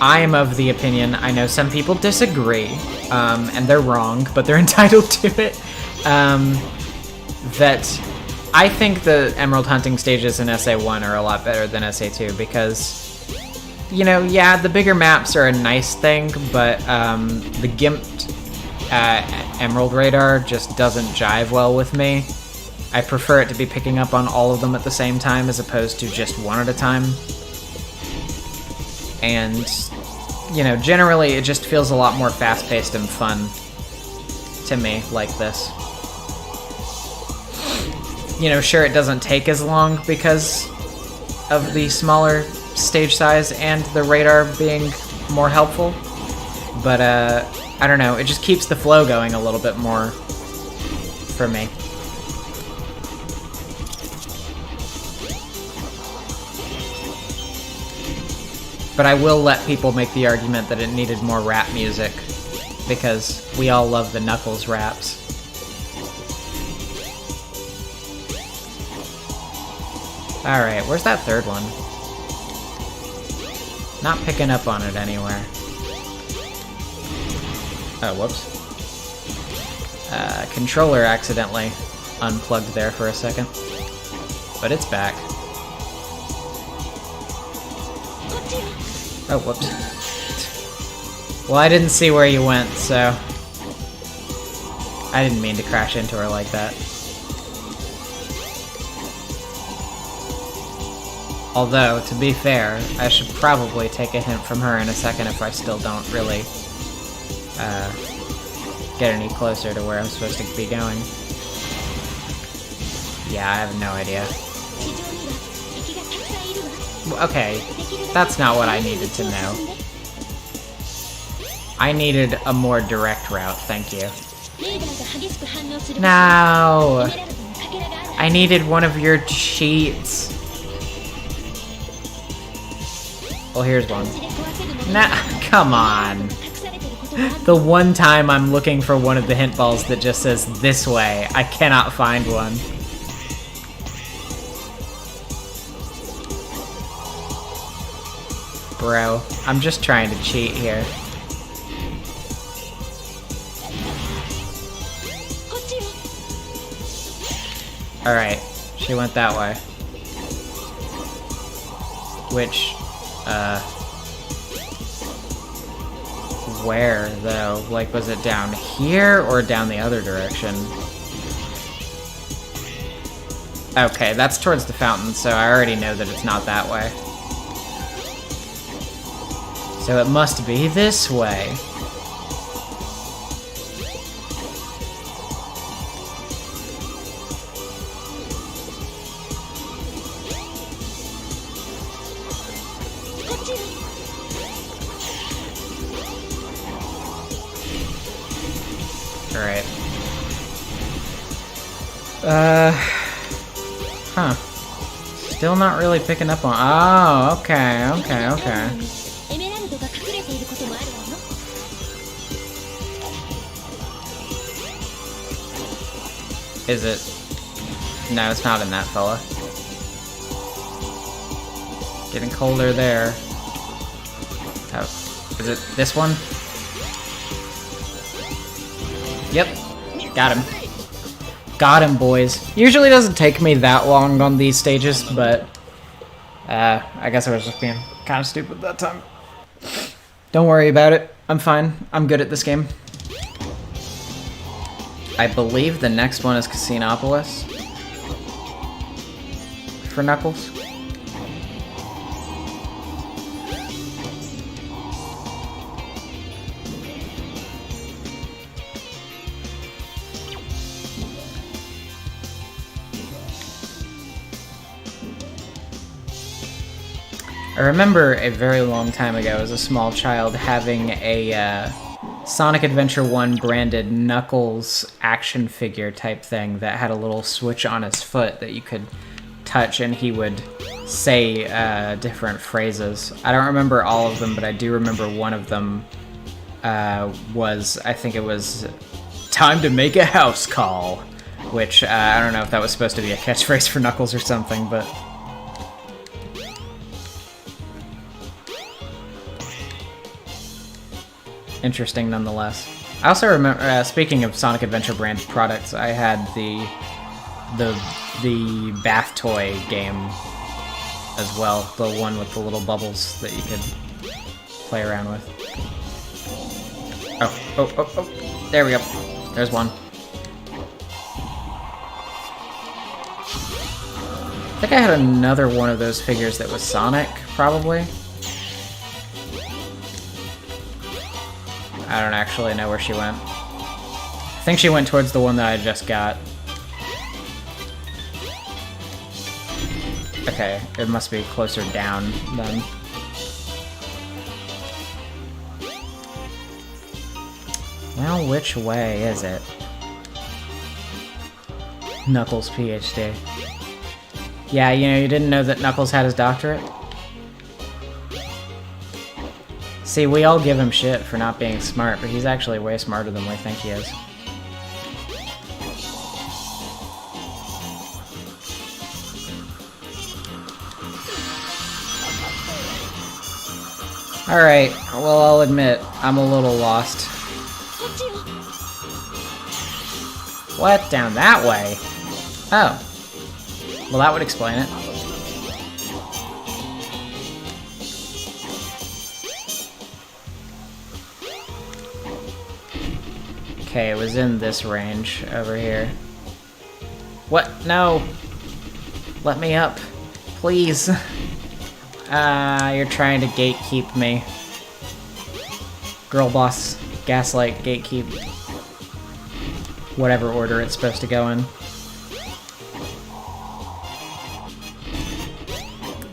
I am of the opinion, I know some people disagree, and they're wrong, but they're entitled to it, that I think the emerald hunting stages in SA1 are a lot better than SA2 because, you know, yeah, the bigger maps are a nice thing, but the gimped emerald radar just doesn't jive well with me. I prefer it to be picking up on all of them at the same time as opposed to just one at a time. And, you know, generally it just feels a lot more fast-paced and fun to me like this. You know, sure, it doesn't take as long because of the smaller stage size and the radar being more helpful, but I don't know, it just keeps the flow going a little bit more for me. But I will let people make the argument that it needed more rap music, because we all love the Knuckles raps. Alright, where's that third one? Not picking up on it anywhere. Oh, whoops. Controller accidentally unplugged there for a second. But it's back. Oh, whoops. Well, I didn't see where you went, so... I didn't mean to crash into her like that. Although, to be fair, I should probably take a hint from her in a second if I still don't really get any closer to where I'm supposed to be going. Yeah, I have no idea. Okay, that's not what I needed to know. I needed a more direct route, thank you. No! I needed one of your cheats. Well, here's one. Nah, come on. The one time I'm looking for one of the hint balls that just says this way, I cannot find one. Bro, I'm just trying to cheat here. Alright, she went that way. Which, where, though? Like, was it down here or down the other direction? Okay, that's towards the fountain, so I already know that it's not that way. So it must be this way. Alright. Huh. Still not really picking up on... Oh, okay. エメラルドが隠れていることもあるわよ。Is it? No, it's not in that fella. Getting colder there. Oh, is it this one? Yep. Got him. Got him, boys. Usually doesn't take me that long on these stages, but I guess I was just being kind of stupid that time. Don't worry about it. I'm fine. I'm good at this game. I believe the next one is Casinopolis for Knuckles. I remember a very long time ago as a small child having a Sonic Adventure 1 branded Knuckles action figure type thing that had a little switch on his foot that you could touch and he would say different phrases. I don't remember all of them, but I do remember one of them was, I think it was, "Time to make a house call," which I don't know if that was supposed to be a catchphrase for Knuckles or something, but... interesting nonetheless. I also remember, speaking of Sonic Adventure brand products, I had the bath toy game as well, the one with the little bubbles that you could play around with. Oh, there we go. There's one. I think I had another one of those figures that was Sonic, probably. I don't actually know where she went. I think she went towards the one that I just got. Okay, it must be closer down then. Well, which way is it? Knuckles PhD. Yeah, you know, you didn't know that Knuckles had his doctorate? See, we all give him shit for not being smart, but he's actually way smarter than we think he is. Alright, well, I'll admit, I'm a little lost. What? Down that way? Oh. Well, that would explain it. Okay, it was in this range over here. What? No! Let me up. Please. You're trying to gatekeep me. Girl boss, gaslight, gatekeep. Whatever order it's supposed to go in.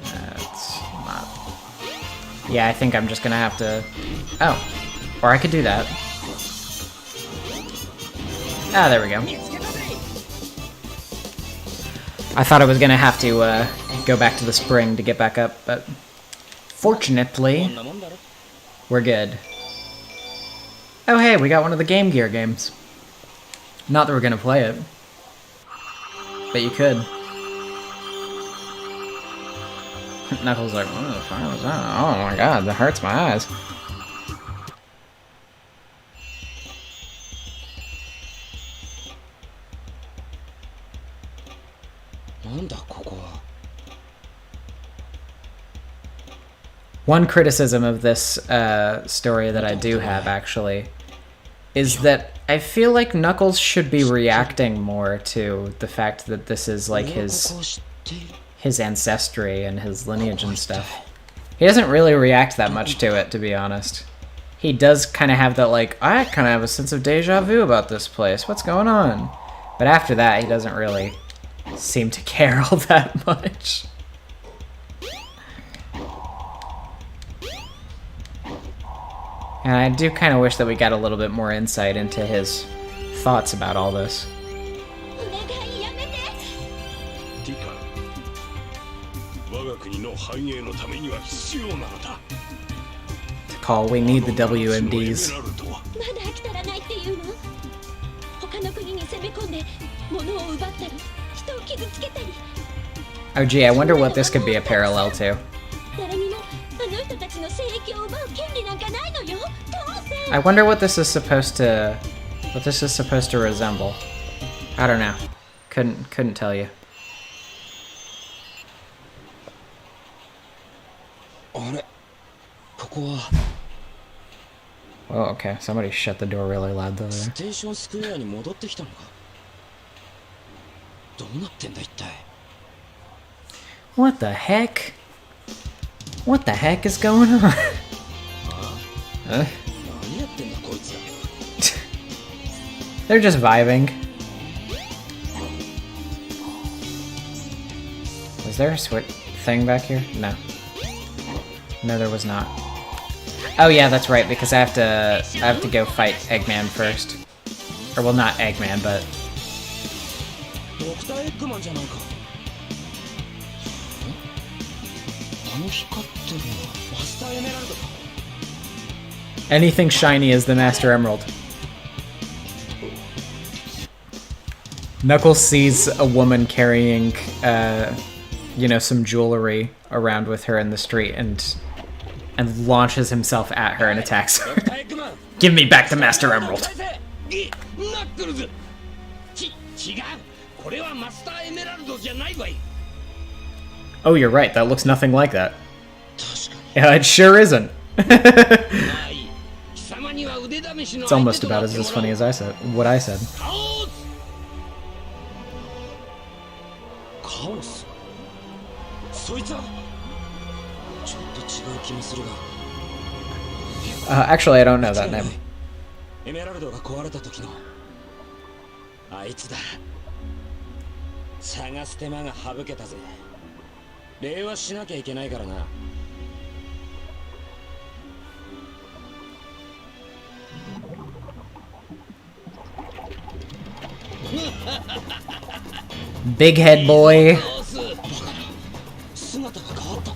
That's not... Yeah, I think I'm just gonna have to... Oh. Or I could do that. Ah, there we go. I thought I was gonna have to go back to the spring to get back up, but fortunately, we're good. Oh hey, we got one of the Game Gear games. Not that we're gonna play it, but you could. Knuckles like, what the fuck was that? Oh my god, that hurts my eyes. One criticism of this story that I do have, actually, is that I feel like Knuckles should be reacting more to the fact that this is like 俺はここを知っている。 his ancestry and his lineage and stuff. He doesn't really react that much to it, to be honest. He does kind of have that, like, I kind of have a sense of deja vu about this place. What's going on? But after that, he doesn't really seem to care all that much. And I do kind of wish that we got a little bit more insight into his thoughts about all this. お願いやめて。ティカ、我が国の繁栄のためには必要なのだ。 To call, we need the エ WMDs. メラルドは まだ飽き足らないっていうの？他の国に攻め込んで物を奪ったり人を傷つけたり。 Oh gee, I wonder what this could be a parallel to. 誰にもあの人たちの聖域を奪う権利なんかないのよ。当然。 I wonder what this is supposed to resemble. I don't know. Couldn't tell you. あれ、ここは Oh, okay. Somebody shut the door really loud though ス there. テーションスクエアに戻ってきたのか。どうなってんだ一体。 What the heck? What the heck is going on? Huh? 何やってんだこいつら。 They're just vibing. Was there a switch thing back here? No. No, there was not. Oh yeah, that's right, because I have to go fight Eggman first. Or well, not Eggman, but ドクターエッグマンじゃないか。あの光ってるのはマスターエメラルドか。 anything shiny is the Master Emerald. Knuckles sees a woman carrying, some jewelry around with her in the street and launches himself at her and attacks ド her. クターエッグマン。 Give me back the Master Emerald. ナックルズ。違う。これはマスターエメラルドじゃないわい。 Oh, you're right. That looks nothing like that. 確かに。 Yeah, it sure isn't. まあいい。貴様には腕試しの It's 相 almost 手と about なっ as てもらおう funny as I said. What I said. カオス。そいつはちょっと違う気もするが。 Actually, I don't know that name. エメラルドが壊れた時のあいつだ。探す手間が省けたぜ。礼はしなきゃいけないからな。 Big head boy. 姿が変わった。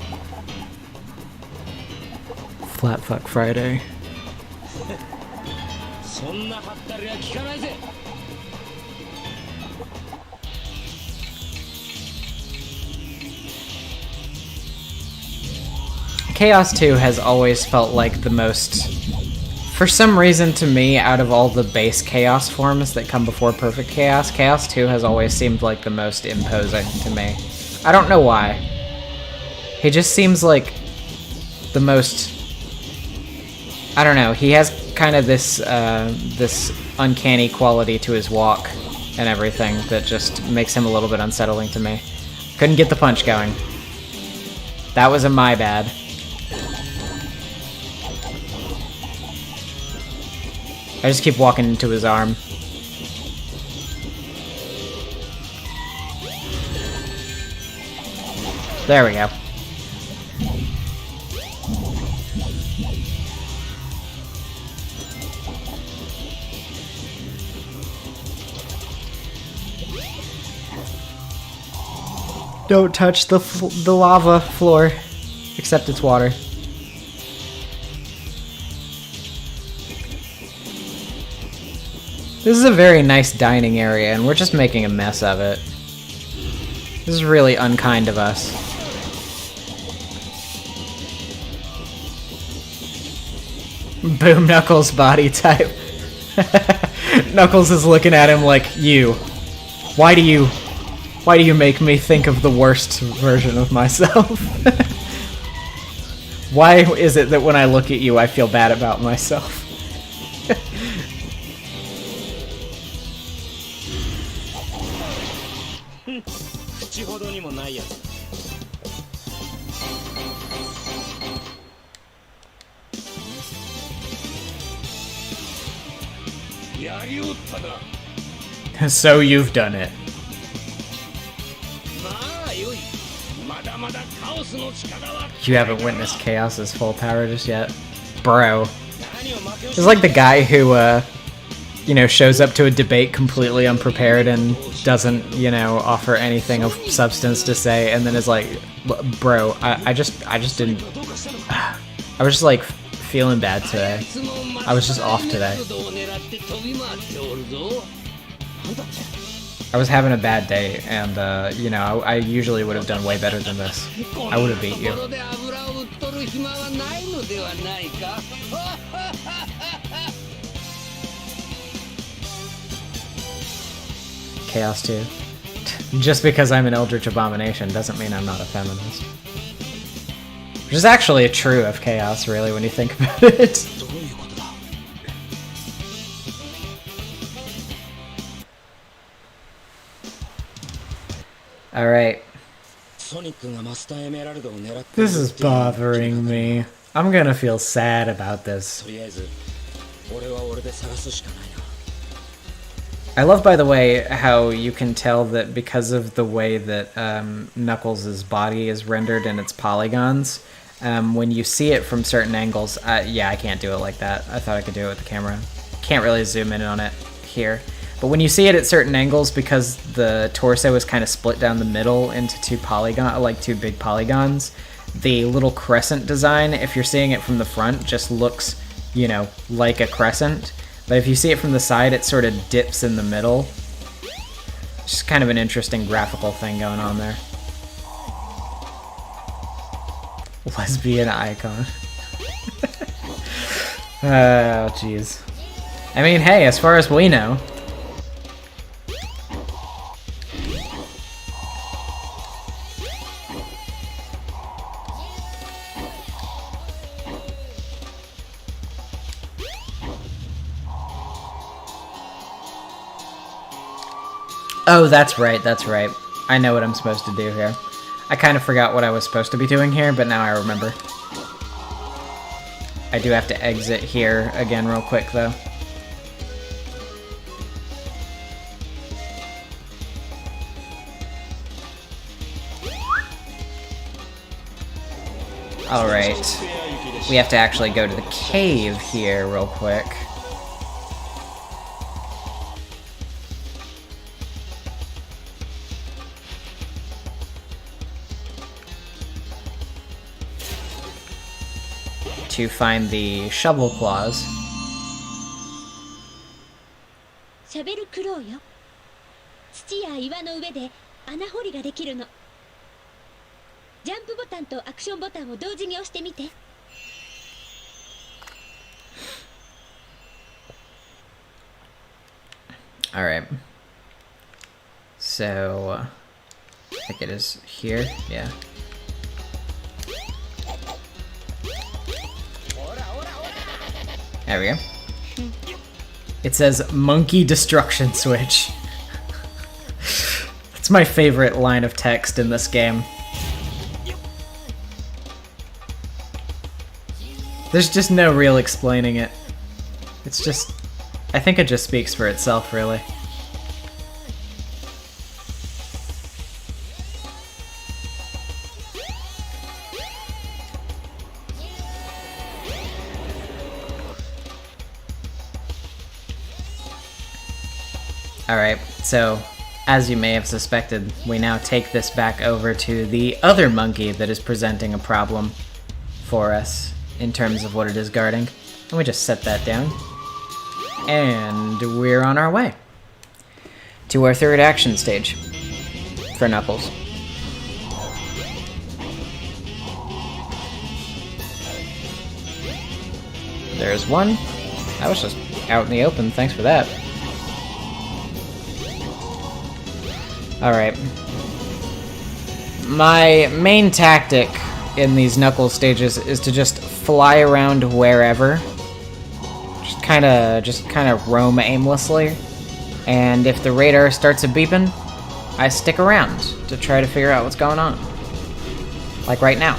Flat fuck Friday. そんなハったりは効かないぜ。 Chaos 2 has always felt like the most, for some reason to me, out of all the base Chaos forms that come before Perfect Chaos, Chaos 2 has always seemed like the most imposing to me. I don't know why. He just seems like the most, I don't know, he has kind of this, this uncanny quality to his walk and everything that just makes him a little bit unsettling to me. Couldn't get the punch going. That was a my bad. I just keep walking into his arm. There we go. Don't touch the lava floor, except it's water. This is a very nice dining area, and we're just making a mess of it. This is really unkind of us. Boom Knuckles body type. Knuckles is looking at him like, you. Why do you make me think of the worst version of myself? Why is it that when I look at you I feel bad about myself? やりおったな。 So you've done it. まあよい。まだまだカオスの力は。 You haven't witnessed Chaos's full power just yet. Bro. 何を負け惜し He's like the guy who, you know, shows up to a debate completely unprepared and doesn't, you know, offer anything of substance to say, and then is like, bro, I just didn't. どうかしたのか。 I was just like feeling bad today. いつも I was just off today. を狙って飛び回っておるぞ。なんだって。 I was having a bad day, and, you know, I usually would have done way better than this. I would have beat you. このところで油を売っとる暇はないのではないか。 Chaos too. Just because I'm an Eldritch Abomination doesn't mean I'm not a feminist. Which is actually true of Chaos, really, when you think about it. どういうことだ。 Alright. ソニックがマスターエメラルドを狙ってる This is bothering me. I'm gonna feel sad about this. とりあえず俺は俺で探すしかないな。 I love, by the way, how you can tell that because of the way that Knuckles' body is rendered in its polygons, when you see it from certain angles, yeah, I can't do it like that. I thought I could do it with the camera. Can't really zoom in on it here. But when you see it at certain angles, because the torso is kind of split down the middle into two big polygons, the little crescent design, if you're seeing it from the front, just looks, you know, like a crescent. But if you see it from the side, it sort of dips in the middle. Just kind of an interesting graphical thing going on there. Lesbian icon. Oh, jeez. I mean, hey, as far as we know. Oh, that's right, that's right. I know what I'm supposed to do here. I kind of forgot what I was supposed to be doing here, but now I remember. I do have to exit here again real quick, though. Alright. We have to actually go to the cave here real quick. To find the shovel claws. シャベルクローよ。土や岩の上で穴掘りができるの。ジャンプボタンとアクションボタンを同時に押してみて。 Alright. So, I think it is here, yeah. There we go. It says monkey destruction switch. That's my favorite line of text in this game. There's just no real explaining it. It's just... I think it just speaks for itself, really. Alright, so, as you may have suspected, we now take this back over to the other monkey that is presenting a problem for us in terms of what it is guarding. And we just set that down. And we're on our way to our third action stage for Knuckles. There's one. That was just out in the open, thanks for that. Alright. My main tactic in these Knuckles stages is to just fly around wherever. Just kinda roam aimlessly. And if the radar starts a beeping, I stick around to try to figure out what's going on. Like right now.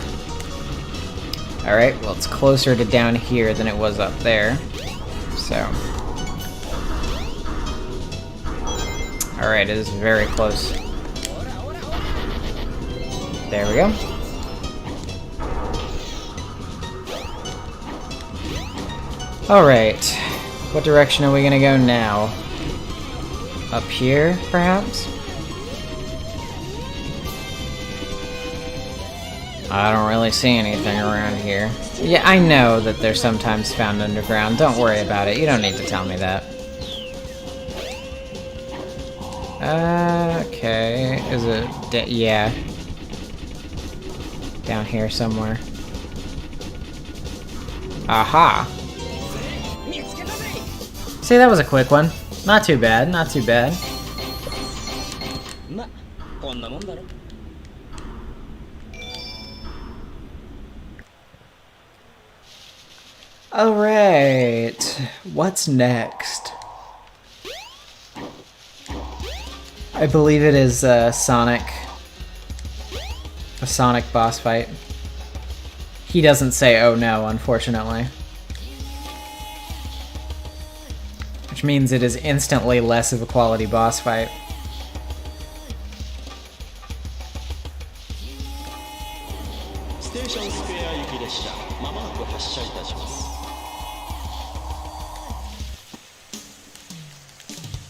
Alright, well it's closer to down here than it was up there. So... Alright, it is very close. There we go. Alright. What direction are we gonna go now? Up here, perhaps? I don't really see anything around here. Yeah, I know that they're sometimes found underground. Don't worry about it. You don't need to tell me that. Okay. Is it... yeah. Down here somewhere. Aha! See, that was a quick one. Not too bad, not too bad. Alright, what's next? I believe it is Sonic. A Sonic boss fight. He doesn't say oh no, unfortunately. Which means it is instantly less of a quality boss fight.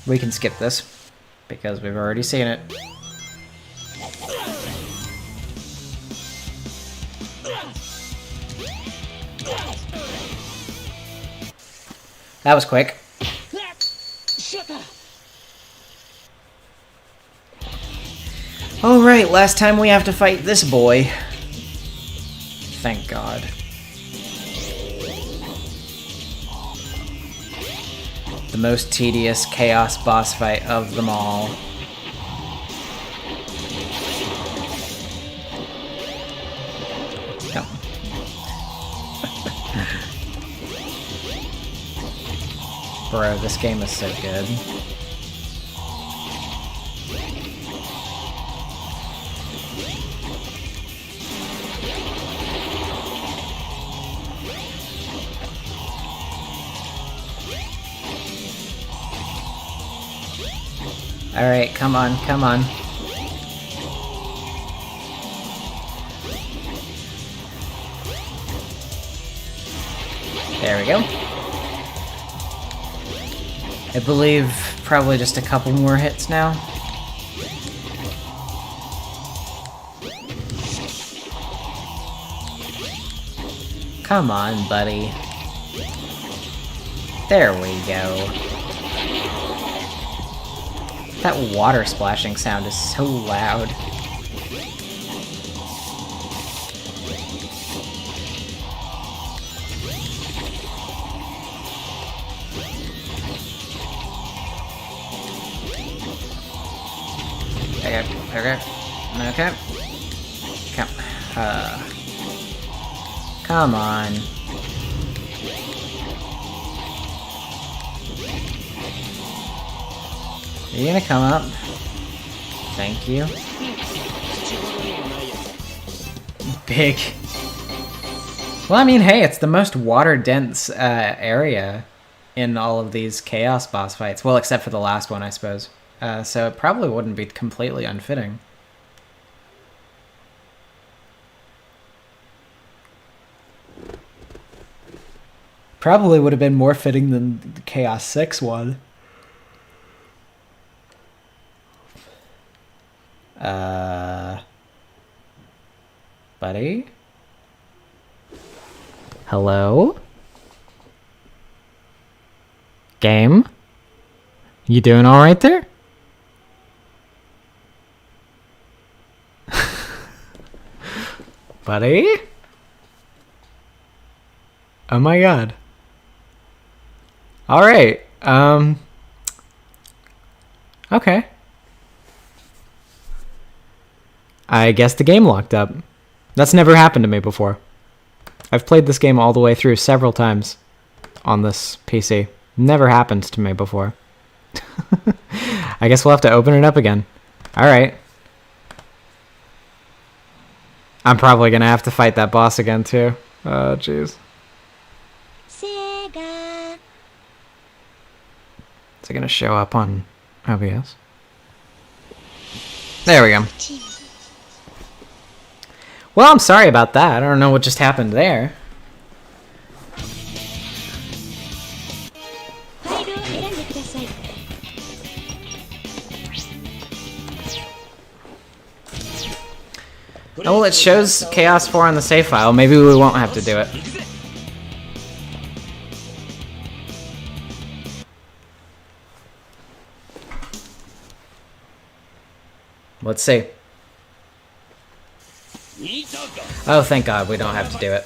We can skip this, because we've already seen it. That was quick. Alright, last time we have to fight this boy. Thank God. The most tedious chaos boss fight of them all. Come. Bro, this game is so good. Alright, come on, come on. There we go. I believe probably just a couple more hits now. Come on, buddy. There we go. That water splashing sound is so loud. Okay. Come on. Are you gonna come up? Thank you. Big. Well, I mean, hey, it's the most water-dense area in all of these Chaos boss fights. Well, except for the last one, I suppose. So it probably wouldn't be completely unfitting. Probably would have been more fitting than the Chaos 6 one. Buddy? Hello? Game? You doing alright there? Buddy? Oh my god. Alright, okay. I guess the game locked up. That's never happened to me before. I've played this game all the way through several times on this PC. Never happened to me before. I guess we'll have to open it up again. Alright. I'm probably gonna have to fight that boss again too. Oh, jeez. Is it gonna show up on OBS? There we go. Well, I'm sorry about that. I don't know what just happened there. ファイルを選んでください。 Oh, well, it shows Chaos 4 on the save file. Maybe we won't have to do it. Let's see. Oh, thank God, we don't have to do it.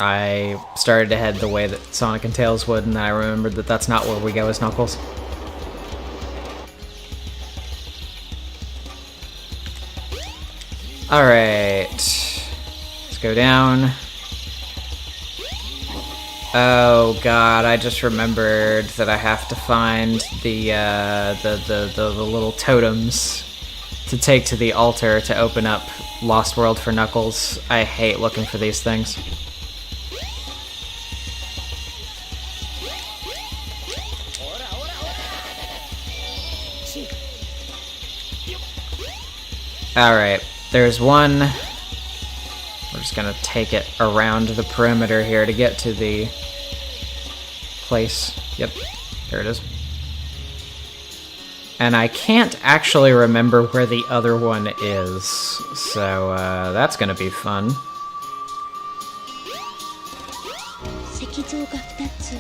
I started to head the way that Sonic and Tails would, and then I remembered that that's not where we go as Knuckles. Alright. Let's go down. Oh god, I just remembered that I have to find the little totems to take to the altar to open up Lost World for Knuckles. I hate looking for these things. Alright, there's one. We're just gonna take it around the perimeter here to get to the place. Yep, there it is. And I can't actually remember where the other one is, so that's gonna be fun. 石像が2つ。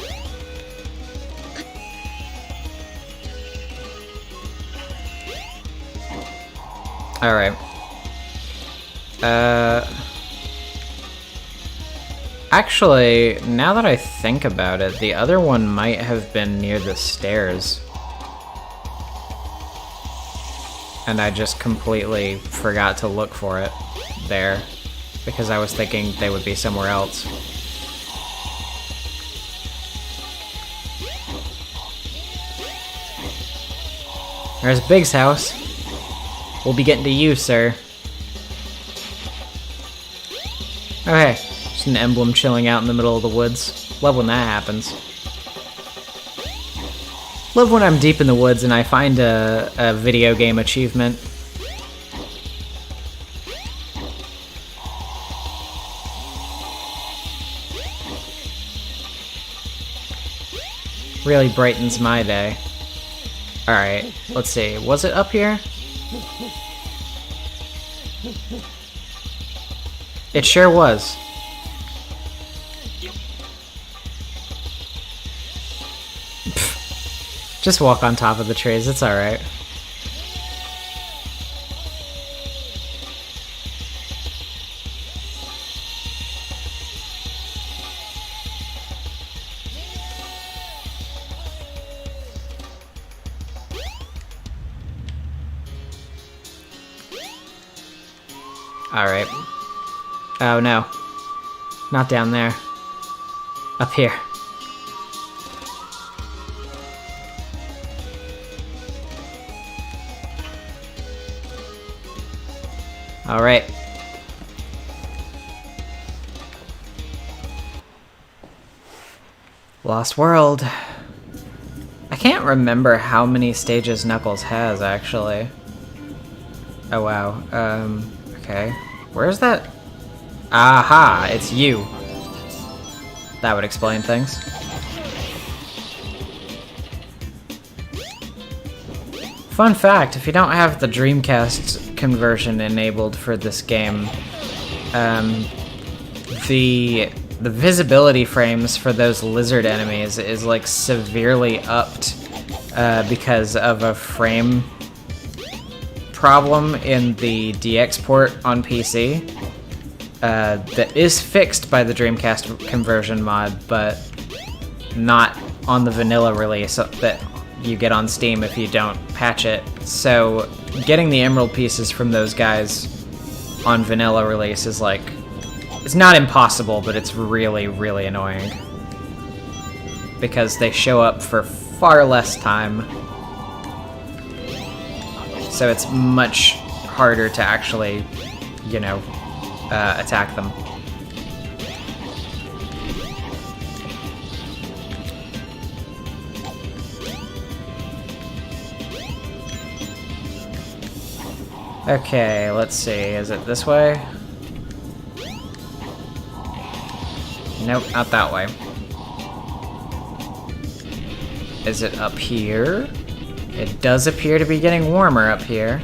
Alright. Actually, now that I think about it, the other one might have been near the stairs. And I just completely forgot to look for it there, because I was thinking they would be somewhere else. There's Big's house. We'll be getting to you, sir. Okay, just an emblem chilling out in the middle of the woods. Love when that happens. Love when I'm deep in the woods and I find a video game achievement. Really brightens my day. Alright, let's see. Was it up here? It sure was. Pfft. Just walk on top of the trees, it's alright. Alright. Oh no. Not down there. Up here. Alright. Lost World. I can't remember how many stages Knuckles has, actually. Oh wow. Okay. Where's that? Aha! It's you. That would explain things. Fun fact, if you don't have the Dreamcast conversion enabled for this game, the visibility frames for those lizard enemies is like severely upped because of a frame problem in the DX port on PC that is fixed by the Dreamcast conversion mod, but not on the vanilla release that you get on Steam if you don't patch it. So getting the emerald pieces from those guys on vanilla release is like, it's not impossible, but it's really, really annoying because they show up for far less time. So it's much harder to actually, you know, attack them. I Okay, let's see. Is it this way? Nope, not that way. Is it up here? It does appear to be getting warmer up here.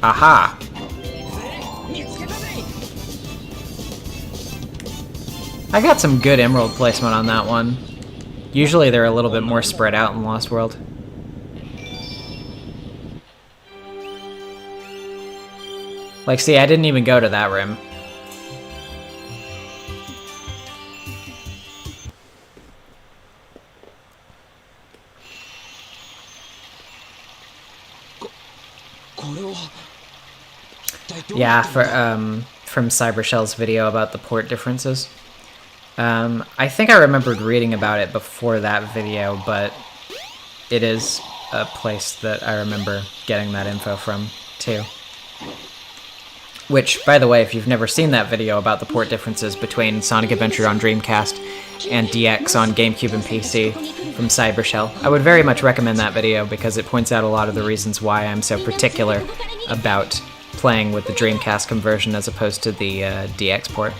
Aha! I got some good emerald placement on that one. Usually they're a little bit more spread out in Lost World. Like, see, I didn't even go to that room. Yeah, from Cybershell's video about the port differences. I think I remembered reading about it before that video, but it is a place that I remember getting that info from, too. Which, by the way, if you've never seen that video about the port differences between Sonic Adventure on Dreamcast and DX on GameCube and PC from Cybershell, I would very much recommend that video because it points out a lot of the reasons why I'm so particular about playing with the Dreamcast conversion as opposed to the DX port.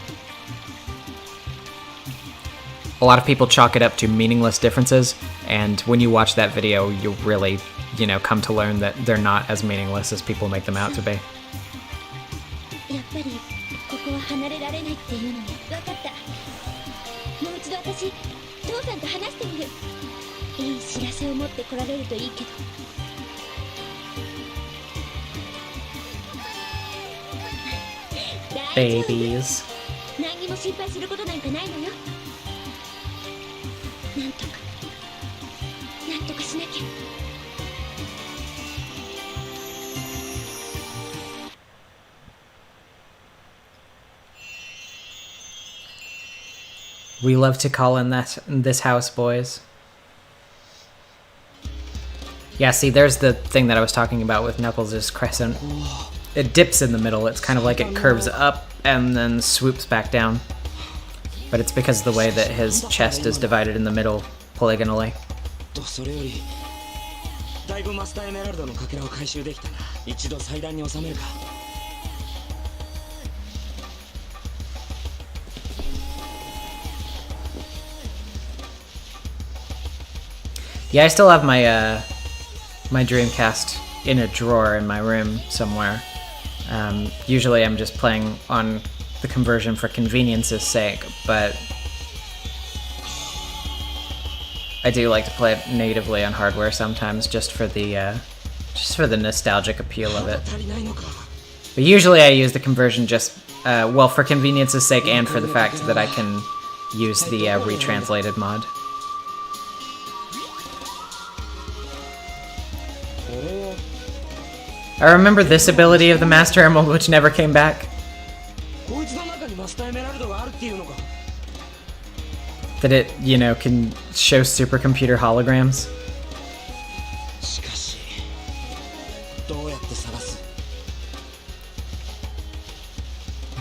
A lot of people chalk it up to meaningless differences, and when you watch that video, you'll really, come to learn that they're not as meaningless as people make them out to be. やっぱりここは離れられないっていうのね。分かった。もう一度私、父さんと話してみる。いい知らせを持ってこられるといいけど。Babies. 何にも心配することなんかないのよ。なんとかしなきゃ。We love to call in this house, boys. Yeah, see, there's the thing that I was talking about with Knuckles' crescent. It dips in the middle. It's kind of like it curves up and then swoops back down. But it's because of the way that his chest is divided in the middle polygonally. Yeah, I still have my my Dreamcast in a drawer in my room somewhere. Usually I'm just playing on the conversion for convenience's sake, but I do like to play it natively on hardware sometimes just for the nostalgic appeal of it. But usually I use the conversion just well, for convenience's sake and for the fact that I can use the retranslated mod. I remember this ability of the Master Emerald, which never came back. That it, can show supercomputer holograms.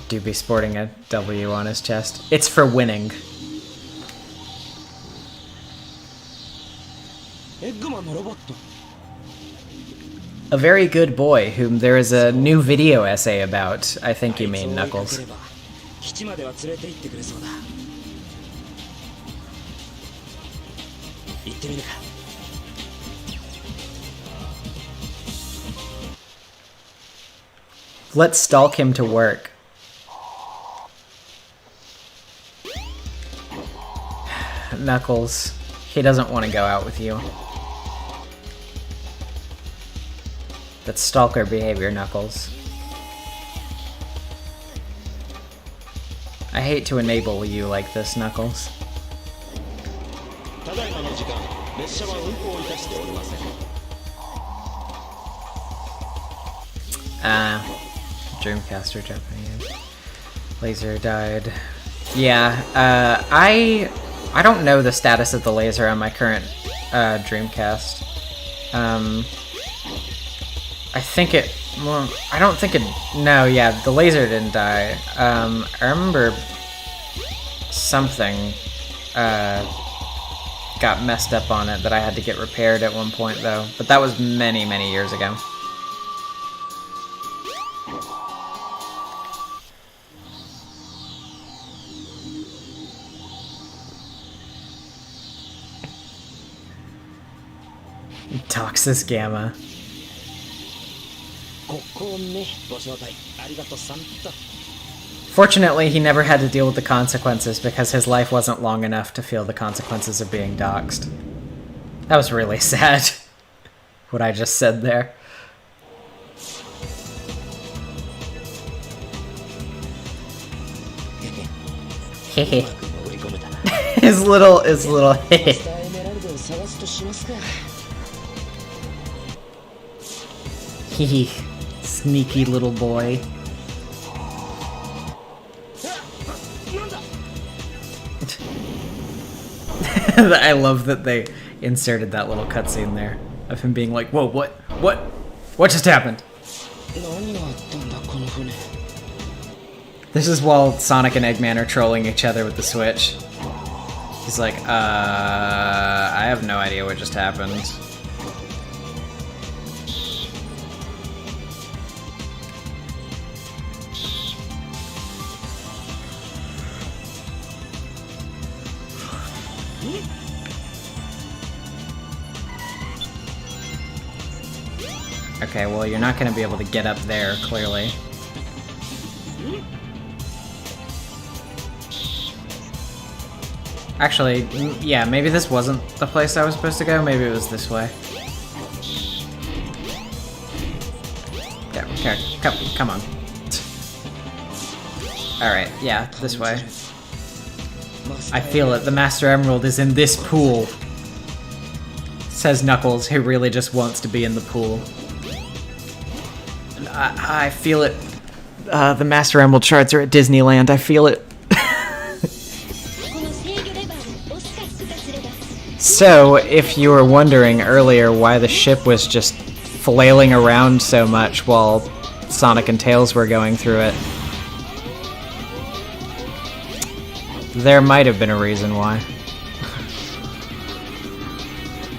Do be sporting a W on his chest. It's for winning. A very good boy, whom there is a new video essay about, I think you mean, Knuckles. Let's stalk him to work. Knuckles, he doesn't want to go out with you. That's stalker behavior, Knuckles. I hate to enable you like this, Knuckles. Dreamcaster Japanese. Laser died. Yeah, I don't know the status of the laser on my current Dreamcast. I think it... Well, I don't think it... No, yeah, the laser didn't die. I remember something got messed up on it that I had to get repaired at one point, though. But that was many, many years ago. Toxis Gamma. ここね、ご招待ありがとうさんと。 Fortunately, he never had to deal with the consequences because his life wasn't long enough to feel the consequences of being doxxed. That was really sad, what I just said there. Hehe. his little hehe. スターエメラルドを探すとしますか。 Hehe. Sneaky little boy. なんだ。 I love that they inserted that little cutscene there of him being like, "Whoa, what just happened?" 何があったんだこの船。 This is while Sonic and Eggman are trolling each other with the Switch. He's like, I have no idea what just happened. Okay, well, you're not going to be able to get up there, clearly. Actually, yeah, maybe this wasn't the place I was supposed to go. Maybe it was this way. Okay, come on. Alright, yeah, this way. I feel it. The Master Emerald is in this pool. Says Knuckles, who really just wants to be in the pool. And I feel it. The Master Emerald shards are at Disneyland. I feel it. So, if you were wondering earlier why the ship was just flailing around so much while Sonic and Tails were going through it, there might have been a reason why.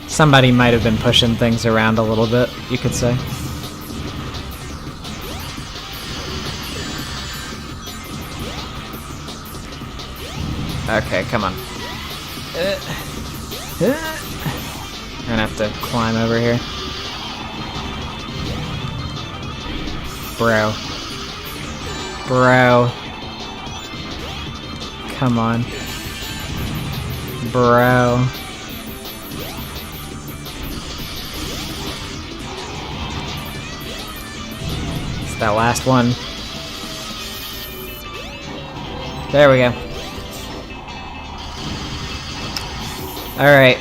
Somebody might have been pushing things around a little bit, you could say. Okay, come on. I'm gonna have to climb over here. Bro. Bro. Come on. Bro. It's that last one. There we go. Alright.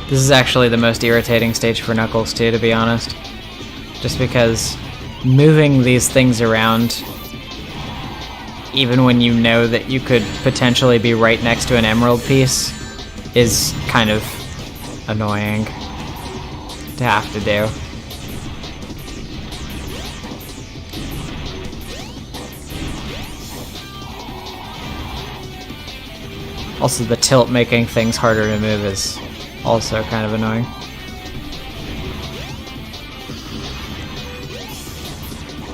This is actually the most irritating stage for Knuckles too, to be honest. Just because moving these things around, even when you know that you could potentially be right next to an emerald piece, is kind of annoying to have to do. Also, the tilt making things harder to move is also kind of annoying.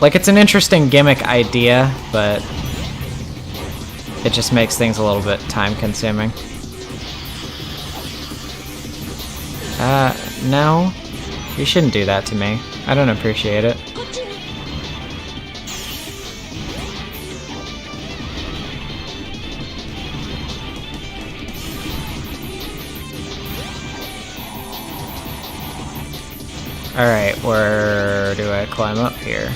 Like, it's an interesting gimmick idea, but it just makes things a little bit time-consuming. No. You shouldn't do that to me. I don't appreciate it. Alright, where do I climb up here?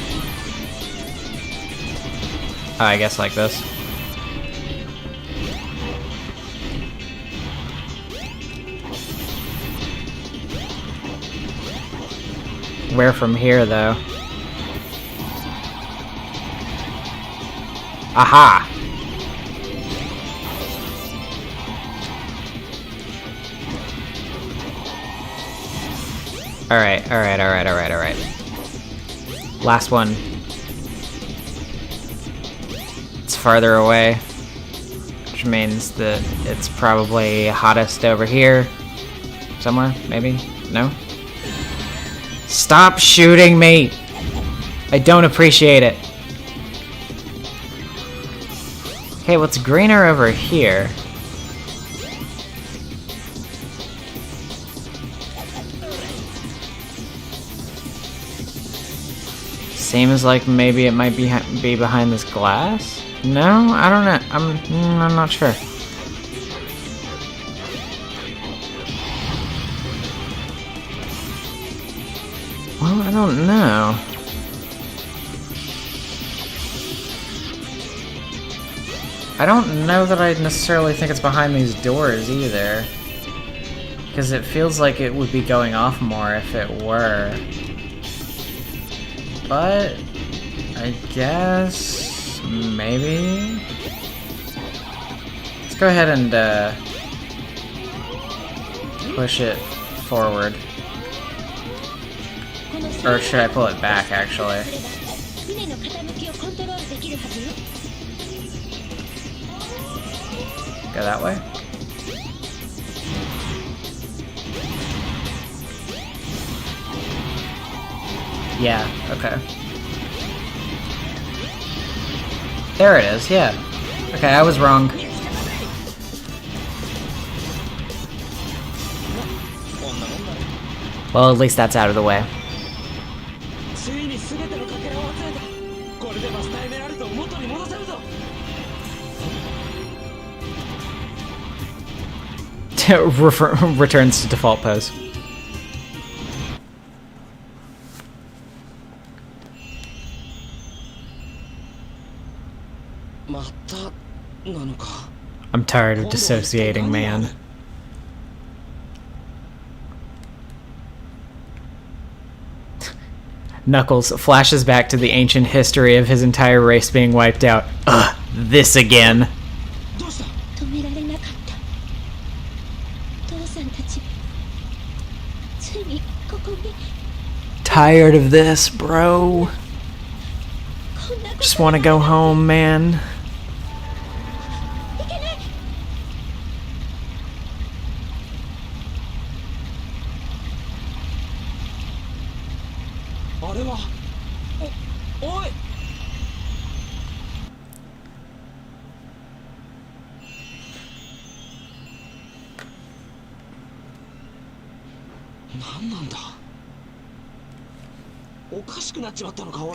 Oh, I guess like this. Where from here, though? Aha! Alright. Last one. It's farther away, which means that it's probably hottest over here. Somewhere, maybe? No? Stop shooting me! I don't appreciate it. Okay, what's greener over here? Seems like maybe it might be behind this glass? No? I don't know. I'm not sure. Well, I don't know. I don't know that I necessarily think it's behind these doors either. Because it feels like it would be going off more if it were. But I guess maybe. Let's go ahead and push it forward. Or should I pull it back, actually? Go that way? Yeah, okay. There it is, yeah. Okay, I was wrong. Well, at least that's out of the way. Returns to default pose. I'm tired of dissociating, man. Knuckles flashes back to the ancient history of his entire race being wiped out. Ugh, this again. Tired of this, bro. Just want to go home, man.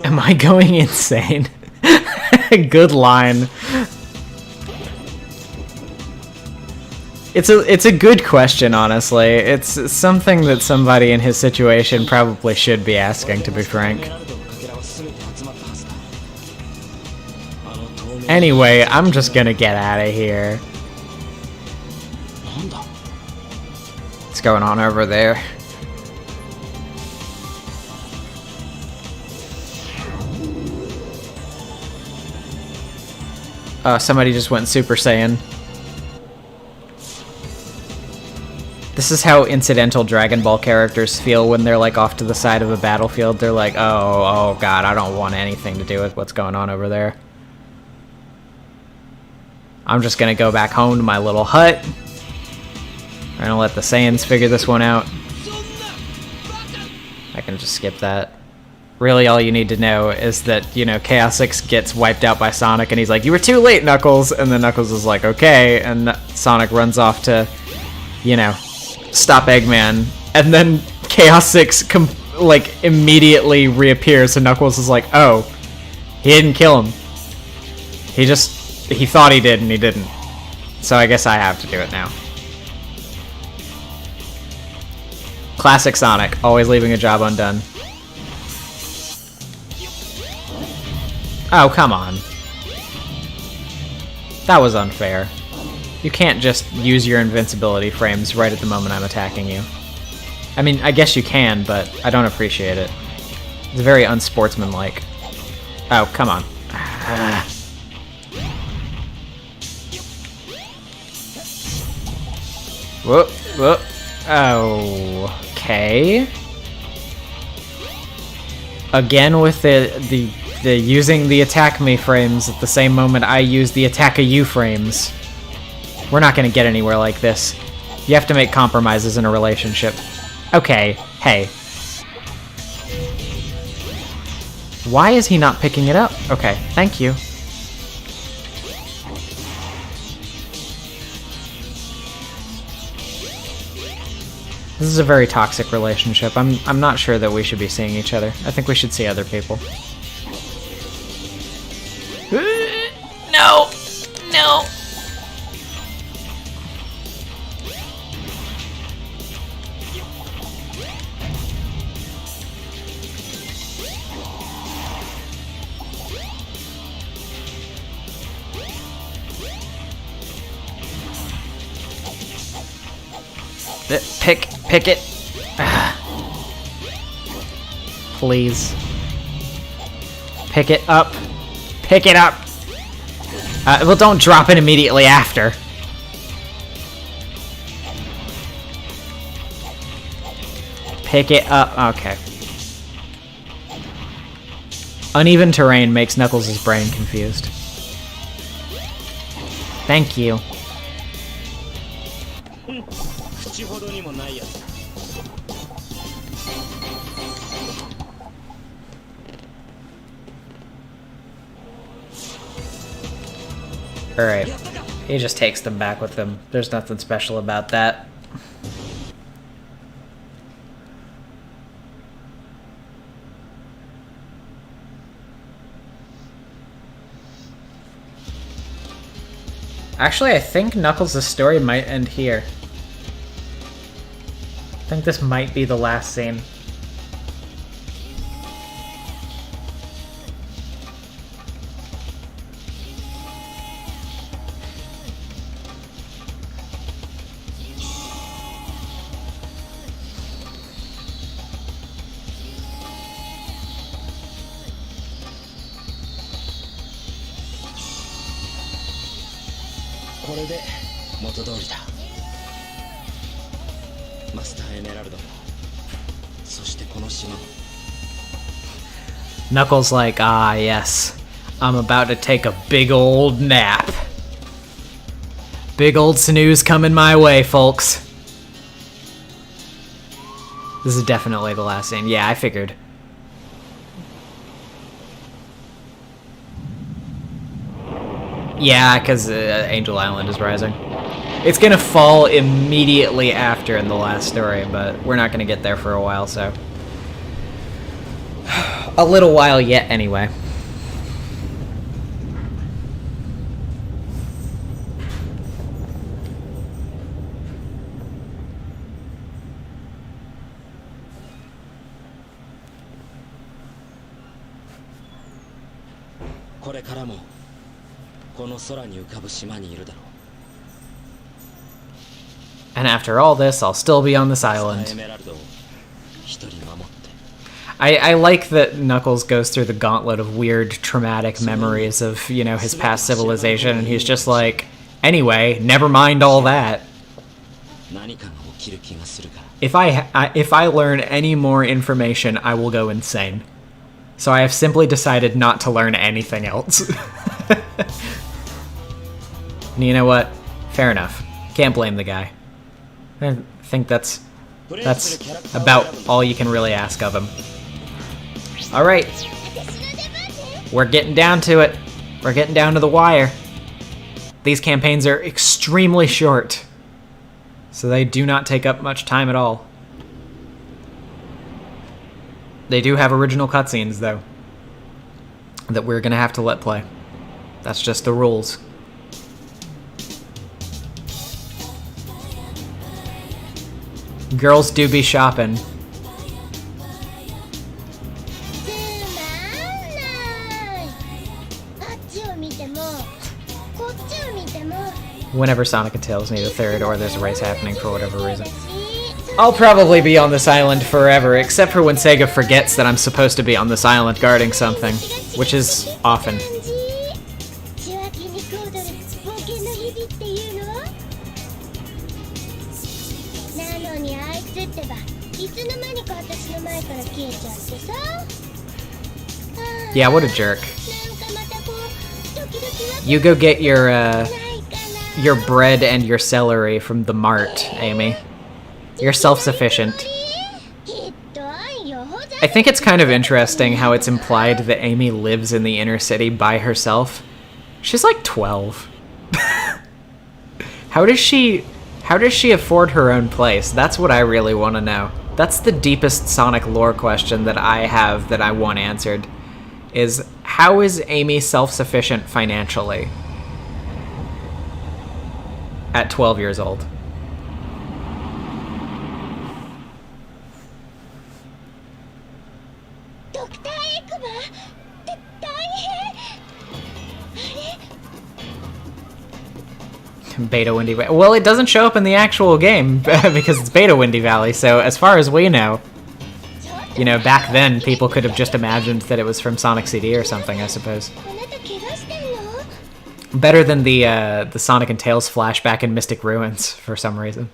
Am I going insane? Good line. It's a good question, honestly. It's something that somebody in his situation probably should be asking, to be frank. Anyway, I'm just gonna get out of here. What's going on over there? Somebody just went Super Saiyan. This is how incidental Dragon Ball characters feel when they're like off to the side of a battlefield. They're like, oh god, I don't want anything to do with what's going on over there. I'm just gonna go back home to my little hut. I'm gonna let the Saiyans figure this one out. I can just skip that. Really, all you need to know is that, you know, Chaos 6 gets wiped out by Sonic, and he's like, "You were too late, Knuckles!" And then Knuckles is like, "Okay," and Sonic runs off to, you know, stop Eggman. And then Chaos 6, like, immediately reappears, and Knuckles is like, "Oh, he didn't kill him. He thought he did, and he didn't. So I guess I have to do it now." Classic Sonic, always leaving a job undone. Oh, come on. That was unfair. You can't just use your invincibility frames right at the moment I'm attacking you. I mean, I guess you can, but I don't appreciate it. It's very unsportsmanlike. Oh, come on. Whoop, whoop. Okay. Again with the using the attack me frames at the same moment I use the attack you frames. We're not gonna get anywhere like this. You have to make compromises in a relationship. Okay, hey. Why is he not picking it up? Okay, thank you. This is a very toxic relationship. I'm not sure that we should be seeing each other. I think we should see other people. Pick it. Please. Pick it up. Pick it up. Well, don't drop it immediately after. Pick it up. Okay. Uneven terrain makes Knuckles' brain confused. Thank you. 口ほどにもないやつ。 Alright. He just takes them back with him. There's nothing special about that. Actually, I think Knuckles' story might end here. I think this might be the last scene. Knuckles like, ah yes, I'm about to take a big old nap. Big old snooze coming my way, folks. This is definitely the last scene. Yeah, I figured. Yeah, because Angel Island is rising. It's gonna fall immediately after in the last story, but we're not gonna get there for a while, so... A little while yet, anyway. And after all this, I'll still be on this island. I like that Knuckles goes through the gauntlet of weird, traumatic memories of, you know, his past civilization, and he's just like, anyway, never mind all that. If I learn any more information, I will go insane. So I have simply decided not to learn anything else. And you know what? Fair enough. Can't blame the guy. I think that's about all you can really ask of him. Alright. We're getting down to it. We're getting down to the wire. These campaigns are extremely short, so they do not take up much time at all. They do have original cutscenes, though, that we're gonna have to let play. That's just the rules. Girls do be shopping. Whenever Sonic and Tails need a third, or there's a race happening for whatever reason. I'll probably be on this island forever, except for when Sega forgets that I'm supposed to be on this island guarding something, which is often. Yeah, what a jerk. You go get your bread and your celery from the mart, Amy. You're self-sufficient. I think it's kind of interesting how it's implied that Amy lives in the inner city by herself. She's like 12. How does she afford her own place? That's what I really want to know. That's the deepest Sonic lore question that I have that I want answered. Is how is Amy self-sufficient financially at 12 years old? Beta Windy Valley. Well, it doesn't show up in the actual game because it's Beta Windy Valley. So as far as we know, you know, back then people could have just imagined that it was from Sonic CD or something, I suppose. あなた怪我してんの？ Better than the Sonic and Tails flashback in Mystic Ruins for some reason.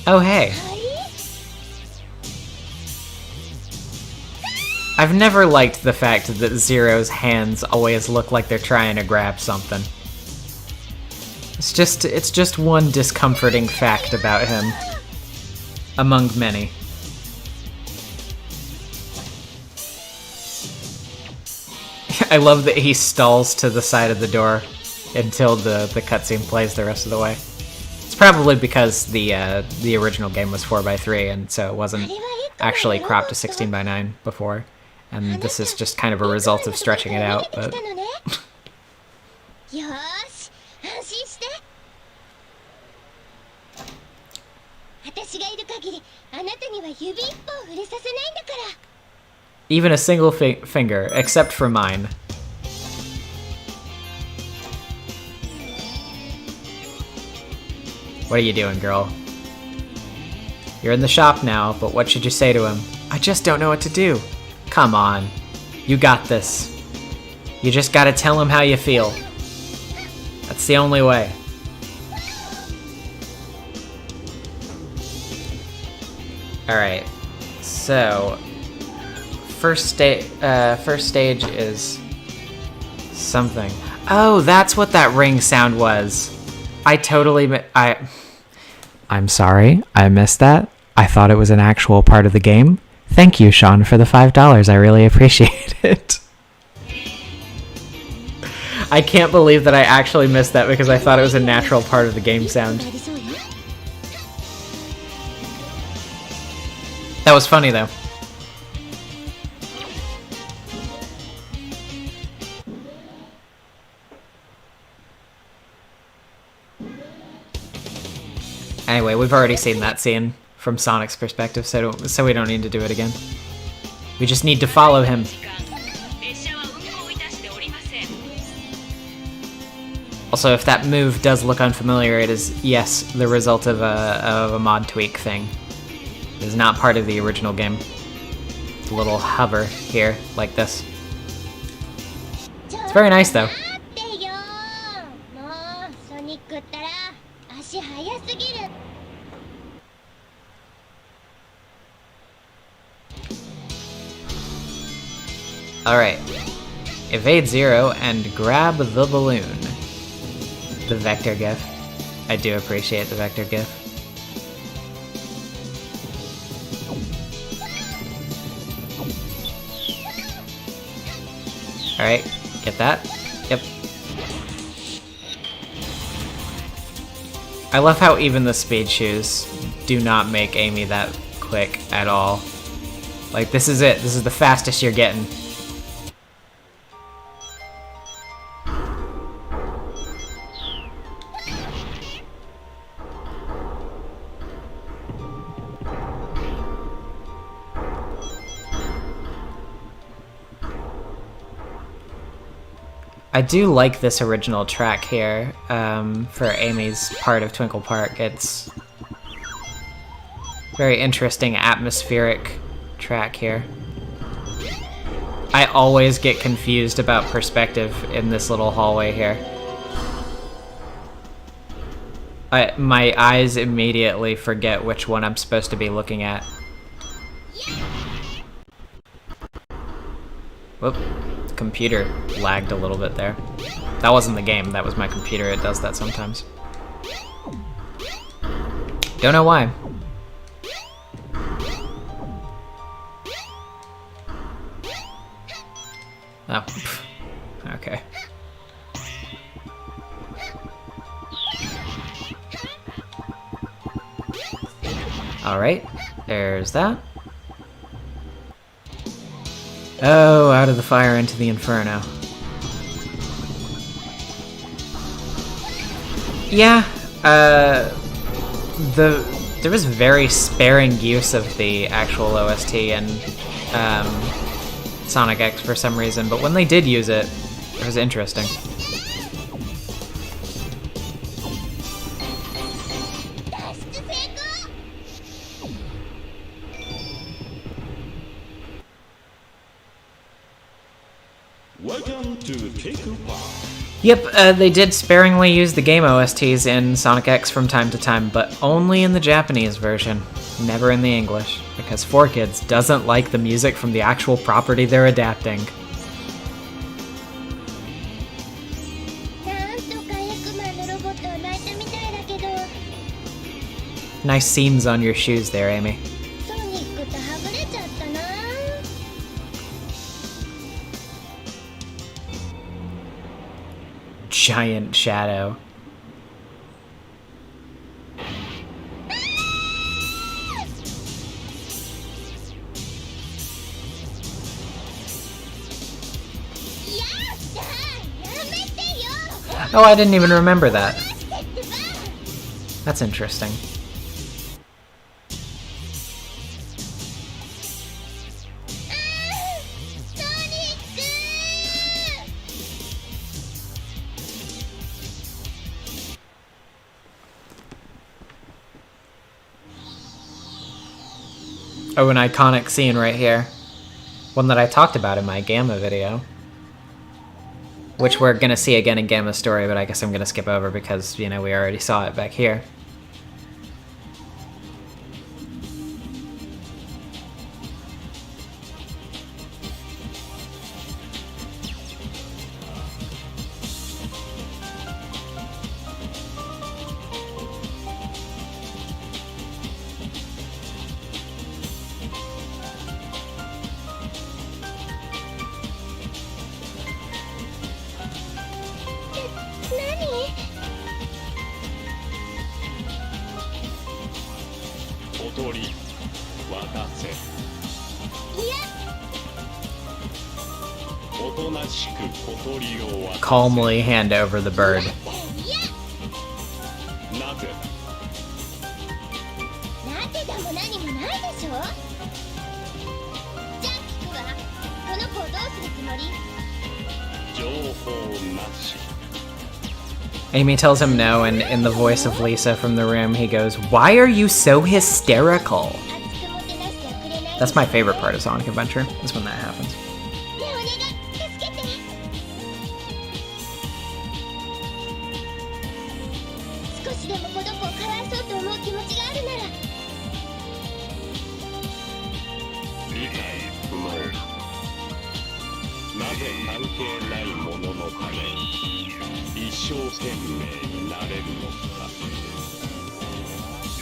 Oh hey. はい？ I've never liked the fact that Zero's hands always look like they're trying to grab something. It's just one discomforting fact about him, among many. I love that he stalls to the side of the door until the cutscene plays the rest of the way. It's probably because the original game was 4:3, and so it wasn't actually cropped to 16:9 before. And this is just kind of a result of stretching it out, but... よーし、安心して。私がいる限り、あなたには指一本触れさせないんだから。 Even a single finger, except for mine. What are you doing, girl? You're in the shop now, but what should you say to him? I just don't know what to do. Come on. You got this. You just gotta tell him how you feel. That's the only way. Alright. So... First stage is... something. Oh, that's what that ring sound was. I totally... I'm sorry, I missed that. I thought it was an actual part of the game. Thank you, Sean, for the $5. I really appreciate it. I can't believe that I actually missed that because I thought it was a natural part of the game sound. That was funny, though. Anyway, we've already seen that scene from Sonic's perspective, so we don't need to do it again. We just need to follow him. Also, if that move does look unfamiliar, it is, yes, the result of a mod tweak thing. It is not part of the original game. It's a little hover here, like this. It's very nice, though. 待ってよー。もうソニックったら足速すぎる。 Alright. Evade Zero and grab the balloon. The vector gif. I do appreciate the vector gif. Alright, get that? Yep. I love how even the speed shoes do not make Amy that quick at all. Like, this is it. This is the fastest you're getting. I do like this original track here, for Amy's part of Twinkle Park. It's very interesting, atmospheric track here. I always get confused about perspective in this little hallway here. My eyes immediately forget which one I'm supposed to be looking at. Whoop. Computer lagged a little bit there. That wasn't the game, that was my computer. It does that sometimes. Don't know why. Oh, okay. Alright, there's that. Oh, out of the fire into the inferno. Yeah, there was very sparing use of the actual OST in Sonic X for some reason, but when they did use it, it was interesting. Welcome to Teku Park. Yep, they did sparingly use the game OSTs in Sonic X from time to time, but only in the Japanese version, never in the English, because 4Kids doesn't like the music from the actual property they're adapting. なんとかエクマンのロボットは泣いたみたいだけど、 Nice seams on your shoes there, Amy. ソニックとはぐれちゃったな。 Giant shadow. Oh, I didn't even remember that. That's interesting. Oh, an iconic scene right here. One that I talked about in my Gamma video. Which we're gonna see again in Gamma's story, but I guess I'm gonna skip over because, you know, we already saw it back here. Calmly hand over the bird. なぜなんでだも何もないでしょ。じゃあ聞くわ。この子をどうするつもり？情報なし Amy tells him no, and in the voice of Lisa from the room, he goes, "Why are you so hysterical?" 熱くもてなしてはくれない。 That's my favorite part of Sonic Adventure, is when that happens. ねえお願い助けて。少しでもこの子をかわいそうと思う気持ちがあるなら。理解不能なぜ関係ないもののため一生懸命になれるのか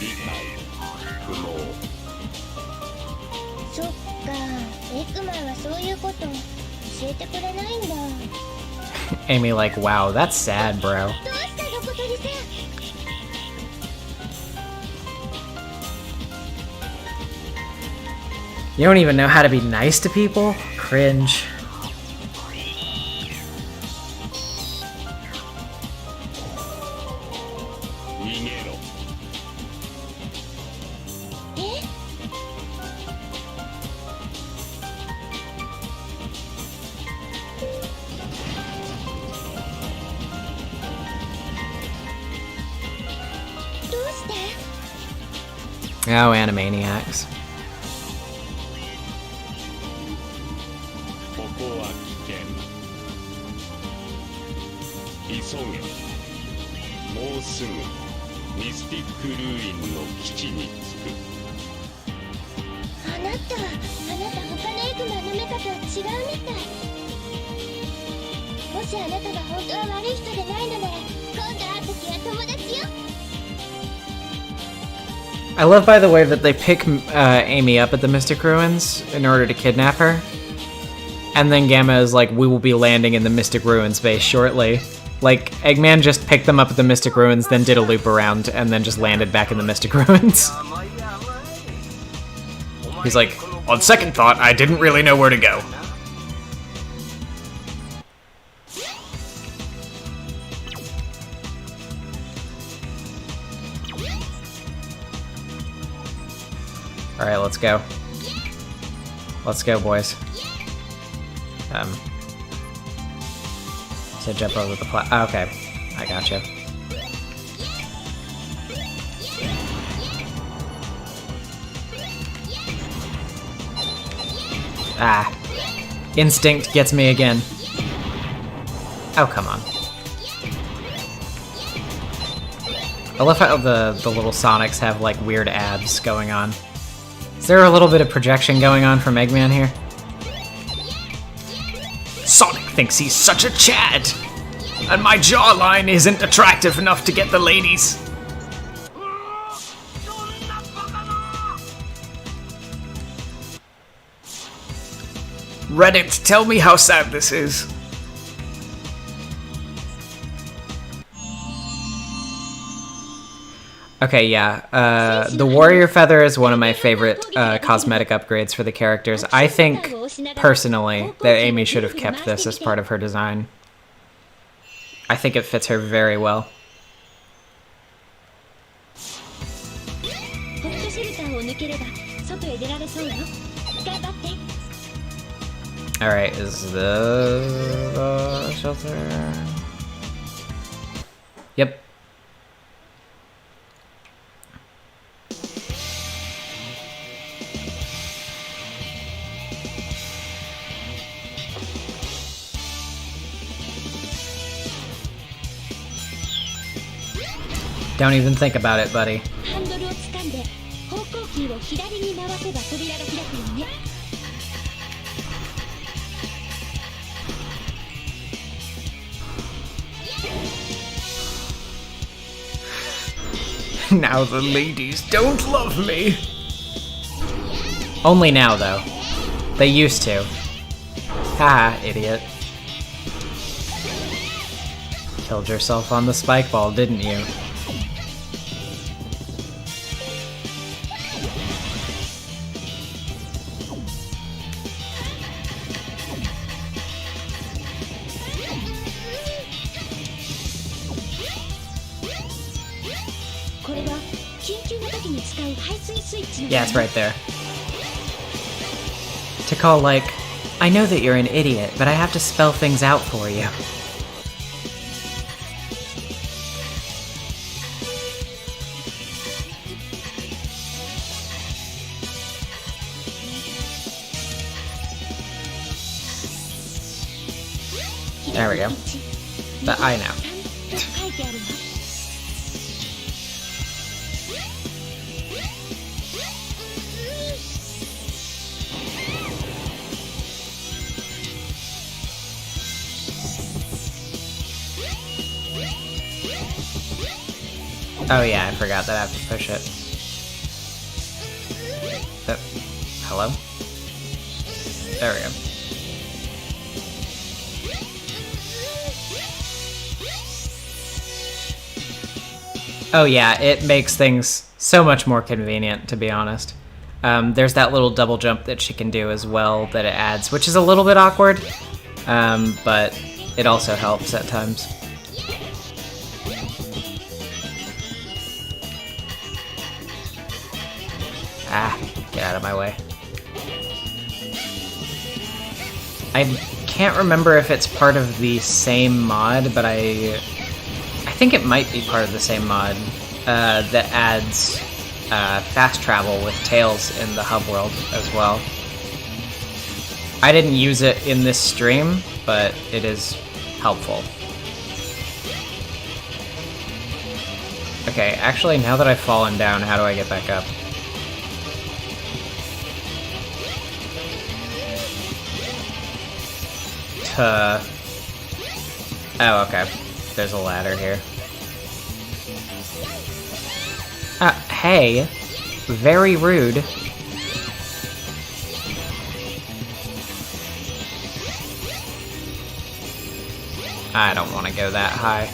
理解不能そっか、エクマンはそういうこと教えてくれないんだ。 Amy like, wow, that's sad, bro. どうしたの小鳥さん。 You don't even know how to be nice to people? Cringe. 逃げろえ？どうして？ Oh, Animaniacs. ここは危険急げもうすぐミスティックルーインの基地に着くあなた他のエクマンのメカとは違うみたい。もしあなたが本当は悪い人でないのなら今度会う時は友達よ。 I love, by the way, that they pick Amy up at the Mystic Ruins in order to kidnap her. And then Gamma is like, we will be landing in the Mystic Ruins base shortly. Like, Eggman just picked them up at the Mystic Ruins, then did a loop around, and then just landed back in the Mystic Ruins. He's like, on second thought, I didn't really know where to go. Alright, let's go. Let's go, boys. So jump over the okay, I gotcha. Ah. Instinct gets me again. Oh, come on. I love how the little Sonics have, like, weird abs going on. Is there a little bit of projection going on from Eggman here? Sonic thinks he's such a Chad! And my jawline isn't attractive enough to get the ladies. Reddit, tell me how sad this is. Okay, yeah. The Warrior Feather is one of my favorite cosmetic upgrades for the characters. I think, personally, that Amy should have kept this as part of her design. I think it fits her very well. Alright, is the shelter? Yep. Don't even think about it, buddy. Now the ladies don't love me. Only now, though. They used to. Haha, idiot. Killed yourself on the spike ball, didn't you? Yeah, it's right there. To call, like, I know that you're an idiot, but I have to spell things out for you. There we go. But I know. Oh yeah, I forgot that I have to push it. Hello? There we go. Oh yeah, it makes things so much more convenient, to be honest. There's that little double jump that she can do as well that it adds, which is a little bit awkward, but it also helps at times. Ah, get out of my way. I can't remember if it's part of the same mod, but I think it might be part of the same mod that adds fast travel with Tails in the hub world as well. I didn't use it in this stream, but it is helpful. Okay, actually, now that I've fallen down, how do I get back up? Oh, okay. There's a ladder here. Hey. Very rude. I don't want to go that high.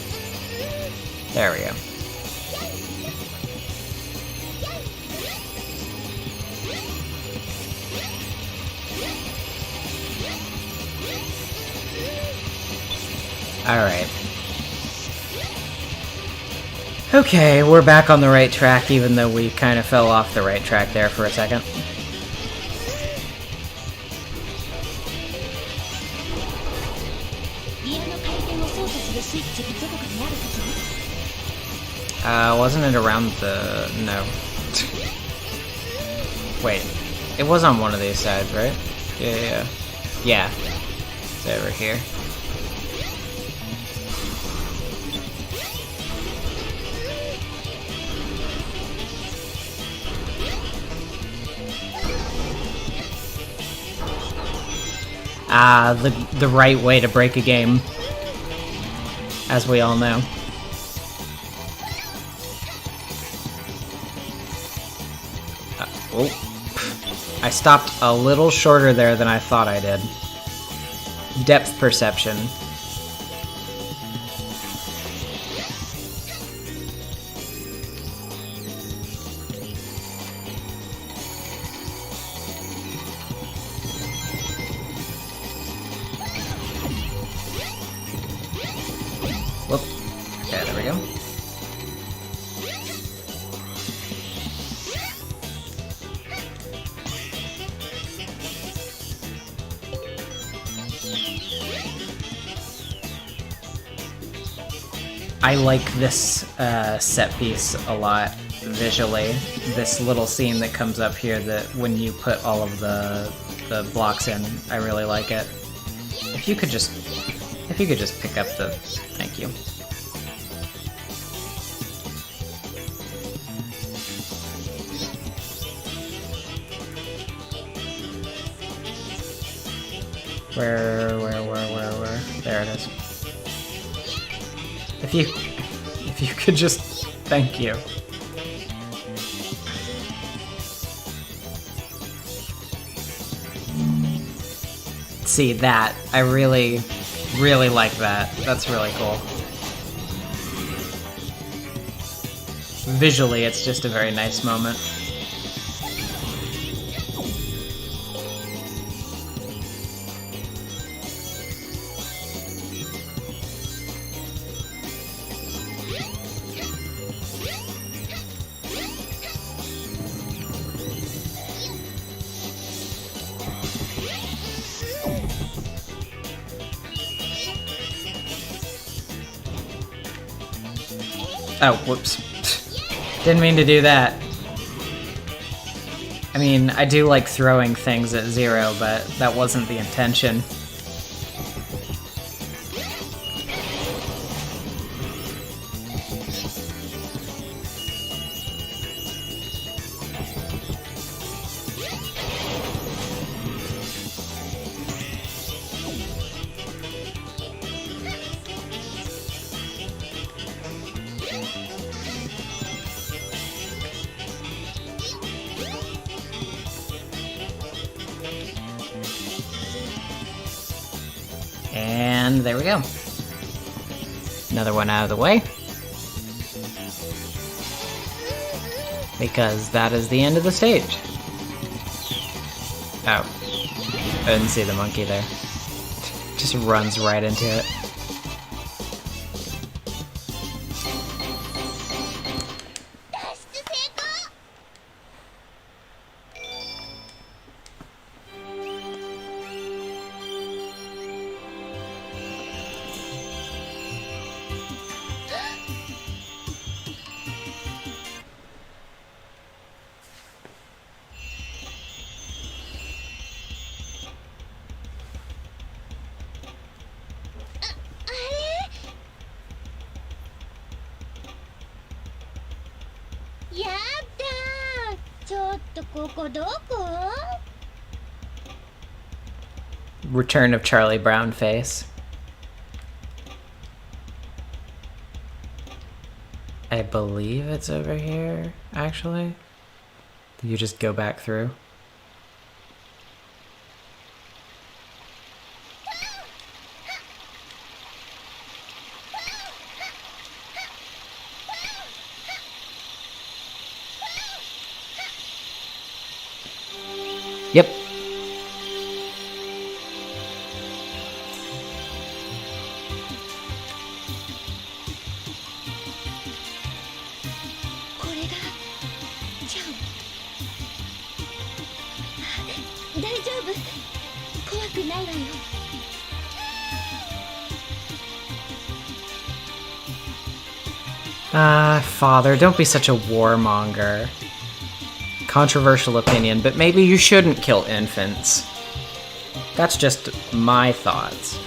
There we go. Alright. Okay, we're back on the right track, even though we kind of fell off the right track there for a second. Wasn't it around the... no. Wait, it was on one of these sides, right? Yeah. Yeah. It's over here. The right way to break a game, as we all know. I stopped a little shorter there than I thought I did. Depth perception. Whoop. Okay, there we go. I like this set piece a lot visually. This little scene that comes up here that when you put all of the blocks in, I really like it. If you could just pick up the... Thank you. Where? There it is. If you could just... Thank you. See, that. I really, really like that. That's really cool. Visually, it's just a very nice moment. Oh, whoops. Didn't mean to do that. I mean, I do like throwing things at zero, but that wasn't the intention. And there we go. Another one out of the way. Because that is the end of the stage. Oh. I didn't see the monkey there. Just runs right into it. Return of Charlie Brown face. I believe it's over here, actually. You just go back through. Yep. Father, don't be such a warmonger. Controversial opinion, but maybe you shouldn't kill infants. That's just my thoughts.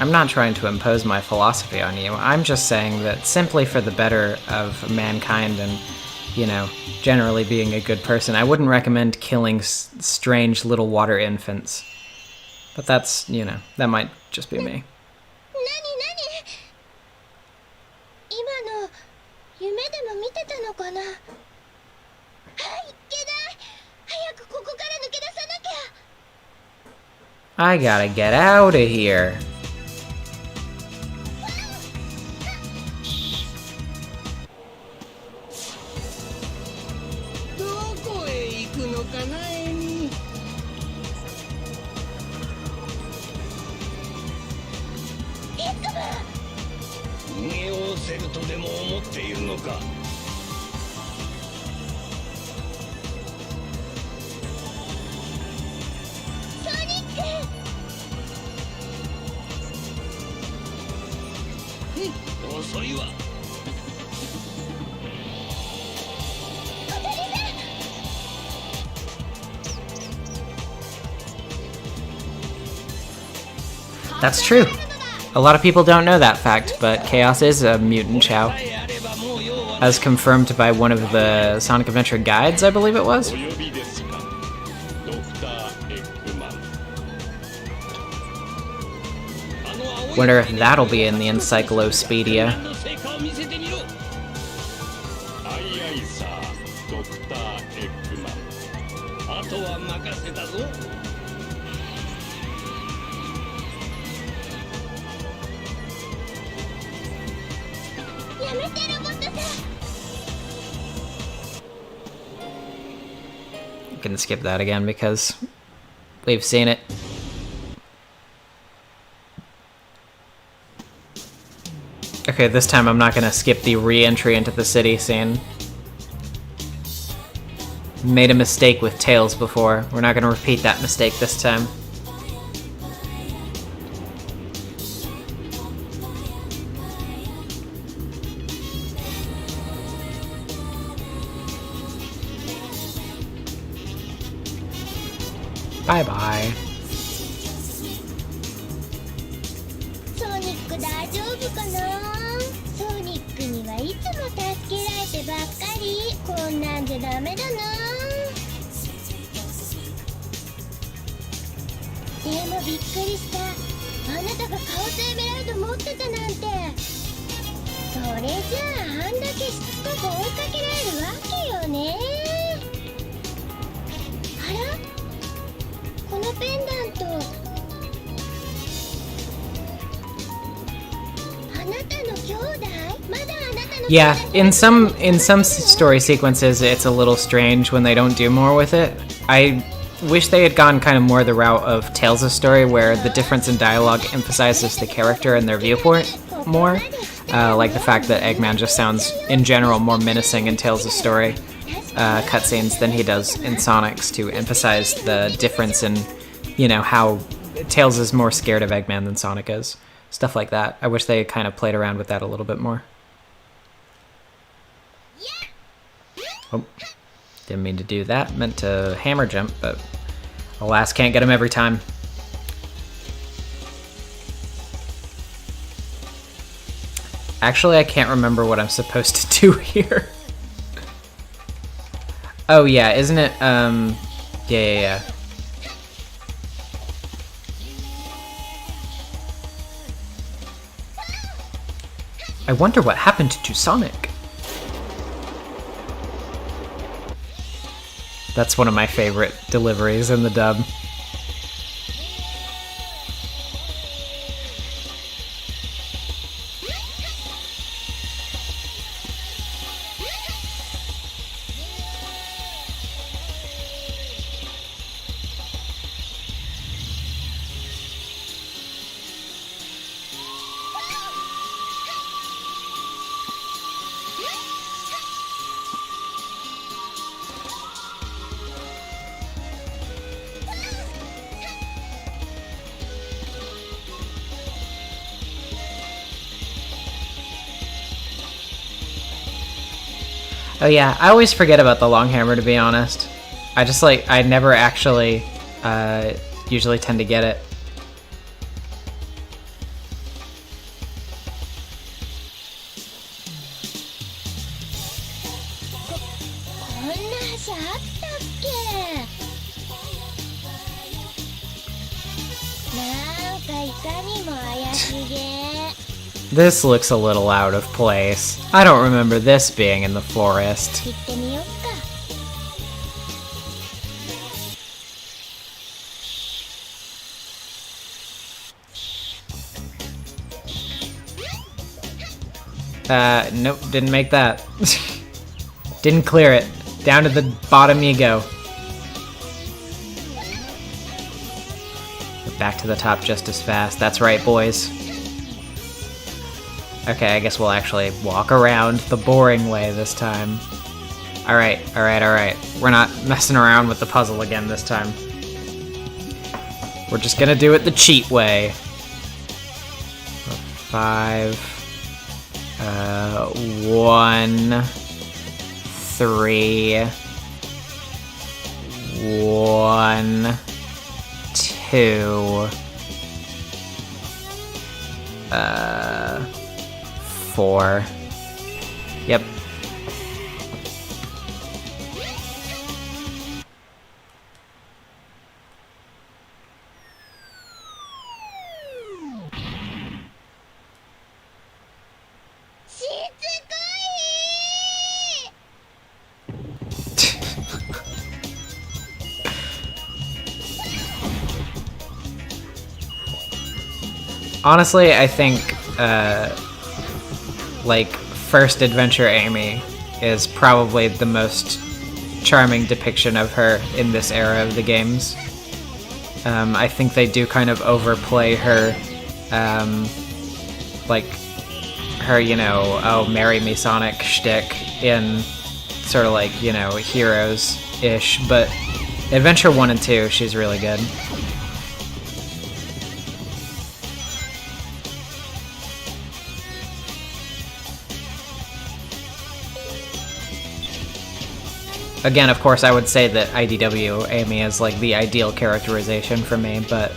I'm not trying to impose my philosophy on you. I'm just saying that simply for the better of mankind and you know, generally being a good person. I wouldn't recommend killing strange little water infants. But that's, you know, that might just be me. 今の夢でも見てたのかな。はい、いけない。早くここから抜け出さなきゃ。 I gotta get out of here. どこへ行くのかな、エミ。逃げおせるとでも思っているのか。ソニック。遅いわ。That's true. A lot of people don't know that fact, but Chaos is a mutant Chow. As confirmed by one of the Sonic Adventure guides, I believe it was. お呼びですか、ドクター・エッグマン。 Wonder if that'll be in the Encyclopedia. アイアイさ、ドクター・エッグマン。あとは任せたぞ。やめてロボットさん。 You can skip that again because we've seen it. Okay, this time I'm not gonna skip the re-entry into the city scene. Made a mistake with Tails before. We're not gonna repeat that mistake this time. Bye bye. ソニック大丈夫かな。ソニックにはいつも助けられてばっかり。こんなんじゃダメだな。でもびっくりした。あなたがカオスエメラルド持ってたなんて。それじゃああんだけしつこく追いかけられるわけよね。あら、このペンダント、あなたの兄弟？まだあなたの兄弟？ Yeah, in some story sequences, it's a little strange when they don't do more with it. I wish they had gone kind of more the route of Tails' story, where the difference in dialogue emphasizes the character and their viewpoint more. Like the fact that Eggman just sounds, in general, more menacing in Tails' story cutscenes than he does in Sonic's, to emphasize the difference in, you know, how Tails is more scared of Eggman than Sonic is. Stuff like that. I wish they had kind of played around with that a little bit more. Oh, didn't mean to do that. Meant to hammer jump, but alas, can't get him every time. Actually, I can't remember what I'm supposed to do here. Oh yeah, isn't it, yeah. I wonder what happened to Sonic. That's one of my favorite deliveries in the dub. Oh yeah, I always forget about the long hammer, to be honest. I just I never actually usually tend to get it. んな橋あったっけ。なんかいかにも怪しげ。 This looks a little out of place. I don't remember this being in the forest. 行ってみよっか。Nope, didn't make that. Didn't clear it. Down to the bottom you go. Back to the top just as fast. That's right, boys. Okay, I guess we'll actually walk around the boring way this time. Alright. We're not messing around with the puzzle again this time. We're just gonna do it the cheat way. 5, 1, 3, 1, 2, 4. Yep. Honestly, I think, like, first adventure Amy is probably the most charming depiction of her in this era of the games. I think they do kind of overplay her, like, her, you know, oh, marry me Sonic shtick in sort of like, you know, Heroes-ish, but Adventure 1 and 2, she's really good. Again, of course, I would say that IDW Amy is like the ideal characterization for me, but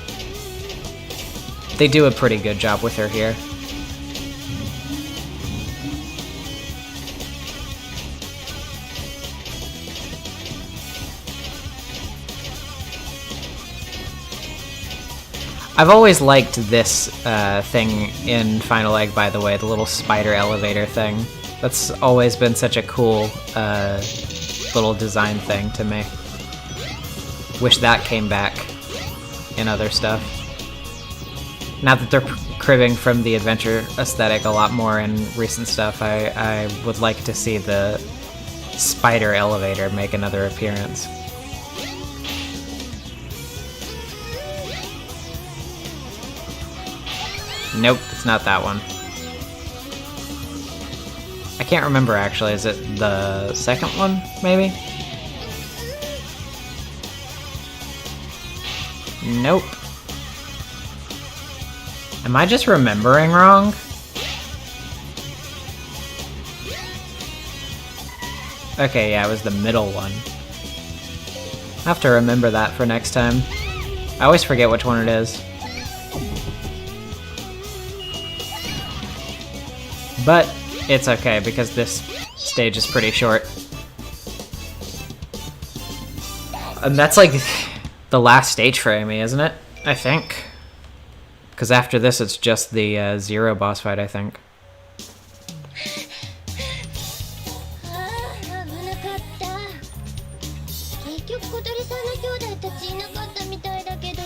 they do a pretty good job with her here. I've always liked this thing in Final Egg, by the way, the little spider elevator thing. That's always been such a cool little design thing to me. Wish that came back in other stuff. Now that they're cribbing from the adventure aesthetic a lot more in recent stuff, I would like to see the spider elevator make another appearance. Nope, it's not that one. I can't remember actually, is it the second one, maybe? Nope. Am I just remembering wrong? Okay, yeah, it was the middle one. I'll have to remember that for next time. I always forget which one it is. But it's okay, because this stage is pretty short. And that's like the last stage for Amy, isn't it? I think. Because after this, it's just the Zero boss fight, I think. 危なかった。結局小鳥さんの兄弟たちいなかったみたいだけど、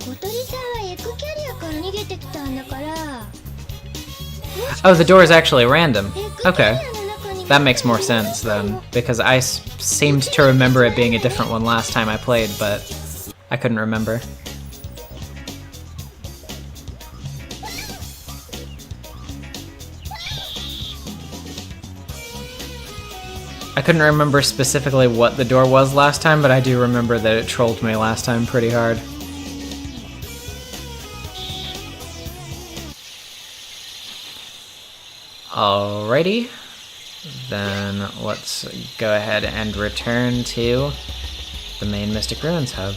小鳥さんはエクキャリアから逃げてきたんだから。 Oh, the door is actually random. Okay. That makes more sense then, because I seemed to remember it being a different one last time I played, but I couldn't remember. I couldn't remember specifically what the door was last time, but I do remember that it trolled me last time pretty hard. Alrighty, then let's go ahead and return to the main Mystic Ruins hub.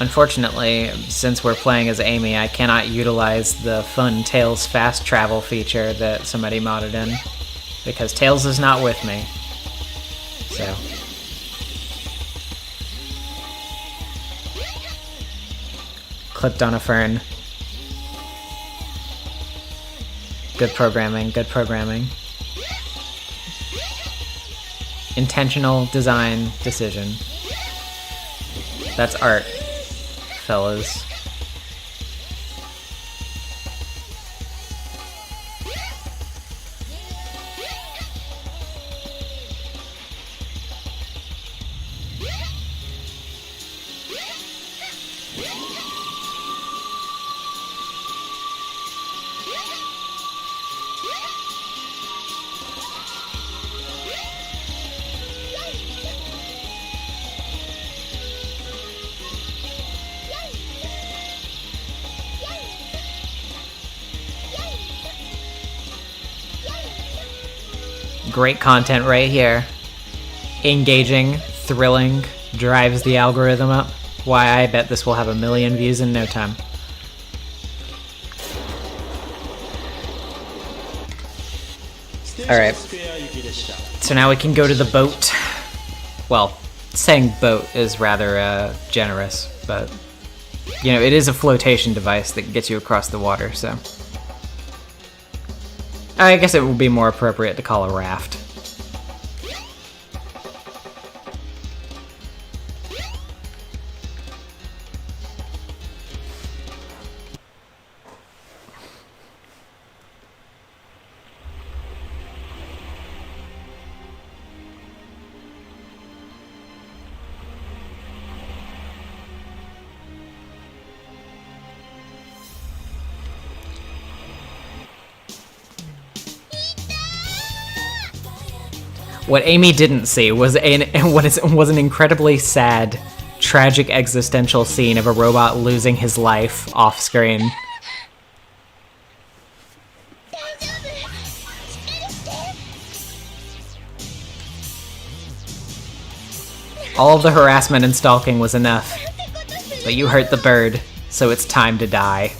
Unfortunately, since we're playing as Amy, I cannot utilize the fun Tails fast travel feature that somebody modded in, because Tails is not with me. So. Clipped on a fern. Good programming, good programming. Intentional design decision. That's art, fellas. Great content right here. Engaging, thrilling, drives the algorithm up. Why, I bet this will have 1 million views in no time. Alright. So now we can go to the boat. Well, saying boat is rather generous, but you know, it is a flotation device that gets you across the water, so I guess it would be more appropriate to call a raft. What Amy didn't see was an incredibly sad, tragic existential scene of a robot losing his life off screen. All of the harassment and stalking was enough, but you hurt the bird, so it's time to die.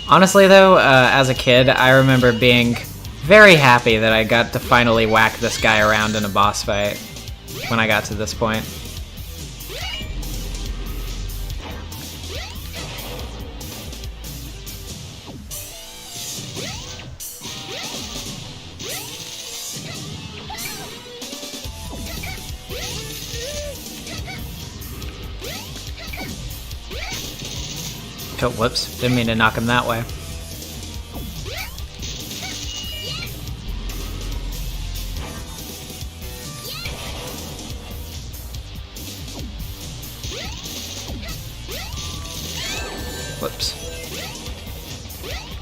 Honestly though, as a kid, I remember being very happy that I got to finally whack this guy around in a boss fight when I got to this point. Oh, whoops. Didn't mean to knock him that way. Whoops.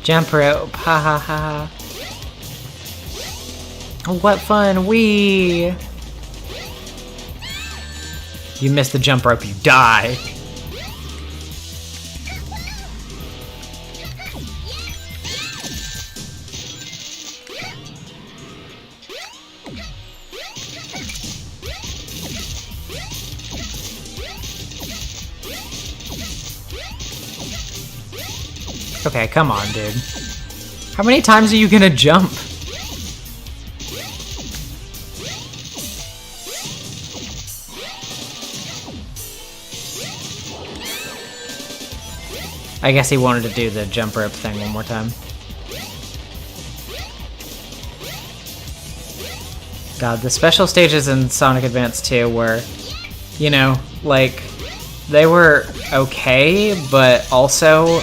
Jump rope. Ha ha ha. Oh, what fun. Wee. You missed the jump rope, you die. Okay, come on, dude. How many times are you gonna jump? I guess he wanted to do the jump rope thing one more time. God, the special stages in Sonic Advance 2 were, you know, like, they were okay, but also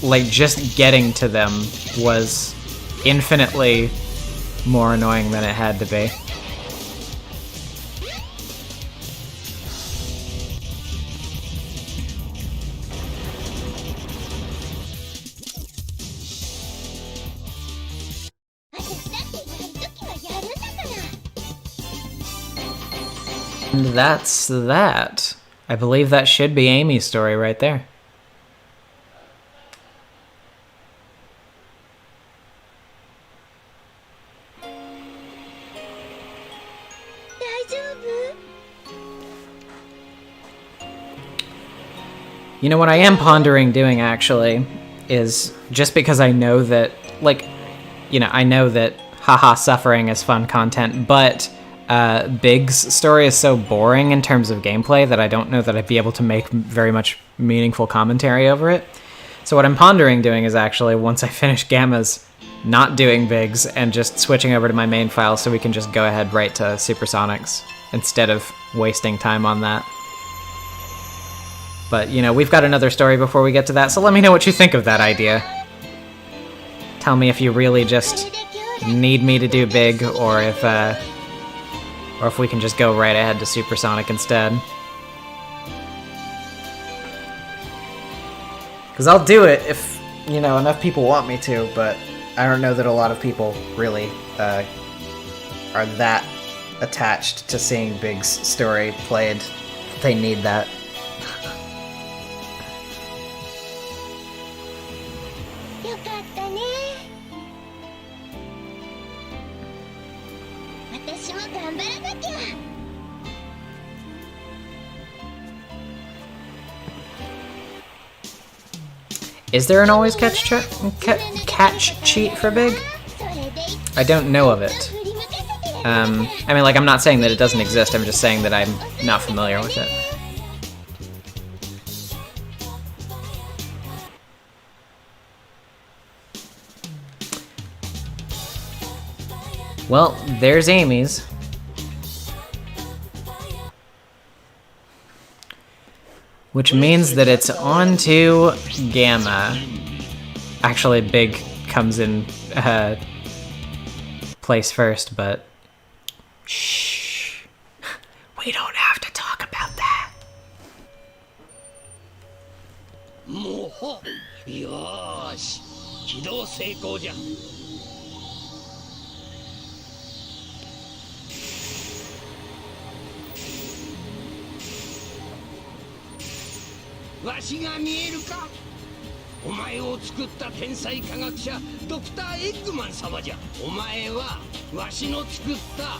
like, just getting to them was infinitely more annoying than it had to be. And that's that. I believe that should be Amy's story right there. You know what I am pondering doing, actually, is just because I know that, like, you know, I know that haha suffering is fun content, but Big's story is so boring in terms of gameplay that I don't know that I'd be able to make very much meaningful commentary over it. So what I'm pondering doing is actually, once I finish Gamma's, not doing Big's and just switching over to my main file so we can just go ahead right to Supersonics instead of wasting time on that. But, you know, we've got another story before we get to that, so let me know what you think of that idea. Tell me if you really just need me to do Big, or if we can just go right ahead to Supersonic instead. Because I'll do it if, you know, enough people want me to, but I don't know that a lot of people really are that attached to seeing Big's story played. They need that. Is there an always catch cheat for Big? I don't know of it. I mean, like, I'm not saying that it doesn't exist, I'm just saying that I'm not familiar with it. Well, there's Amy's. Which means that it's on to Gamma. Actually, Big comes in place first, but... Shh. We don't have to talk about that. Moho. Yosh. Kidou seikouじゃ. Washiが見えるか? お前を作った天才科学者ドクター・エッグマン様じゃ。お前はわしの作った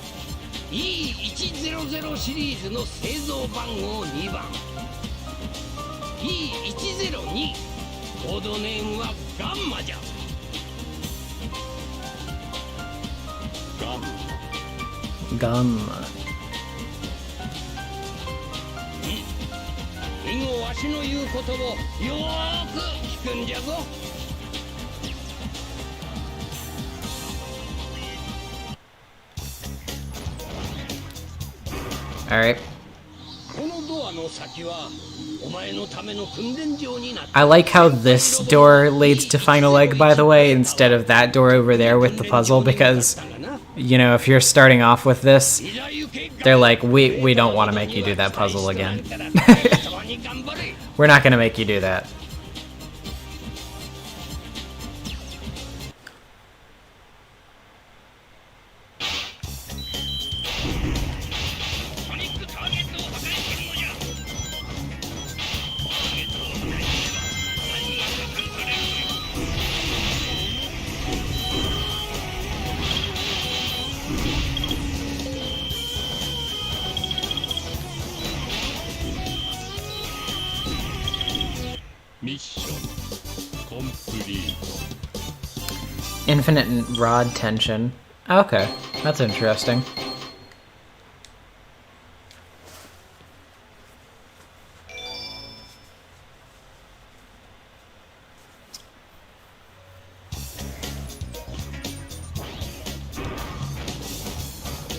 E100 シリーズの製造番号2番 E102 コードネームはガンマじゃ。ガンマ。以後わしの言うことをよーく聞くんじゃぞ。Alright. このドアの先はお前のための訓練場になって。 I like how this door leads to Final Egg, by the way, instead of that door over there with the puzzle, because, you know, if you're starting off with this, they're like, we don't want to make you do that puzzle again. We're not going to make you do that. Infinite rod tension. Okay, that's interesting.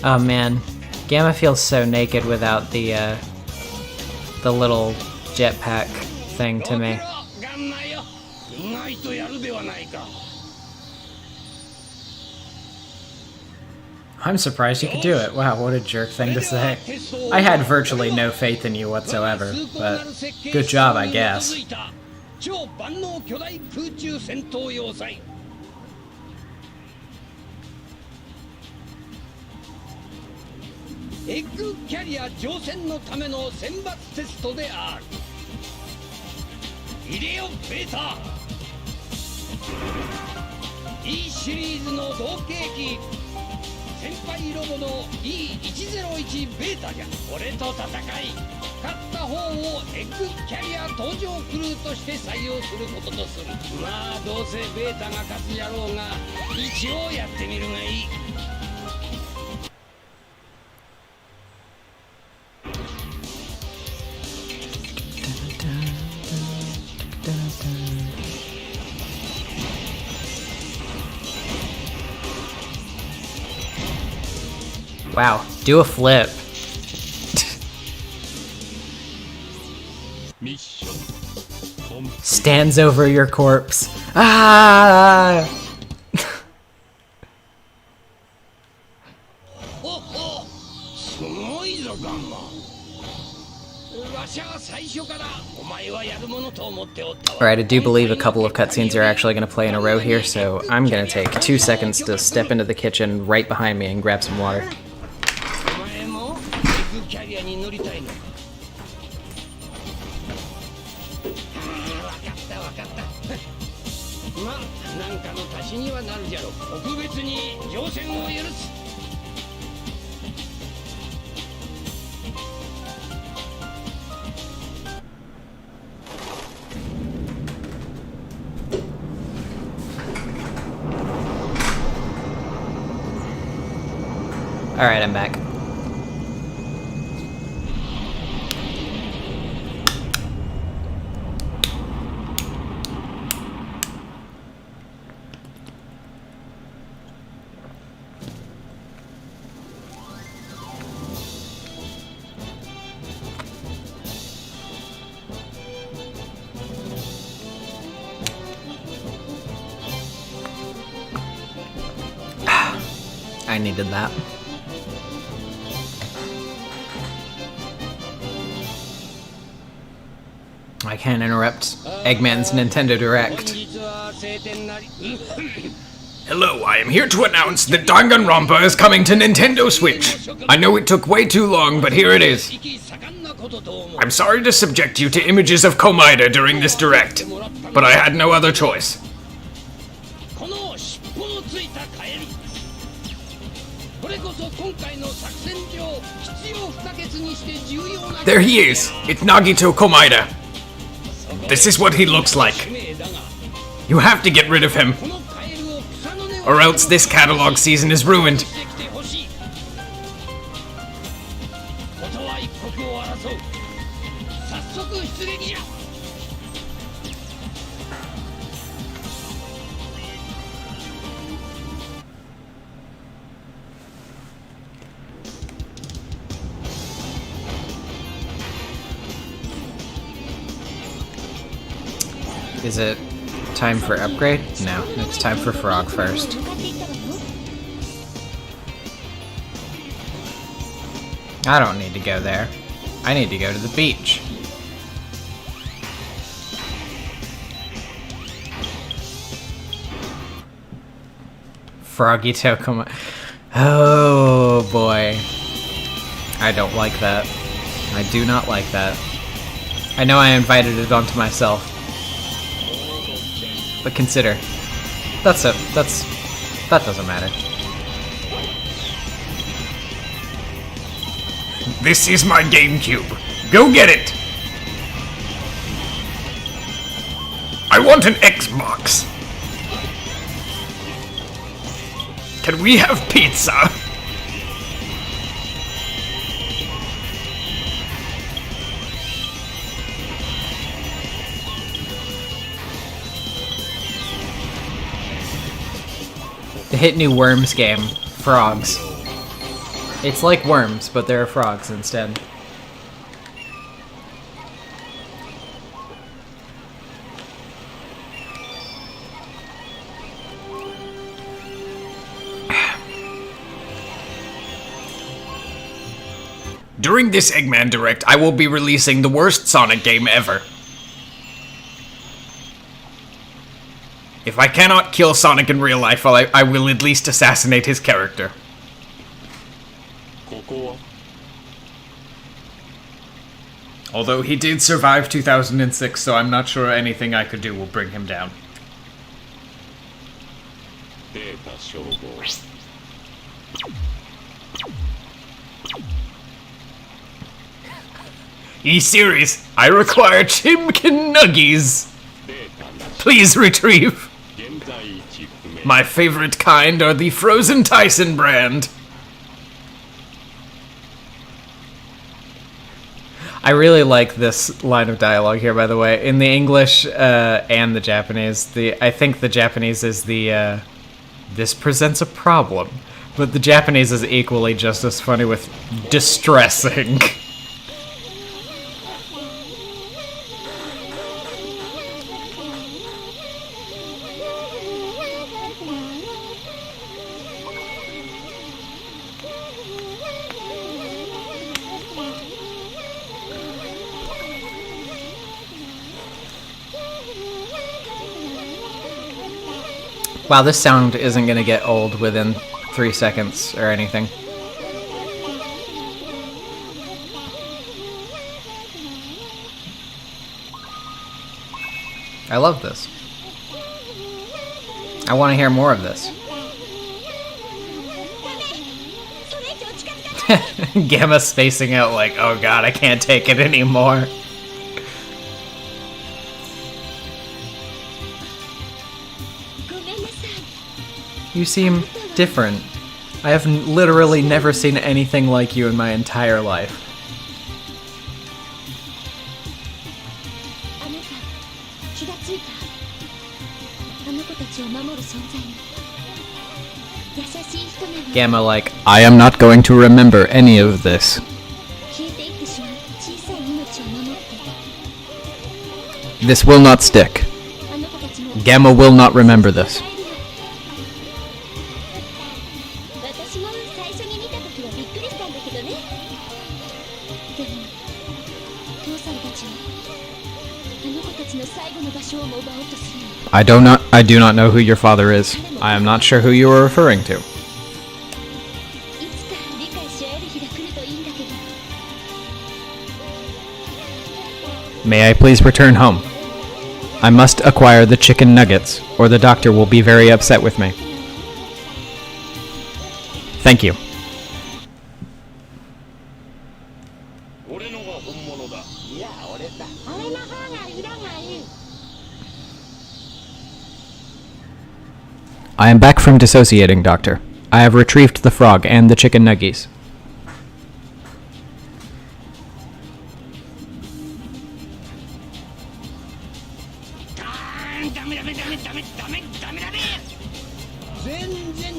Oh man, Gamma feels so naked without the little jetpack thing to me. I'm surprised you could do it. Wow, what a jerk thing to say. I had virtually no faith in you whatsoever, but good job, I guess. エッグキャリア乗船のための選抜テストである。入れよベータ E シリーズの同型機先輩ロボの E101 ベータじゃ。俺と戦い勝った方をエッグキャリア搭乗クルーとして採用することとする。まあどうせベータが勝つじゃろうが一応やってみるがいい。Wow, do a flip. ミッションコン Stands over your corpse. Ah! ほほすごいぞガンマ。わしは最初からお前はやるものと思っておったわ。 Alright, I do believe a couple of cutscenes are actually going to play in a row here, so I'm going to take 2 seconds to step into the kitchen right behind me and grab some water. お前もエッグキャリアに乗りたいのか。わかったわかった。まあなんかの足しにはなるじゃろ。特別に乗船を許す。Alright, I'm back. I needed that. I can't interrupt Eggman's Nintendo Direct. 本日は晴天なり。Hello, I am here to announce that Danganronpa is coming to Nintendo Switch. I know it took way too long, but here it is. 盛んなことと思う。 I'm sorry to subject you to images of Komaida during this direct, but I had no other choice. この尻尾のついたカエル。これこそ今回の作戦上必要不可欠にして重要な。 There he is. It's Nagito Komaida. This is what he looks like. 使命だが You have to get rid of him, このカエルを草の根を or else this catalog season is ruined. してきてほしい。ことは一刻を争う。早速出撃じゃ。 Is it time for upgrade? No, it's time for Frog first. 向かっていったわよ。 I don't need to go there. I need to go to the beach. Froggy Tokoma. Oh boy. I don't like that. I do not like that. I know I invited it onto myself. But consider. That doesn't matter. This is my GameCube. Go get it! I want an Xbox. Can we have pizza? The hit new Worms game. Frogs. It's like Worms, but there are frogs instead. During this Eggman Direct, I will be releasing the worst Sonic game ever. If I cannot kill Sonic in real life, I will at least assassinate his character. ここは Although he did survive 2006, so I'm not sure anything I could do will bring him down. データ照合 E-Series, I require Chimkin Nuggies. データなし Please retrieve. 現在位置不明 My favorite kind are the Frozen Tyson brand. I really like this line of dialogue here, by the way. In the English and the Japanese, I think the Japanese is the this presents a problem, but the Japanese is equally just as funny with distressing. Wow, this sound isn't gonna get old within 3 seconds or anything. I love this. I want to hear more of this. それ以上近づかない。 Gamma spacing out like, oh god, I can't take it anymore. ごめんなさい。 You seem different. I have literally never seen anything like you in my entire life. あなた気がついた。あの子たちを守る存在に。優しい人なの。 Gamma like, I am not going to remember any of this. 消えていってしまう小さい命を守って。 This will not stick. あの子たちも Gamma will not remember this. 私も最初に見た時はびっくりしたんだけどね。でも父さんたちはあの子たちの最後の場所をも奪おうとするの。 I do not know who your father is. I am not sure who you are referring to. いつか理解し合える日が来るといいんだけど。 May I please return home? I must acquire the chicken nuggets, or the doctor will be very upset with me. Thank you. 俺のが本物だ いや俺だ俺の方が色がいい I am back from dissociating, Doctor. I have retrieved the frog and the chicken nuggies.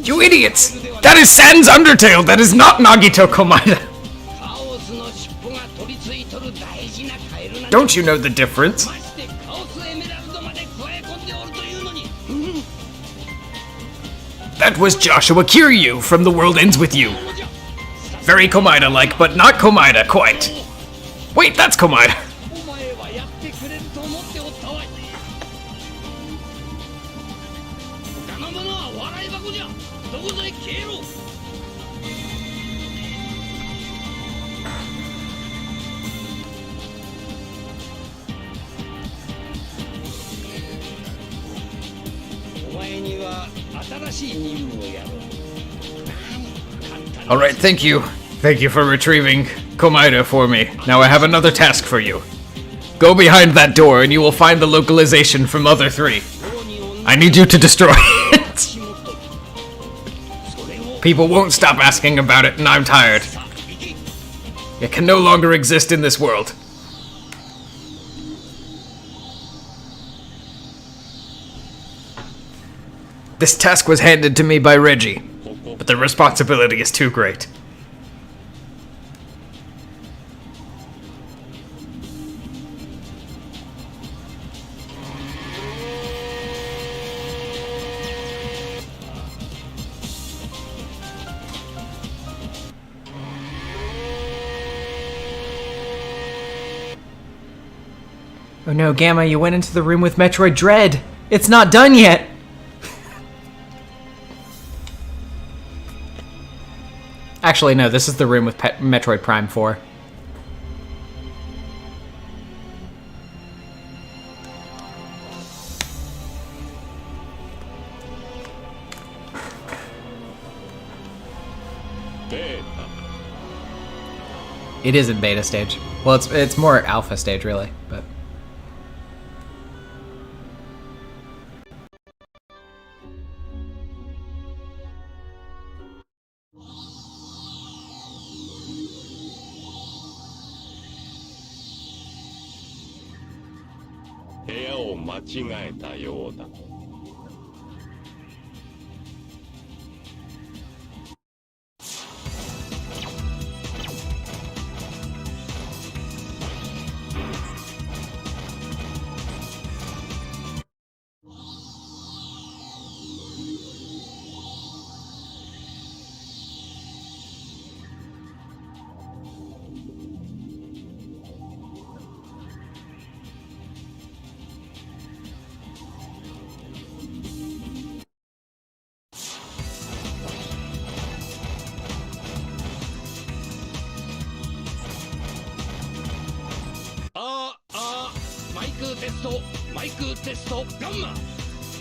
You idiots! That is Sans Undertale! That is not Nagito Komaeda! カオスの尻尾が取り付いとる大事なカエルなんだ Don't you know the difference? ましてカオスエメラルドまで加え込んでおるというのに That was Joshua Kiryu from The World Ends With You. Very Komaeda-like, but not Komaeda quite. Wait, that's Komaeda. お前はやってくれると思っておったわい他の者は笑い箱じゃどこぞへ消えろ お前には新しい任務をやろう Alright, thank you. Thank you for retrieving Komaeda for me. Now I have another task for you. Go behind that door and you will find the localization from Other 3. I need you to destroy it. People won't stop asking about it and I'm tired. It can no longer exist in this world. This task was handed to me by Reggie, but the responsibility is too great. Oh no, Gamma, you went into the room with Metroid Dread! It's not done yet! Actually, no, this is the room with Metroid Prime 4. ベー It is in beta stage. Well, it's more alpha stage really, but タ部屋を間違えたようだ。マイクテストマイクテストガンマ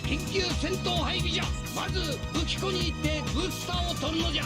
緊急戦闘配備じゃ。まず武器庫に行ってブースターを取るのじゃ。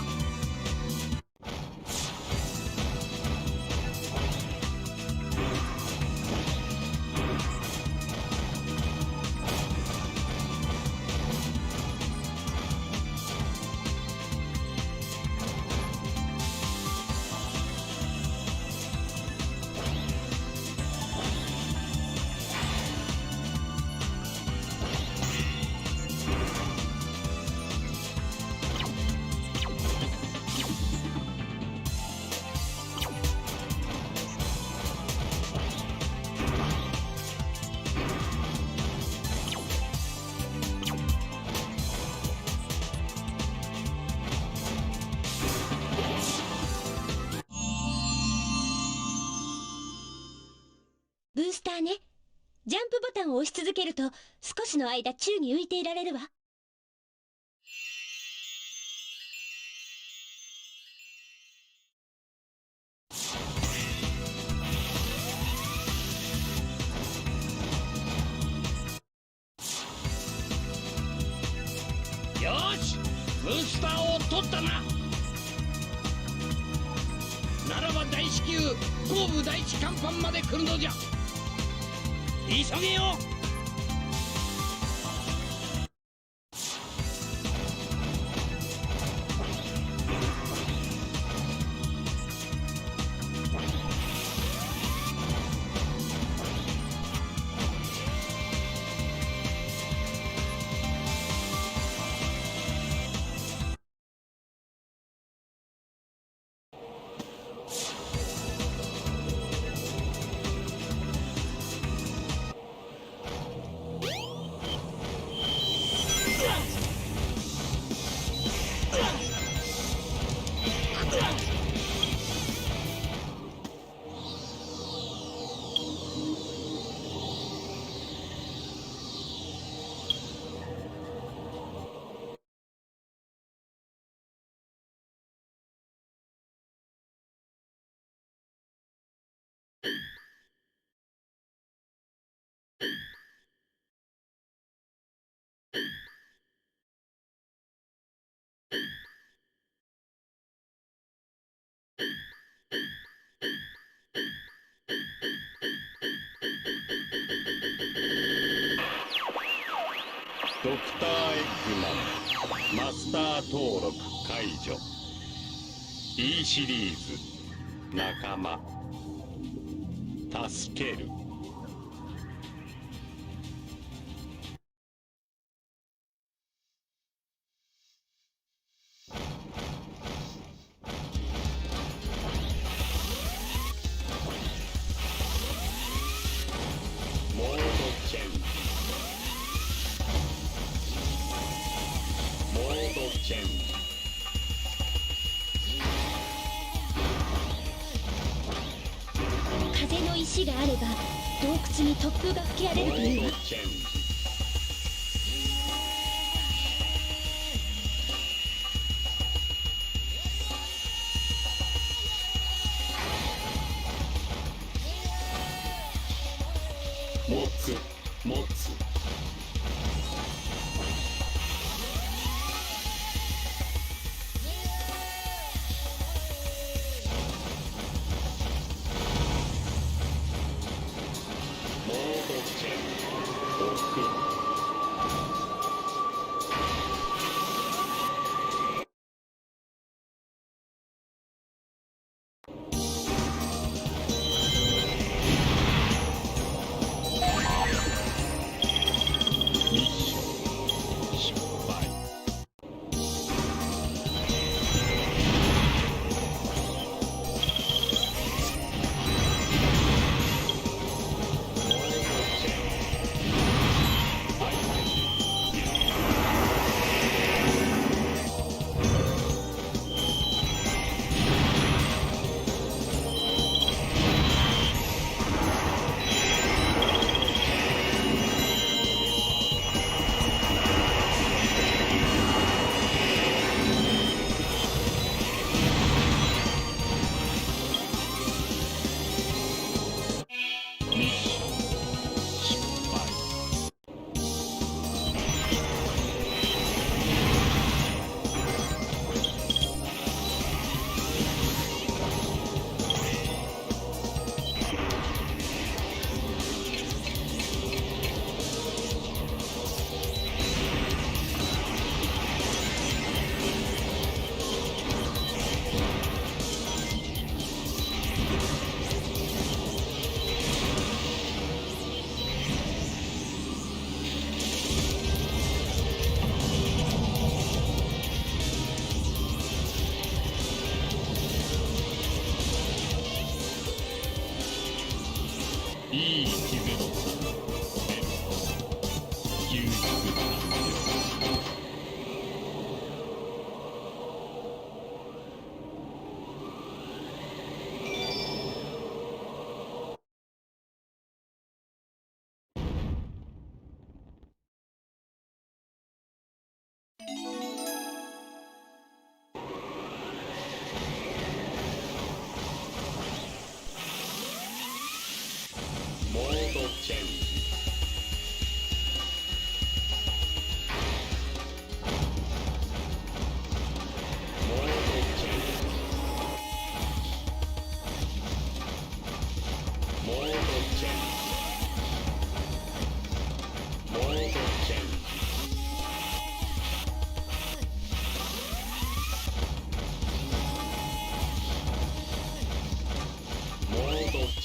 ブースターね。ジャンプボタンを押し続けると少しの間宙に浮いていられるわ。よーしブースターを取ったな。ならば大至急後部第一甲板まで来るのじゃ。急げよ。ドクターエッグマンマスター登録解除。 E シリーズ仲間助ける。モードチェンジ。モードチェンジ。風の石があれば洞窟に突風が吹き荒れるというわ。チェンジ。持つ。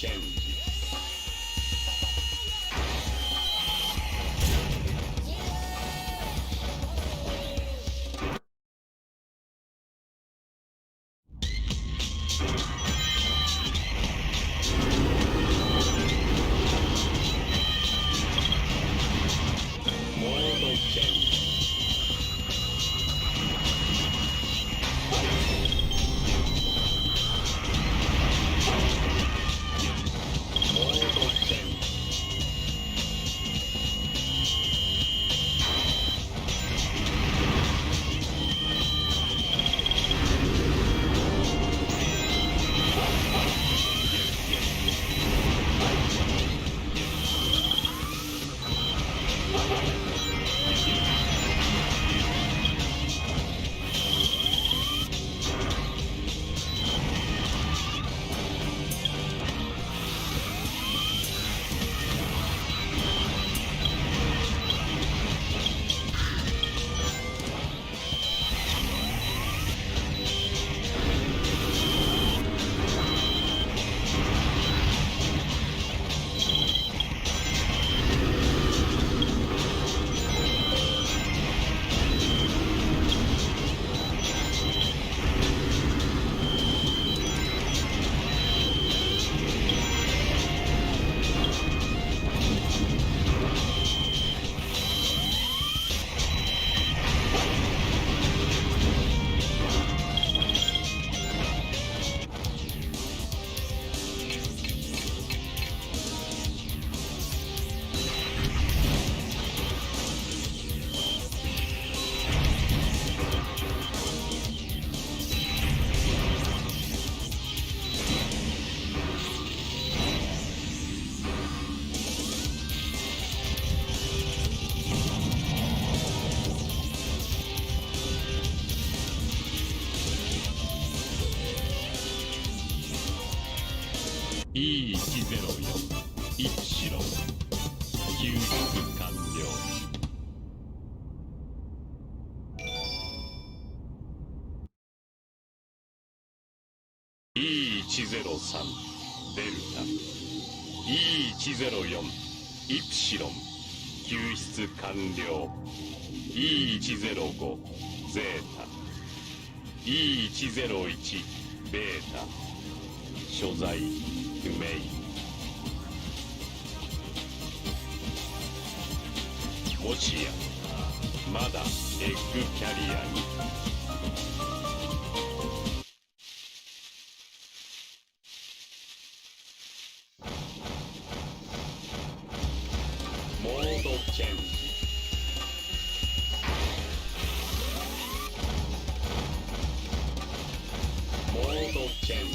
チェンジ。モードチェンジ。モードチェンジ。E104 イプシロン救出完了。E103 デルタ E104 イプシロン救出完了。 E105 ゼータ E101 ベータ所在不明。もしやまだエッグキャリアに。モードチェンジ。モードチェンジ。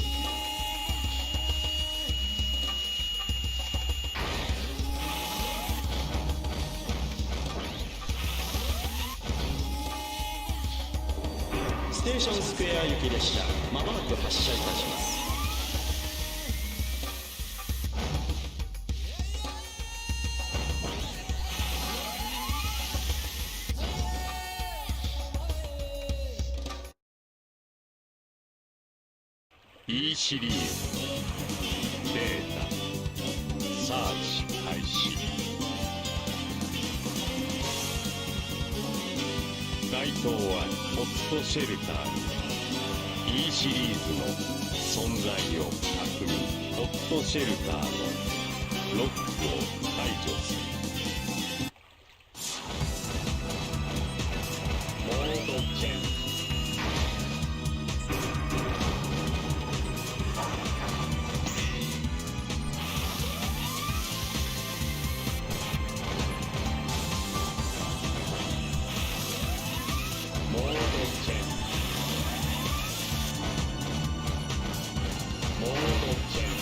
ステーションスクエア行き列車まもなく発車いたします。E シリーズデータサーチ開始。該当はホットシェルターに E シリーズの存在を確認。ホットシェルターのロックを解除する。モードチェンジ。モードチェンジ。モードチェンジ。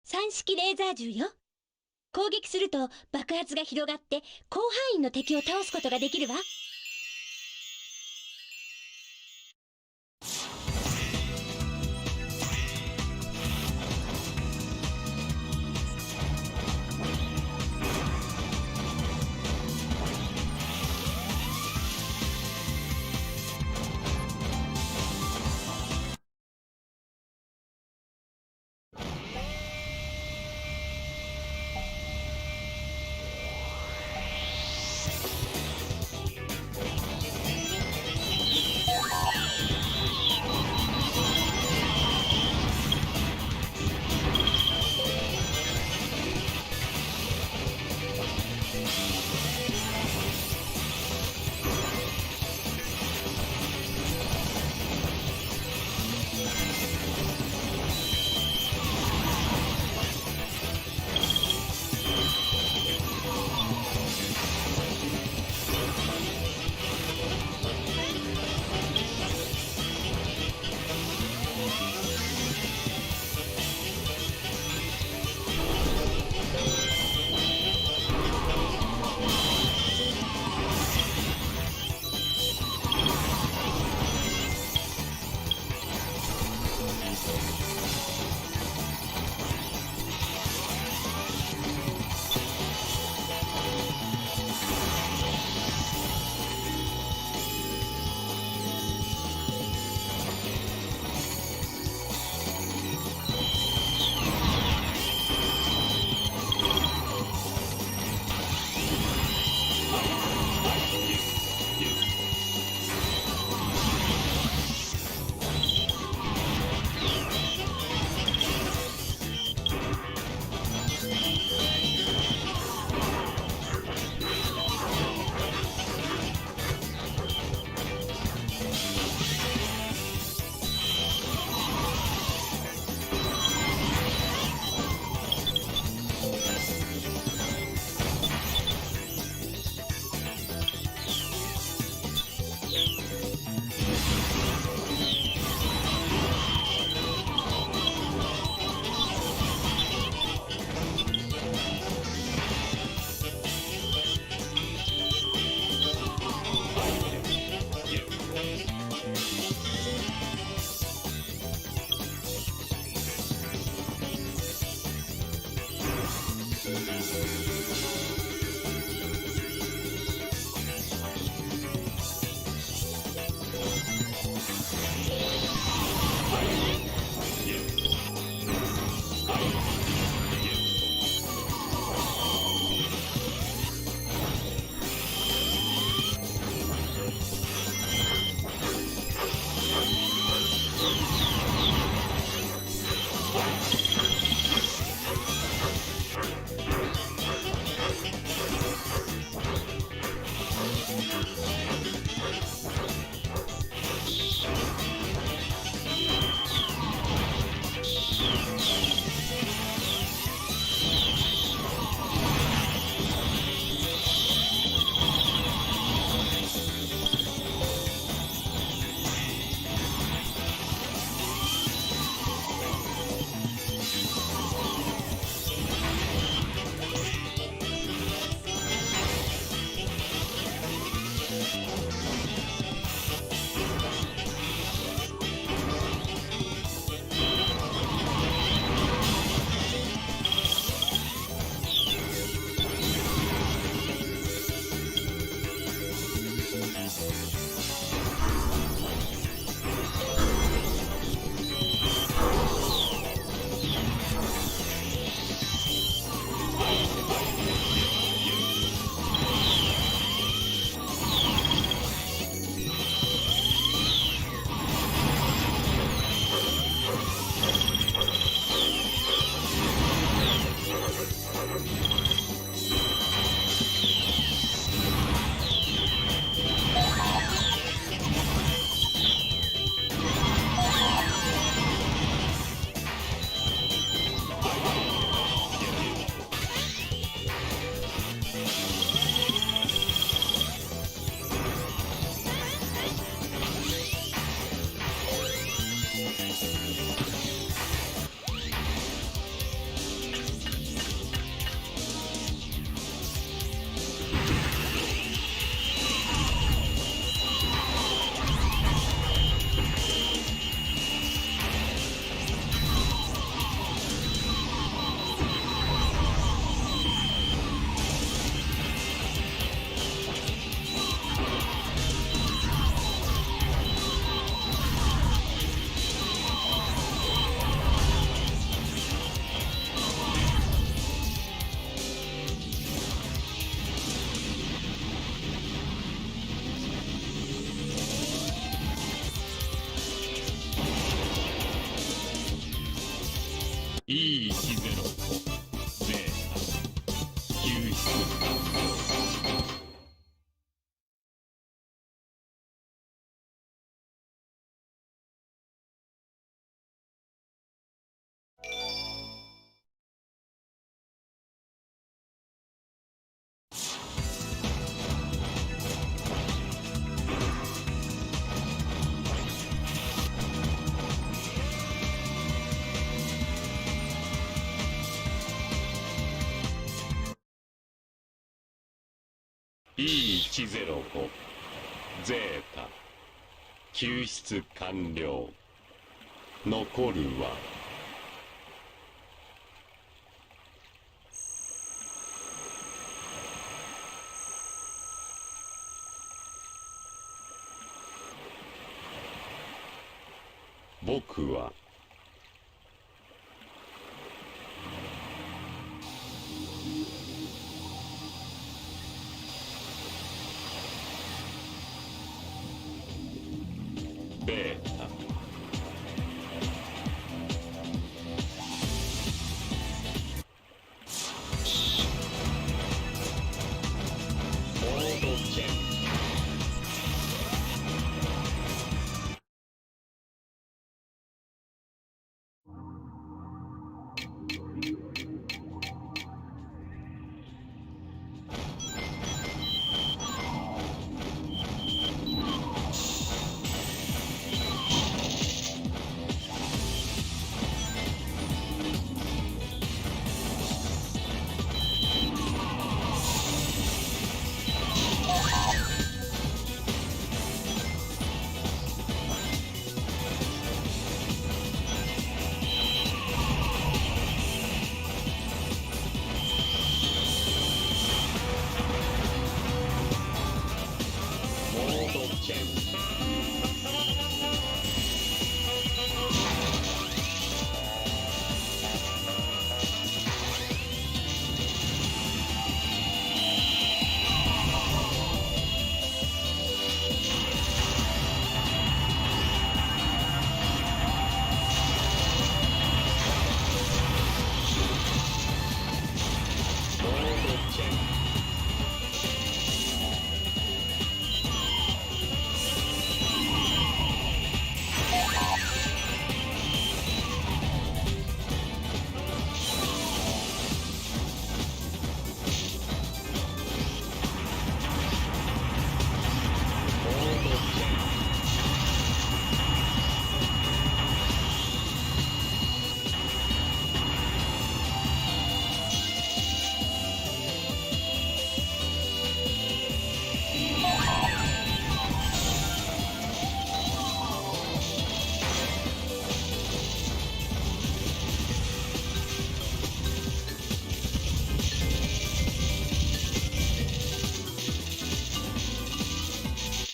3式レーザー銃よ。攻撃すると爆発が広がって広範囲の敵を倒すことができるわ。E10 ゼータ救出。E105 ゼータ救出完了。残るは僕は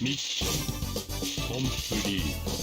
ミッションコンプリート。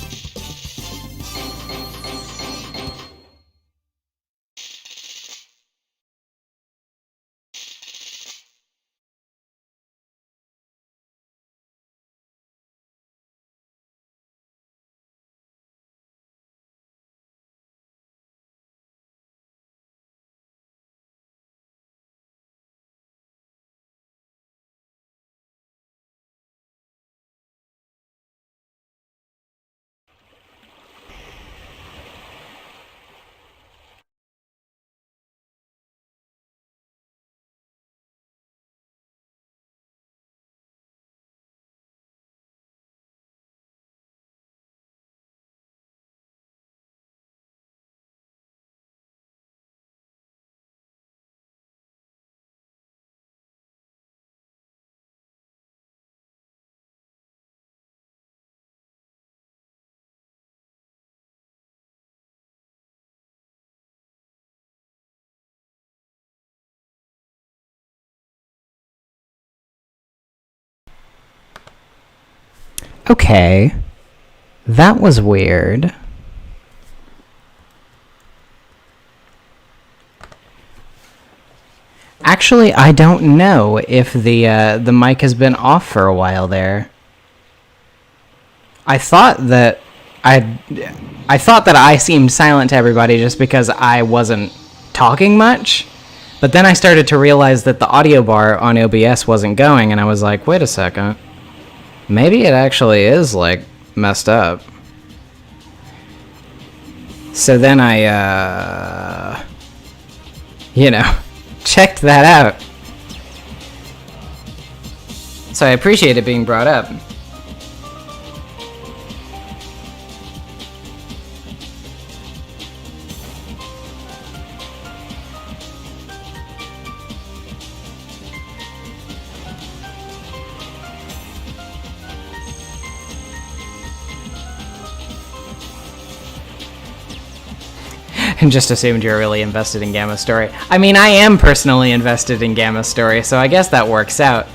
Okay. That was weird. Actually, I don't know if the mic has been off for a while there. I thought that I seemed silent to everybody just because I wasn't talking much. But then I started to realize that the audio bar on OBS wasn't going, and I was like, wait a second. Maybe it actually is, like, messed up. So then I, checked that out. So I appreciate it being brought up. And just assumed you're really invested in Gamma Story. I mean, I am personally invested in Gamma Story, so I guess that works out.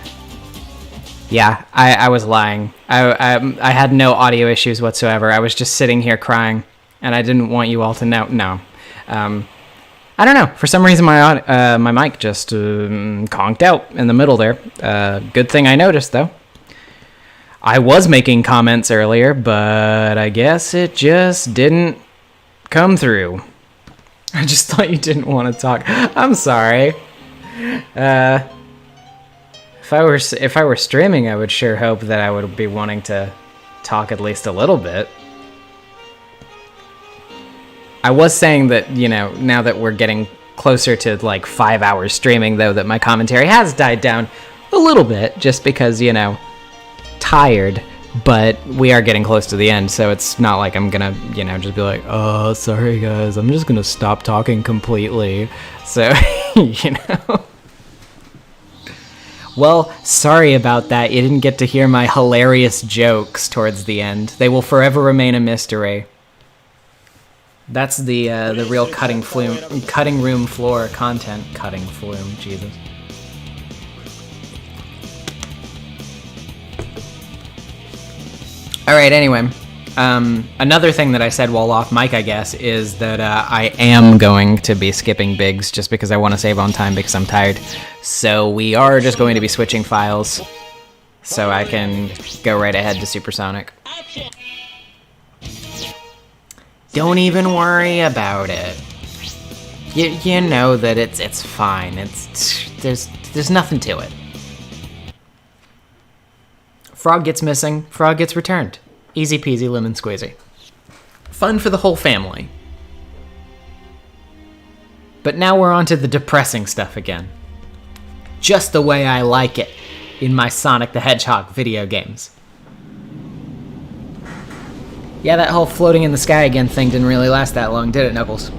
Yeah, I was lying. I had no audio issues whatsoever. I was just sitting here crying, and I didn't want you all to know. No. I don't know. For some reason, my mic just conked out in the middle there. Good thing I noticed, though. I was making comments earlier, but I guess it just didn't come through. I just thought you didn't want to talk. I'm sorry. If I were streaming, I would sure hope that I would be wanting to talk at least a little bit. I was saying that, now that we're getting closer to like 5 hours streaming, though, that my commentary has died down a little bit, just because, tired. But we are getting close to the end, so it's not like I'm gonna, just be like, oh, sorry guys, I'm just gonna stop talking completely. So, Well, sorry about that. You didn't get to hear my hilarious jokes towards the end. They will forever remain a mystery. That's the real cutting room floor content. Cutting flume, Jesus. Alright, anyway. Another thing that I said while off mic, I guess, is that I am going to be skipping Biggs just because I want to save on time because I'm tired. So we are just going to be switching files so I can go right ahead to Supersonic. Don't even worry about it. You know that it's fine. There's nothing to it. Frog gets missing, Frog gets returned. Easy peasy lemon squeezy. Fun for the whole family. But now we're on to the depressing stuff again. Just the way I like it in my Sonic the Hedgehog video games. Yeah, that whole floating in the sky again thing didn't really last that long, did it, Knuckles?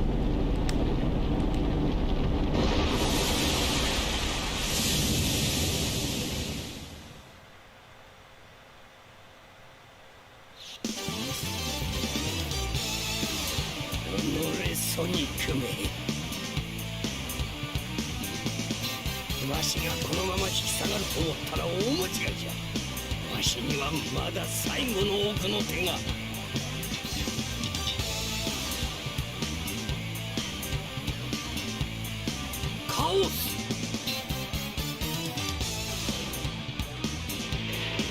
わしにはまだ最後の奥の手が。カオス。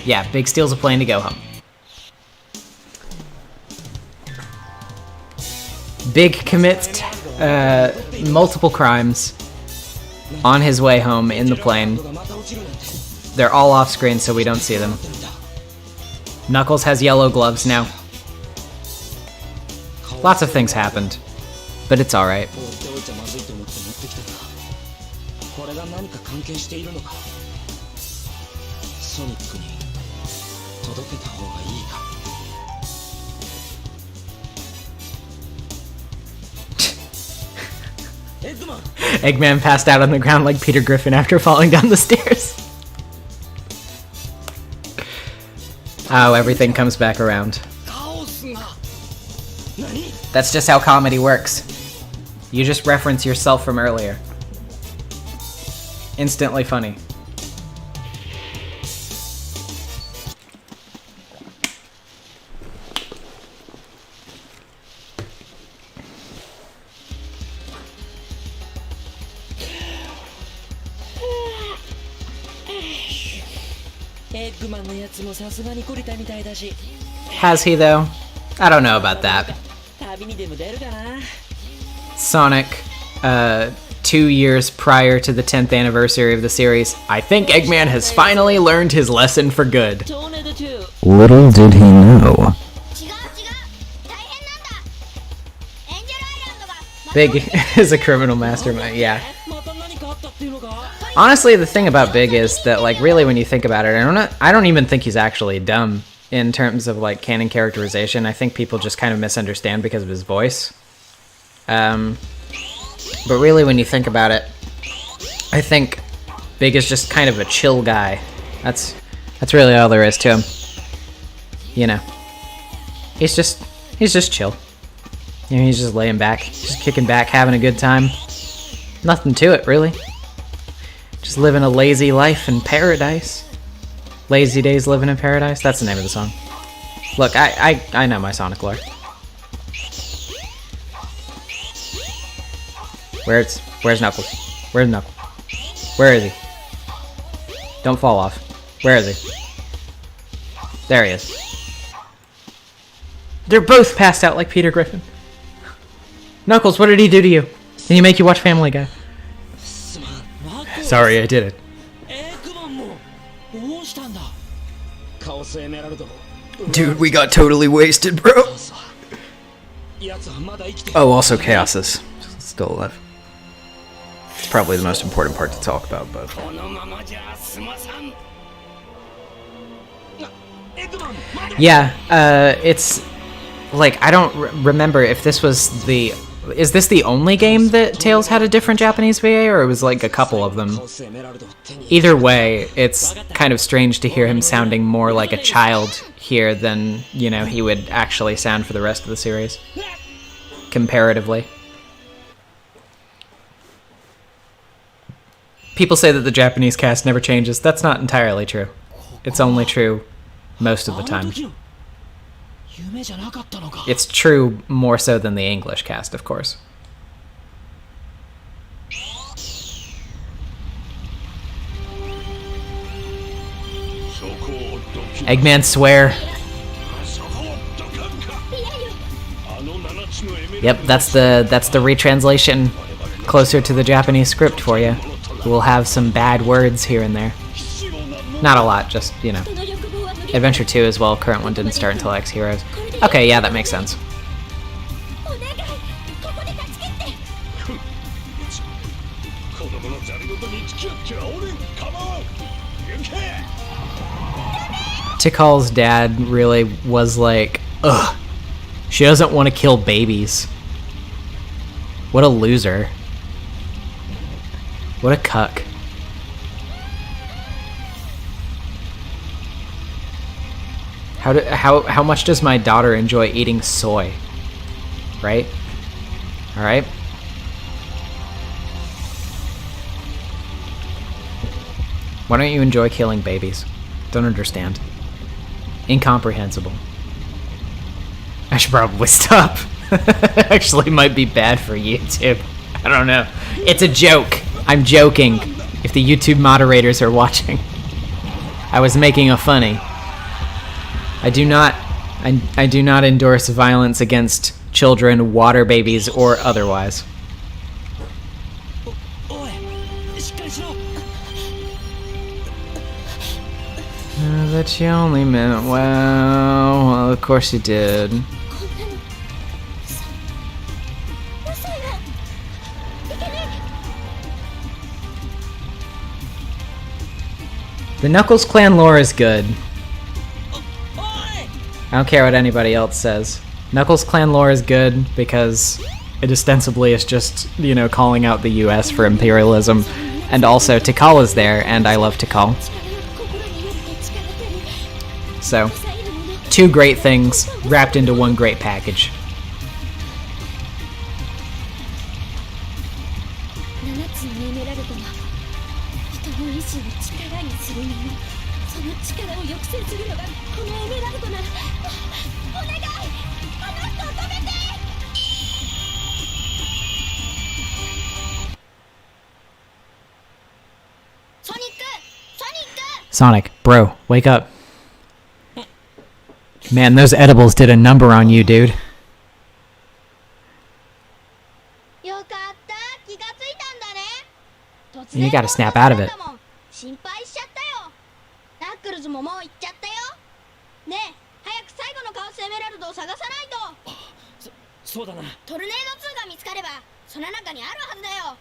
Yeah, Big steals a plane to go home. Big commits multiple crimes on his way home in the plane. They're all off screen, so we don't see them. Knuckles has yellow gloves now. Lots of things happened, but it's alright. これが何か関係しているのか。ソニックに届けた方がいいか。 Eggman passed out on the ground like Peter Griffin after falling down the stairs. Oh, everything comes back around. That's just how comedy works. You just reference yourself from earlier. Instantly funny. Has he though? I don't know about that. Sonic, 2 years prior to the 10th anniversary of the series, I think Eggman has finally learned his lesson for good. Little did he know. Big is a criminal mastermind, yeah. Honestly, the thing about Big is that, like, really when you think about it, I don't even think he's actually dumb in terms of, like, canon characterization. I think people just kind of misunderstand because of his voice. But really when you think about it, I think Big is just kind of a chill guy. That's really all there is to him. You know. He's just chill. You know, he's just laying back, just kicking back, having a good time. Nothing to it, really. Just living a lazy life in paradise. Lazy Days Living in Paradise? That's the name of the song. Look, I know my Sonic lore. Where's Knuckles? Where's Knuckles? Where is he? Don't fall off. Where is he? There he is. They're both passed out like Peter Griffin. Knuckles, what did he do to you? Can he make you watch Family Guy? Sorry, I did it. Dude, we got totally wasted, bro. Oh, also Chaos is still alive. It's probably the most important part to talk about, but... Yeah, it's... Like, I don't remember if this was the... Is this the only game that Tails had a different Japanese VA, or it was like a couple of them? Either way, it's kind of strange to hear him sounding more like a child here than, you know, he would actually sound for the rest of the series. Comparatively. People say that the Japanese cast never changes. That's not entirely true. It's only true most of the time. It's true more so than the English cast, of course. Eggman swear. Yep, that's the retranslation closer to the Japanese script for you. We'll have some bad words here and there. Not a lot, just, you know. Adventure 2 as well, current one didn't start until X Heroes. Okay, yeah, that makes sense. Tikal's dad really was like, ugh, she doesn't want to kill babies. What a loser. What a cuck. How much does my daughter enjoy eating soy? Right? Alright? Why don't you enjoy killing babies? Don't understand. Incomprehensible. I should probably stop. Actually, might be bad for YouTube. I don't know. It's a joke. I'm joking. If the YouTube moderators are watching, I was making a funny. I do not endorse violence against children, water babies, or otherwise. おいしっかりしろ That you only meant well. Well, of course you did. こんなに遅いわいけね The Knuckles clan lore is good. おい I don't care what anybody else says. Knuckles clan lore is good because it ostensibly is just, you know, calling out the US for imperialism. And also, Tikal is there, and I love Tikal. 力よく心によって力ける So, 抑えるもの two great things wrapped into one great package. 7つのエメラルドは人の意志を力にするものその力を抑制するのがこのエメラルドならお願いあの人を止めて ソニック Sonic, bro, wake up. Man, those edibles did a number on you, dude. よかった気がついたんだね突 You gotta snap out of it. 心配しちゃったよナックルズももう行っちゃったよねえ早く最後のカオスエメラルドを探さないとそうだなトルネード2が見つかればその中にあるはずだよ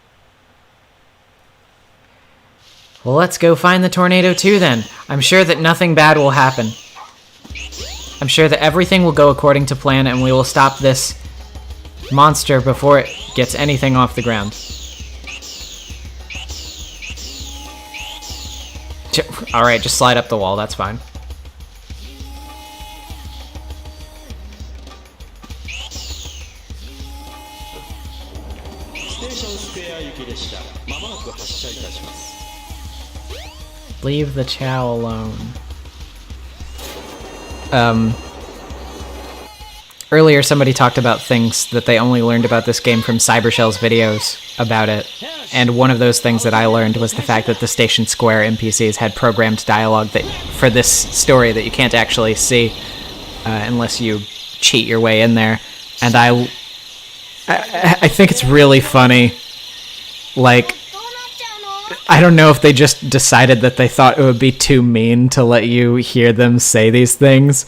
Well, let's go find the tornado too then. I'm sure that nothing bad will happen. I'm sure that everything will go according to plan and we will stop this monster before it gets anything off the ground. Alright, just slide up the wall, that's fine. ステーションスクエア行き列車まもなく発車いたします Leave the Chow alone. Earlier somebody talked about things that they only learned about this game from Cybershell's videos about it. And one of those things that I learned was the fact that the Station Square NPCs had programmed dialogue that for this story that you can't actually see unless you cheat your way in there. And I think it's really funny. Like, どうなっちゃうの I don't know if they just decided that they thought it would be too mean to let you hear them say these things,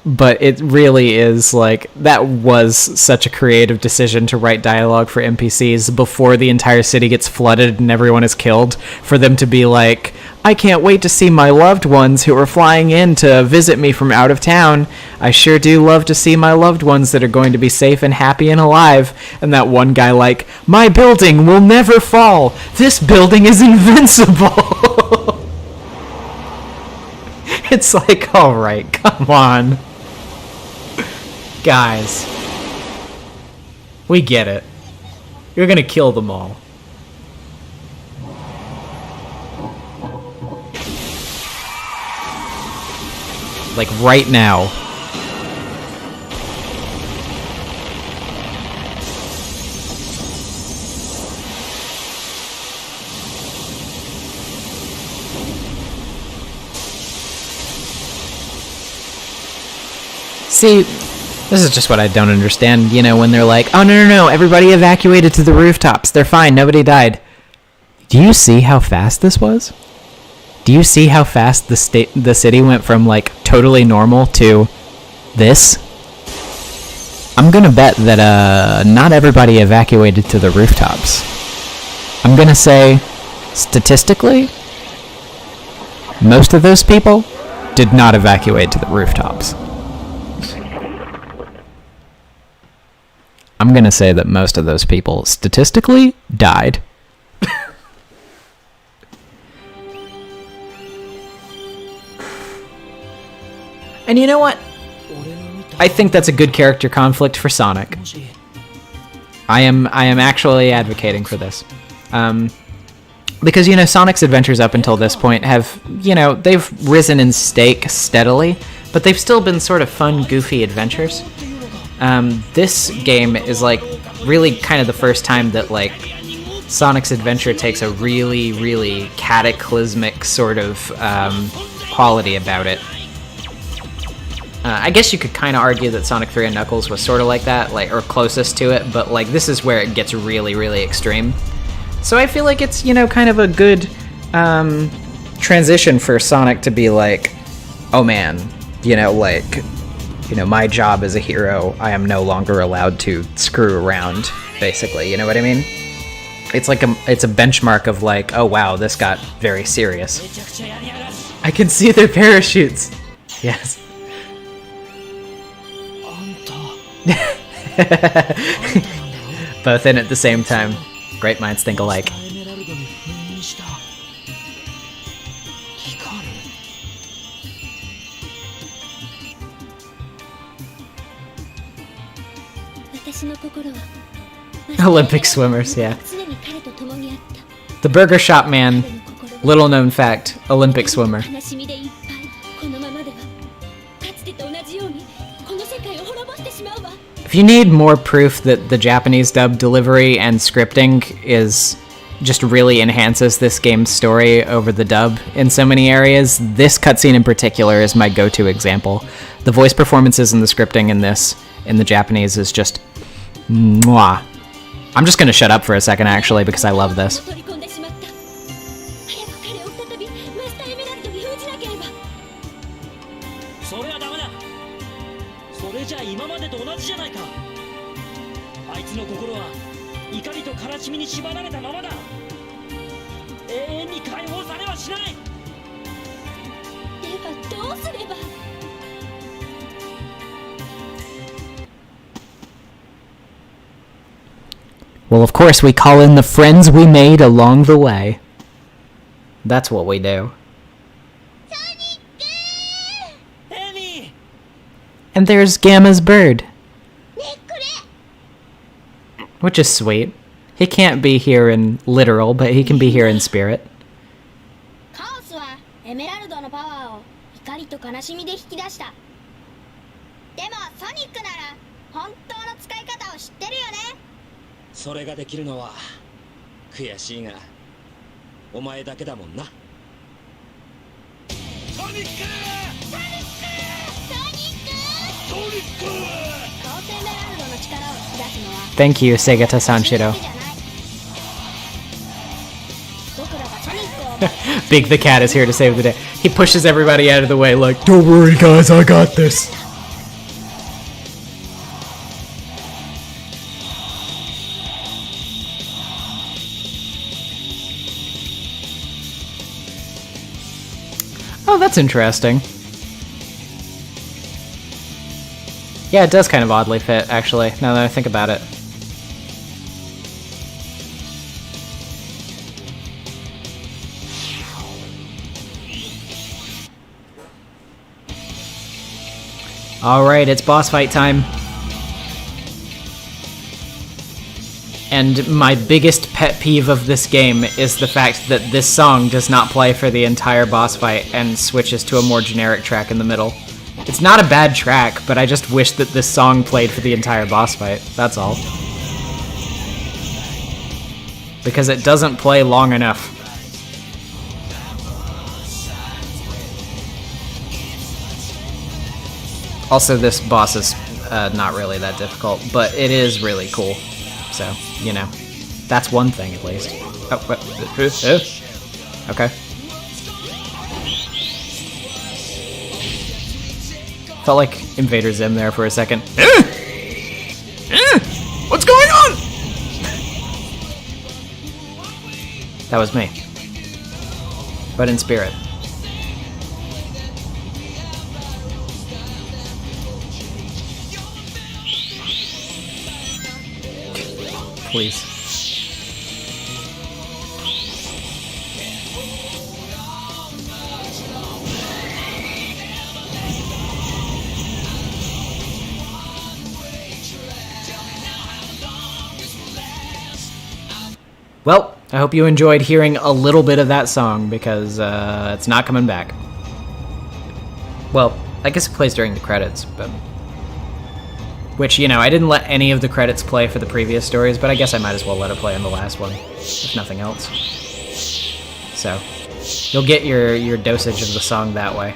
but it really is like that was such a creative decision to write dialogue for NPCs before the entire city gets flooded and everyone is killed, for them to be like, I can't wait to see my loved ones who are flying in to visit me from out of town. I sure do love to see my loved ones that are going to be safe and happy and alive. And that one guy like, my building will never fall. This building is invincible. It's like, alright, come on. Guys. We get it. You're gonna kill them all. Like, right now. See, this is just what I don't understand, you know, when they're like, oh, no, everybody evacuated to the rooftops. They're fine, nobody died. Do you see how fast this was? Do you see how fast the city went from, like, totally normal to this? I'm gonna bet that, not everybody evacuated to the rooftops. I'm gonna say, statistically, most of those people did not evacuate to the rooftops. I'm gonna say that most of those people, statistically, died. And you know what? I think that's a good character conflict for Sonic. I am actually advocating for this. Because, you know, Sonic's adventures up until this point have, you know, they've risen in stake steadily, but they've still been sort of fun, goofy adventures. This game is like really kind of the first time that like Sonic's Adventure takes a really, really cataclysmic sort of quality about it. I guess you could kind of argue that Sonic 3 and Knuckles was sort of like that, like, or closest to it, but like this is where it gets really, really extreme. So I feel like it's, you know, kind of a good transition for Sonic to be like, oh man, you know, like, you know, my job as a hero, I am no longer allowed to screw around, basically, you know what I mean? It's like it's a benchmark of like, oh wow, this got very serious. I can see their parachutes. Yes. Both in at the same time. Great minds think alike. 私の心は Olympic swimmers, yeah. 常に彼と共にあった The burger shop man, little known fact, Olympic swimmer. 悲しみでいっぱいこのままではかつてと同じようにこの世界を滅ぼしてしまうわ If you need more proof that the Japanese dub delivery and scripting is just really enhances this game's story over the dub in so many areas, this cutscene in particular is my go-to example. The voice performances and the scripting in this, in the Japanese, is just mwah. I'm just gonna shut up for a second, actually, because I love this. 取り込んでしまった早く彼を再びマスターエメラルドに封じなければそれはダメだ。それじゃ今までと同じじゃないか。あいつの心は怒りと悲しみに縛られたままだ。永遠に解放されはしない。ではどうすれば Well, of course, we call in the friends we made along the way. That's what we do. エミー And there's Gamma's bird, ねえこれ which is sweet. He can't be here in literal, but he can be here in spirit. カオスはエメラルドのパワーを怒りと悲しみで引き出したでもソニックなら本当の使い方を知ってるよねそれができるのは悔しいがお前だけだもんな。ソニックソニックソニックカオスエメラルドの力を引き出すのは Thank you, Segata Sanshiro. 僕らがソニックを Big the cat is here to save the day. He pushes everybody out of the way like, don't worry guys, I got this. Oh, that's interesting. Yeah, it does kind of oddly fit, actually, now that I think about it. Alright, it's boss fight time. And my biggest pet peeve of this game is the fact that this song does not play for the entire boss fight and switches to a more generic track in the middle. It's not a bad track, but I just wish that this song played for the entire boss fight, that's all. Because it doesn't play long enough. Also, this boss is not really that difficult, but it is really cool. So, you know, that's one thing at least. Oh, okay. Felt like Invader Zim there for a second. What's going on? That was me. But in spirit. Please. Well, I hope you enjoyed hearing a little bit of that song, because it's not coming back. Well, I guess it plays during the credits, but... Which, you know, I didn't let any of the credits play for the previous stories, but I guess I might as well let it play in the last one, if nothing else. So, you'll get your dosage of the song that way.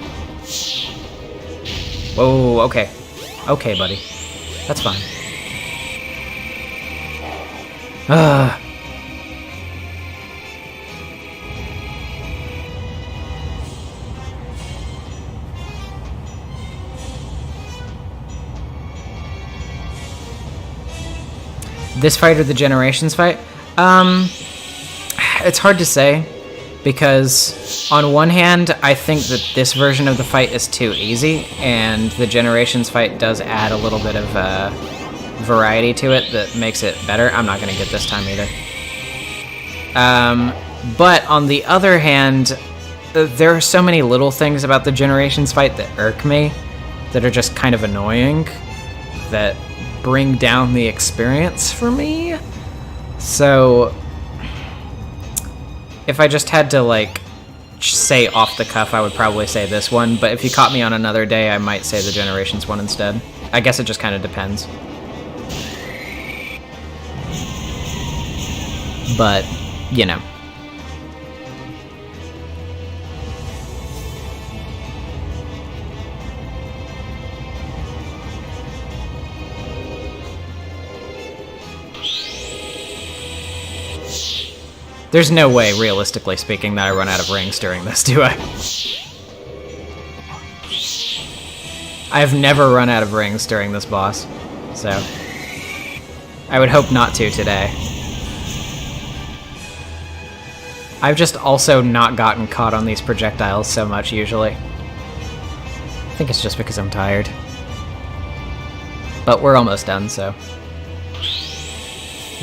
Whoa, okay. Okay, buddy. That's fine. Ah. This fight or the Generations fight? It's hard to say, because on one hand, I think that this version of the fight is too easy, and the Generations fight does add a little bit of variety to it that makes it better. I'm not going to get this time either. But on the other hand, there are so many little things about the Generations fight that irk me, that are just kind of annoying, that bring down the experience for me. So if I just had to like say off the cuff, I would probably say this one, but if you caught me on another day, I might say the Generations one instead. I guess it just kind of depends. But, you know. There's no way, realistically speaking, that I run out of rings during this, do I? I've never run out of rings during this boss, so I would hope not to today. I've just also not gotten caught on these projectiles so much usually. I think it's just because I'm tired. But we're almost done, so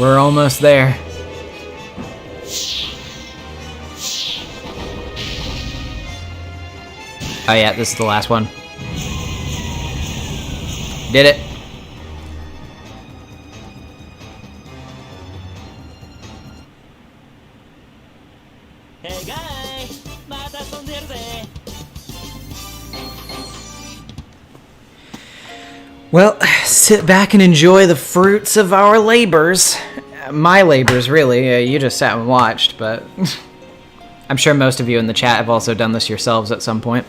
we're almost there. Oh yeah, this is the last one. Did it. Hey guy, また遊んでやるぜ。 Well, sit back and enjoy the fruits of our labors. My labors, really. You just sat and watched, but I'm sure most of you in the chat have also done this yourselves at some point.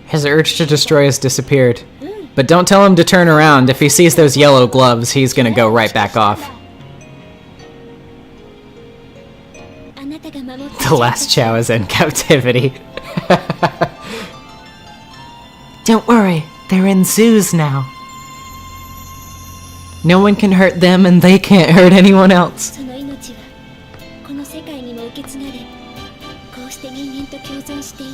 His urge to destroy has disappeared. But don't tell him to turn around. If he sees those yellow gloves, he's gonna go right back off. The last Chow is in captivity. Don't worry, they're in zoos now. No one can hurt them and they can't hurt anyone else. その命はこの世界にも受け継がれ、こうして人間と共存している。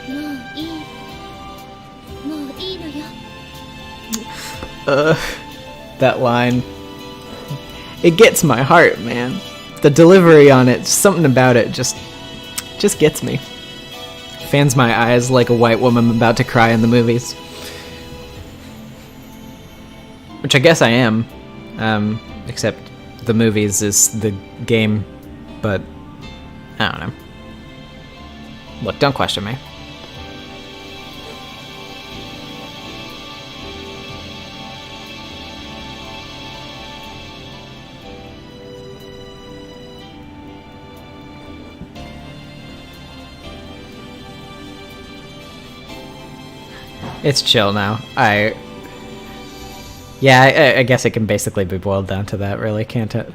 もういい。もういいのよ。That line. It gets my heart, man. The delivery on it, something about it just gets me. Fans my eyes like a white woman about to cry in the movies. Which I guess I am. Except the movies is the game, but I don't know. Look, don't question me. It's chill now. Yeah, I guess it can basically be boiled down to that, really, can't it?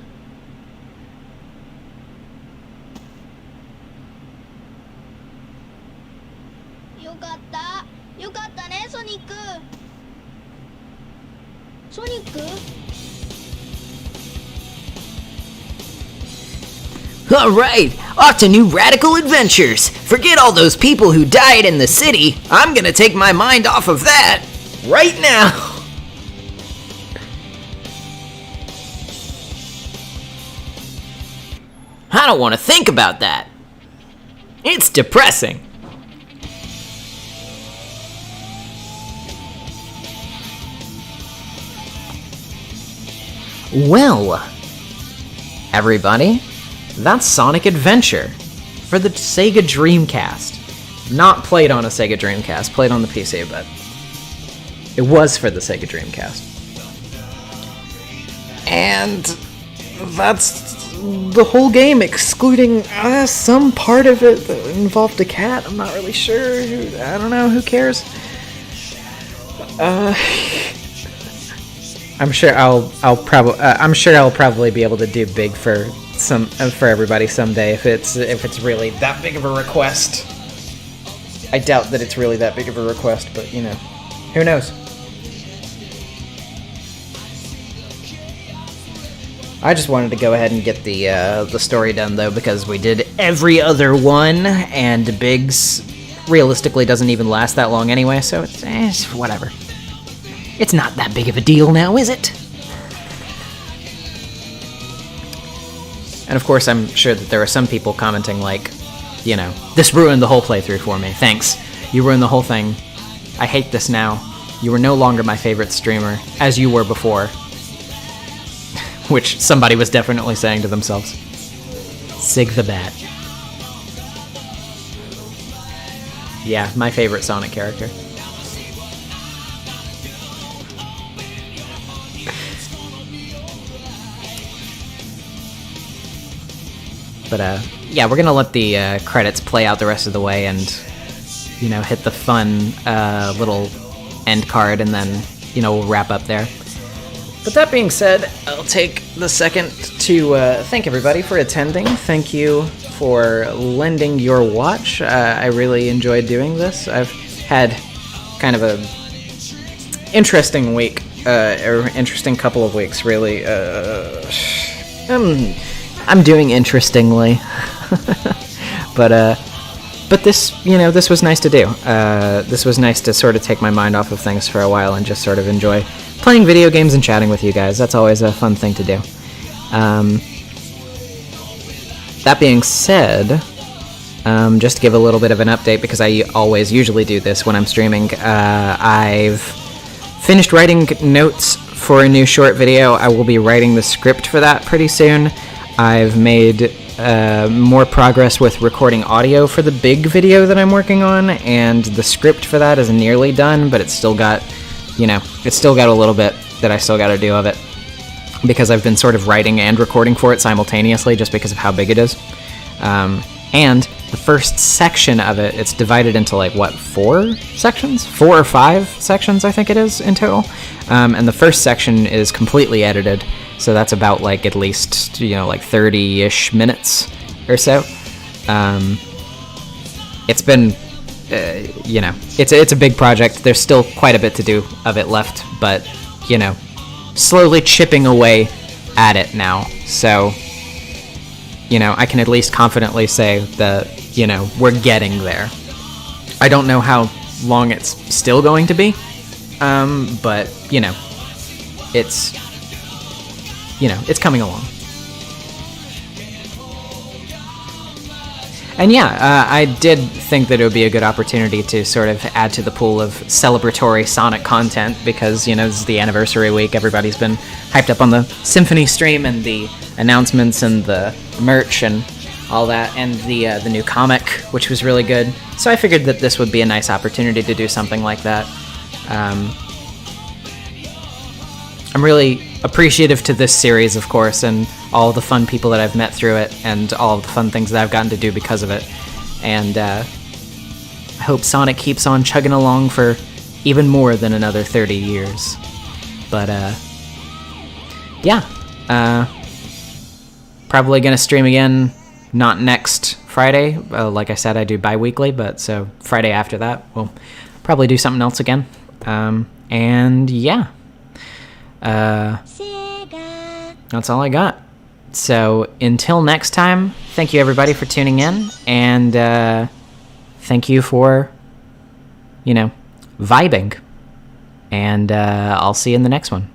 Alright, off to new radical adventures! Forget all those people who died in the city! I'm gonna take my mind off of that! Right now! I don't want to think about that. It's depressing. Well, everybody, that's Sonic Adventure for the Sega Dreamcast. Not played on a Sega Dreamcast, played on the PC, but it was for the Sega Dreamcast. And that's the whole game, excluding some part of it that involved a cat. I'm not really sure. I don't know. Who cares? I'm sure I'll probably be able to do big for everybody someday if it's really that big of a request. I doubt that it's really that big of a request, but you know, who knows? I just wanted to go ahead and get the story done though, because we did every other one, and Biggs realistically doesn't even last that long anyway, so it's whatever. It's not that big of a deal now, is it? And of course, I'm sure that there are some people commenting like, you know, this ruined the whole playthrough for me. Thanks. You ruined the whole thing. I hate this now. You are no longer my favorite streamer, as you were before. Which somebody was definitely saying to themselves. Sig the Bat. Yeah, my favorite Sonic character. But, yeah, we're gonna let the credits play out the rest of the way and, you know, hit the fun little end card, and then, you know, we'll wrap up there. But that being said, I'll take the second to thank everybody for attending. Thank you for lending your watch. I really enjoyed doing this. I've had kind of a interesting week, or interesting couple of weeks, really. I'm doing interestingly, but this, you know, this was nice to do. This was nice to sort of take my mind off of things for a while and just sort of enjoy playing video games and chatting with you guys. That's always a fun thing to do. That being said, just to give a little bit of an update, because I always usually do this when I'm streaming, I've finished writing notes for a new short video. I will be writing the script for that pretty soon. I've made more progress with recording audio for the big video that I'm working on, and the script for that is nearly done, but it's still got, you know, it's still got a little bit that I still got to do of it, because I've been sort of writing and recording for it simultaneously just because of how big it is. And the first section of it, it's divided into like, what, 4 sections? 4 or 5 sections, I think it is, in total. And the first section is completely edited, so that's about like at least, you know, like 30-ish minutes or so. It's been, you know, it's a big project. There's still quite a bit to do of it left, but, you know, slowly chipping away at it now. So, you know, I can at least confidently say that, you know, we're getting there. I don't know how long it's still going to be, but, you know, it's coming along. And yeah, I did think that it would be a good opportunity to sort of add to the pool of celebratory Sonic content, because, you know, this is the anniversary week. Everybody's been hyped up on the Symphony stream and the announcements and the merch and all that, and the new comic, which was really good. So I figured that this would be a nice opportunity to do something like that. I'm really appreciative to this series, of course, and all the fun people that I've met through it, and all of the fun things that I've gotten to do because of it. And I hope Sonic keeps on chugging along for even more than another 30 years. But, yeah. Probably gonna stream again, not next Friday. Like I said, I do bi-weekly, but so Friday after that, we'll probably do something else again. And yeah. That's all I got. So until next time, thank you everybody for tuning in, and thank you for, you know, vibing, and I'll see you in the next one.